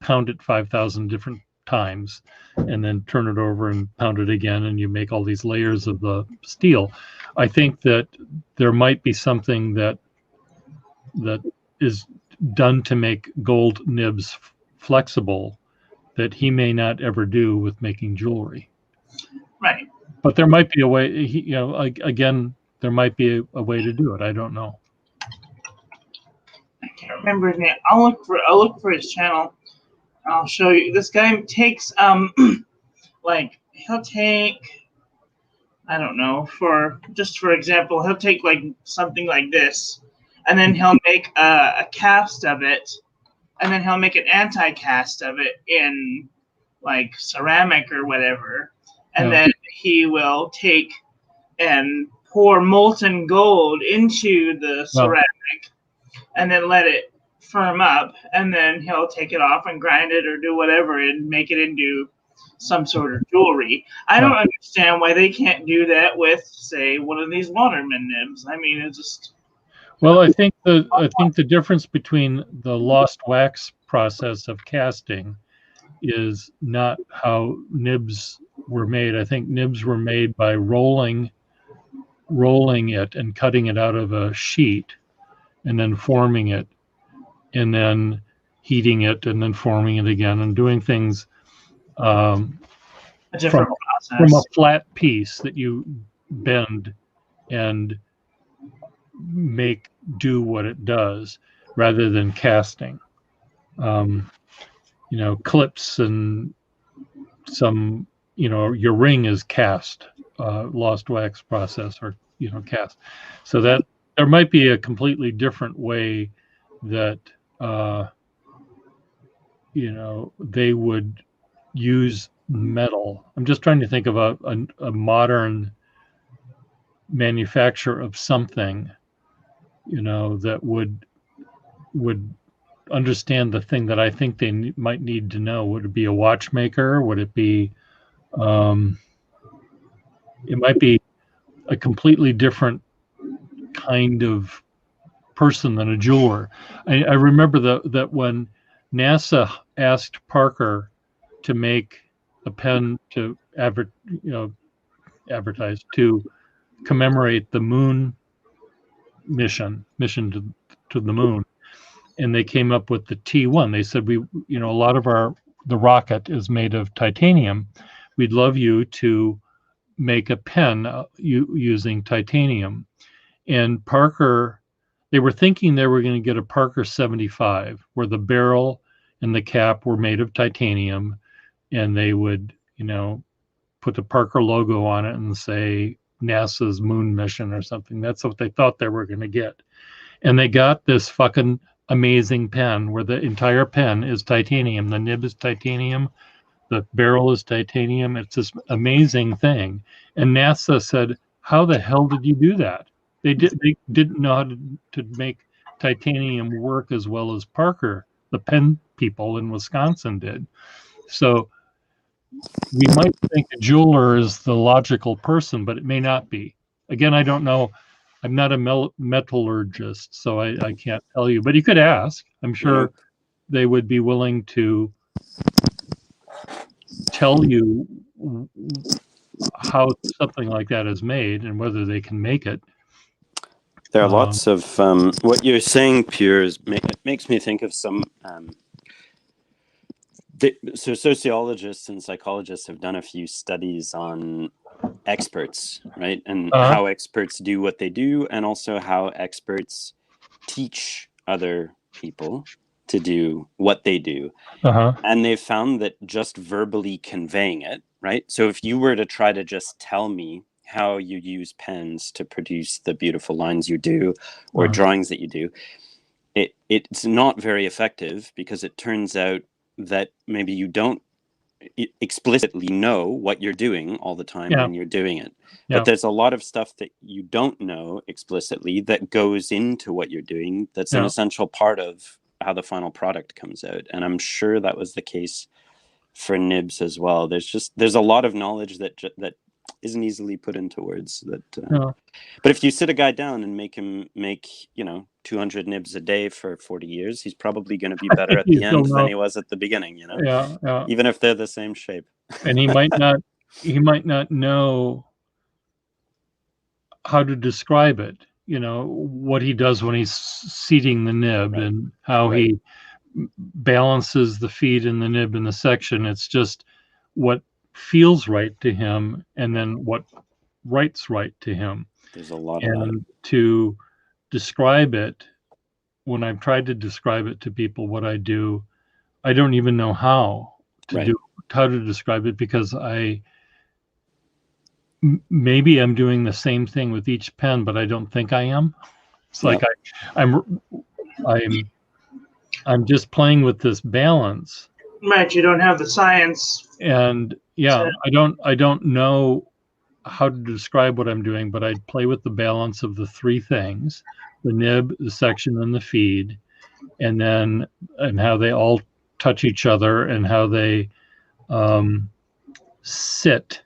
pound it 5,000 different times and then turn it over and pound it again, and you make all these layers of the steel. I think that there might be something that is done to make gold nibs flexible that he may not ever do with making jewelry. Right. But there might be a way, again, there might be a way to do it. I don't know. I can't remember his name. I'll look for his channel. I'll show you. This guy takes like he'll take, I don't know, for example, he'll take like something like this, and then he'll make a cast of it, and then he'll make an anti-cast of it in like ceramic or whatever, and then he will take and pour molten gold into the ceramic, and then let it firm up, and then he'll take it off and grind it or do whatever and make it into some sort of jewelry. I don't understand why they can't do that with, say, one of these Waterman nibs. I mean, it's just. Well, I think the difference between the lost wax process of casting is not how nibs were made. I think nibs were made by rolling it and cutting it out of a sheet, and then forming it, and then heating it, and then forming it again, and doing things A different process. from a flat piece that you bend and make do what it does, rather than casting. Clips and some, your ring is cast, lost wax process, or cast. So that there might be a completely different way that they would use metal. I'm just trying to think of a modern manufacturer of something, that would understand the thing that I think they might need to know. Would it be a watchmaker? Would it be it might be a completely different kind of person than a jeweler. I remember that when NASA asked Parker to make a pen to advertise to commemorate the moon mission to the moon, and they came up with the T1. They said, a lot of the rocket is made of titanium. We'd love you to make a pen using titanium. And Parker, they were thinking they were going to get a Parker 75, where the barrel and the cap were made of titanium, and they would, put the Parker logo on it and say NASA's moon mission or something. That's what they thought they were going to get. And they got this fucking amazing pen where the entire pen is titanium. The nib is titanium. The barrel is titanium. It's this amazing thing. And NASA said, how the hell did you do that? They didn't know how to make titanium work as well as Parker, the pen people in Wisconsin, did. So we might think a jeweler is the logical person, but it may not be. Again, I don't know. I'm not a metallurgist, so I can't tell you. But you could ask. I'm sure they would be willing to tell you how something like that is made and whether they can make it. There are lots of what you're saying, Pierre, it makes me think of some. So sociologists and psychologists have done a few studies on experts, right? And how experts do what they do, and also how experts teach other people to do what they do. And they've found that just verbally conveying it, right? So if you were to try to just tell me how you use pens to produce the beautiful lines you do, or drawings that you do, it's not very effective, because it turns out that maybe you don't explicitly know what you're doing all the time when you're doing it. But there's a lot of stuff that you don't know explicitly that goes into what you're doing. That's an essential part of how the final product comes out. And I'm sure that was the case for nibs as well. There's a lot of knowledge that isn't easily put into words. But if you sit a guy down and make him make 200 nibs a day for 40 years, he's probably going to be better at the end than he was at the beginning. Even if they're the same shape. And he might not know how to describe it. What he does when he's seating the nib, and how he balances the feed in the nib in the section. It's just what feels right to him, and then what writes right to him. There's a lot of that. And to describe it, when I've tried to describe it to people, what I do, I don't even know how to describe it, because maybe I'm doing the same thing with each pen, but I don't think I am. It's like I'm just playing with this balance. Right, you don't have the science. And I don't know how to describe what I'm doing, but I'd play with the balance of the three things: the nib, the section, and the feed, and how they all touch each other, and how they sit.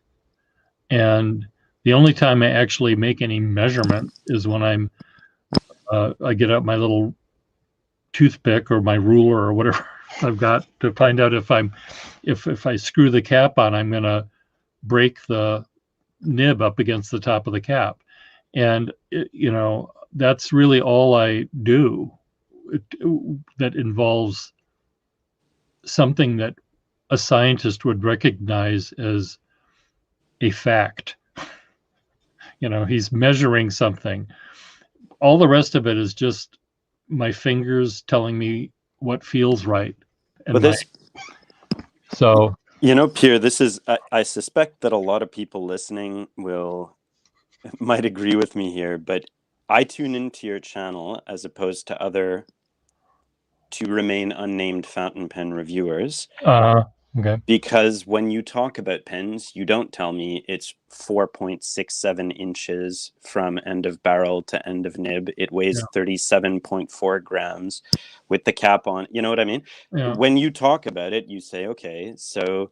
And the only time I actually make any measurement is when I get out my little toothpick or my ruler or whatever I've got, to find out if I screw the cap on, I'm going to break the nib up against the top of the cap. And that's really all I do that involves something that a scientist would recognize as a fact. He's measuring something. All the rest of it is just my fingers telling me what feels right. So, Pierre, this is, I suspect that a lot of people listening might agree with me here, but I tune into your channel as opposed to other to remain unnamed fountain pen reviewers. Okay. Because when you talk about pens, you don't tell me it's 4.67 inches from end of barrel to end of nib. It weighs 37.4 grams with the cap on. You know what I mean? Yeah. When you talk about it, you say, okay, so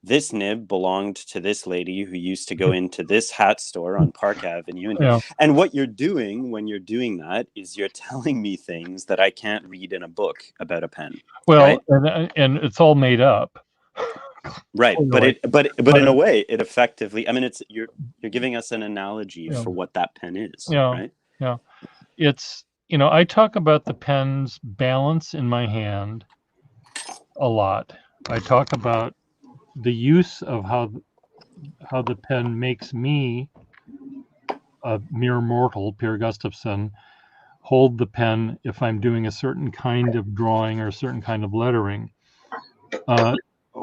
this nib belonged to this lady who used to go into this hat store on Park Avenue. Yeah. And what you're doing when you're doing that is you're telling me things that I can't read in a book about a pen. Well, right? and it's all made up. Right, Clearly. but in a way, it effectively. I mean, it's you're giving us an analogy Yeah. for what that pen is, Yeah. right? Yeah, it's, I talk about the pen's balance in my hand a lot. I talk about the use of how the pen makes me, a mere mortal, Pierre Gustafson, hold the pen if I'm doing a certain kind of drawing or a certain kind of lettering.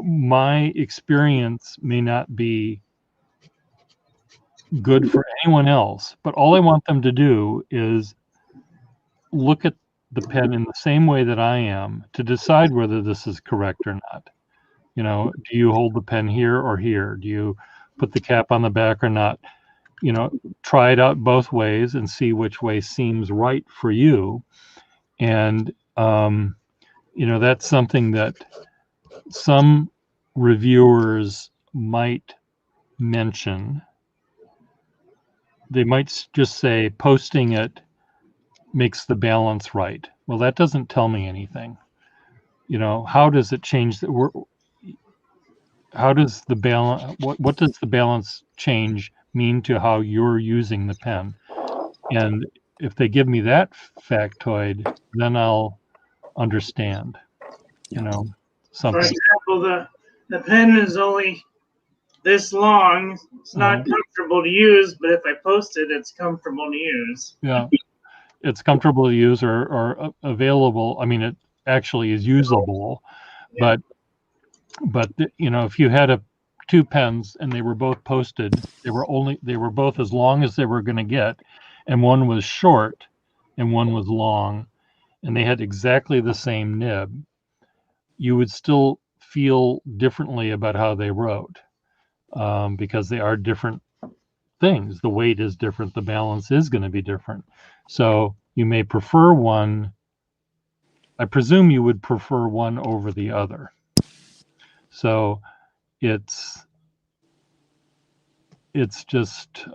My experience may not be good for anyone else, but all I want them to do is look at the pen in the same way that I am to decide whether this is correct or not. Do you hold the pen here or here? Do you put the cap on the back or not? Try it out both ways and see which way seems right for you. And, that's something that some reviewers might mention. They might just say posting it makes the balance right. Well, that doesn't tell me anything. How does it change how does the balance, what does the balance change mean to how you're using the pen? And if they give me that factoid, then I'll understand. For Something. example, the pen is only this long. It's not comfortable to use, but if I post it, it's comfortable to use. Yeah, it's comfortable to use or available. I mean, it actually is usable, Yeah. but if you had two pens and they were both posted, they were both as long as they were going to get, and one was short and one was long, and they had exactly the same nib, you would still feel differently about how they wrote, because they are different things. The weight is different. The balance is going to be different. So you may prefer one. I presume you would prefer one over the other. So it's just,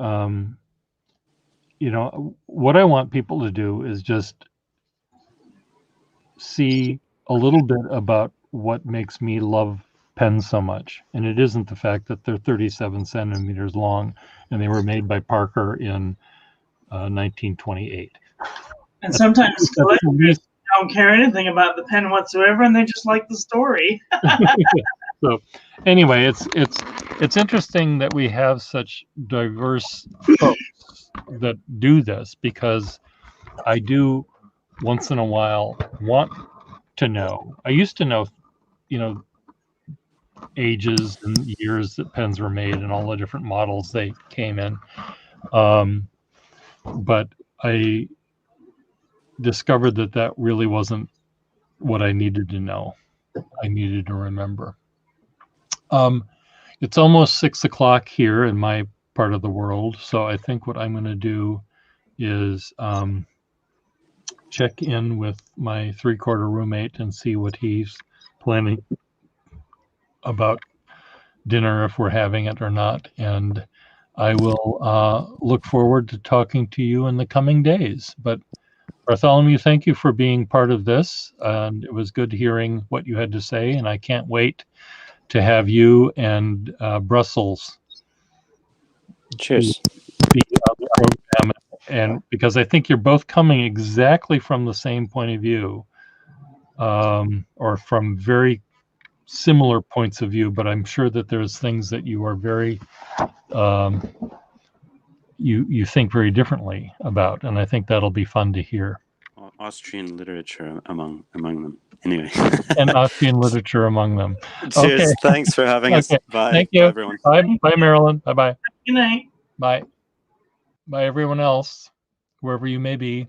what I want people to do is just see a little bit about what makes me love pens so much. And it isn't the fact that they're 37 centimeters long and they were made by Parker in 1928. And sometimes collectors don't care anything about the pen whatsoever, and they just like the story. So anyway, it's interesting that we have such diverse folks that do this, because I do once in a while want to know. I used to know, ages and years that pens were made and all the different models they came in. But I discovered that really wasn't what I needed to know. I needed to remember. It's almost 6:00 here in my part of the world, so I think what I'm going to do is check in with my 3/4 roommate and see what he's planning about dinner, if we're having it or not. And I will look forward to talking to you in the coming days. But Bartholomew, thank you for being part of this. And it was good hearing what you had to say. And I can't wait to have you and Brussels Cheers. be on the program. And because I think you're both coming exactly from the same point of view, or from very similar points of view, but I'm sure that there's things that you are very, you think very differently about, and I think that'll be fun to hear. Austrian literature among them. Anyway. And Austrian literature among them. Cheers. Okay. Thanks for having us. Bye. Thank you. Bye, everyone. Bye, Marilyn. Bye-bye. Good night. Bye. Bye, everyone else, wherever you may be.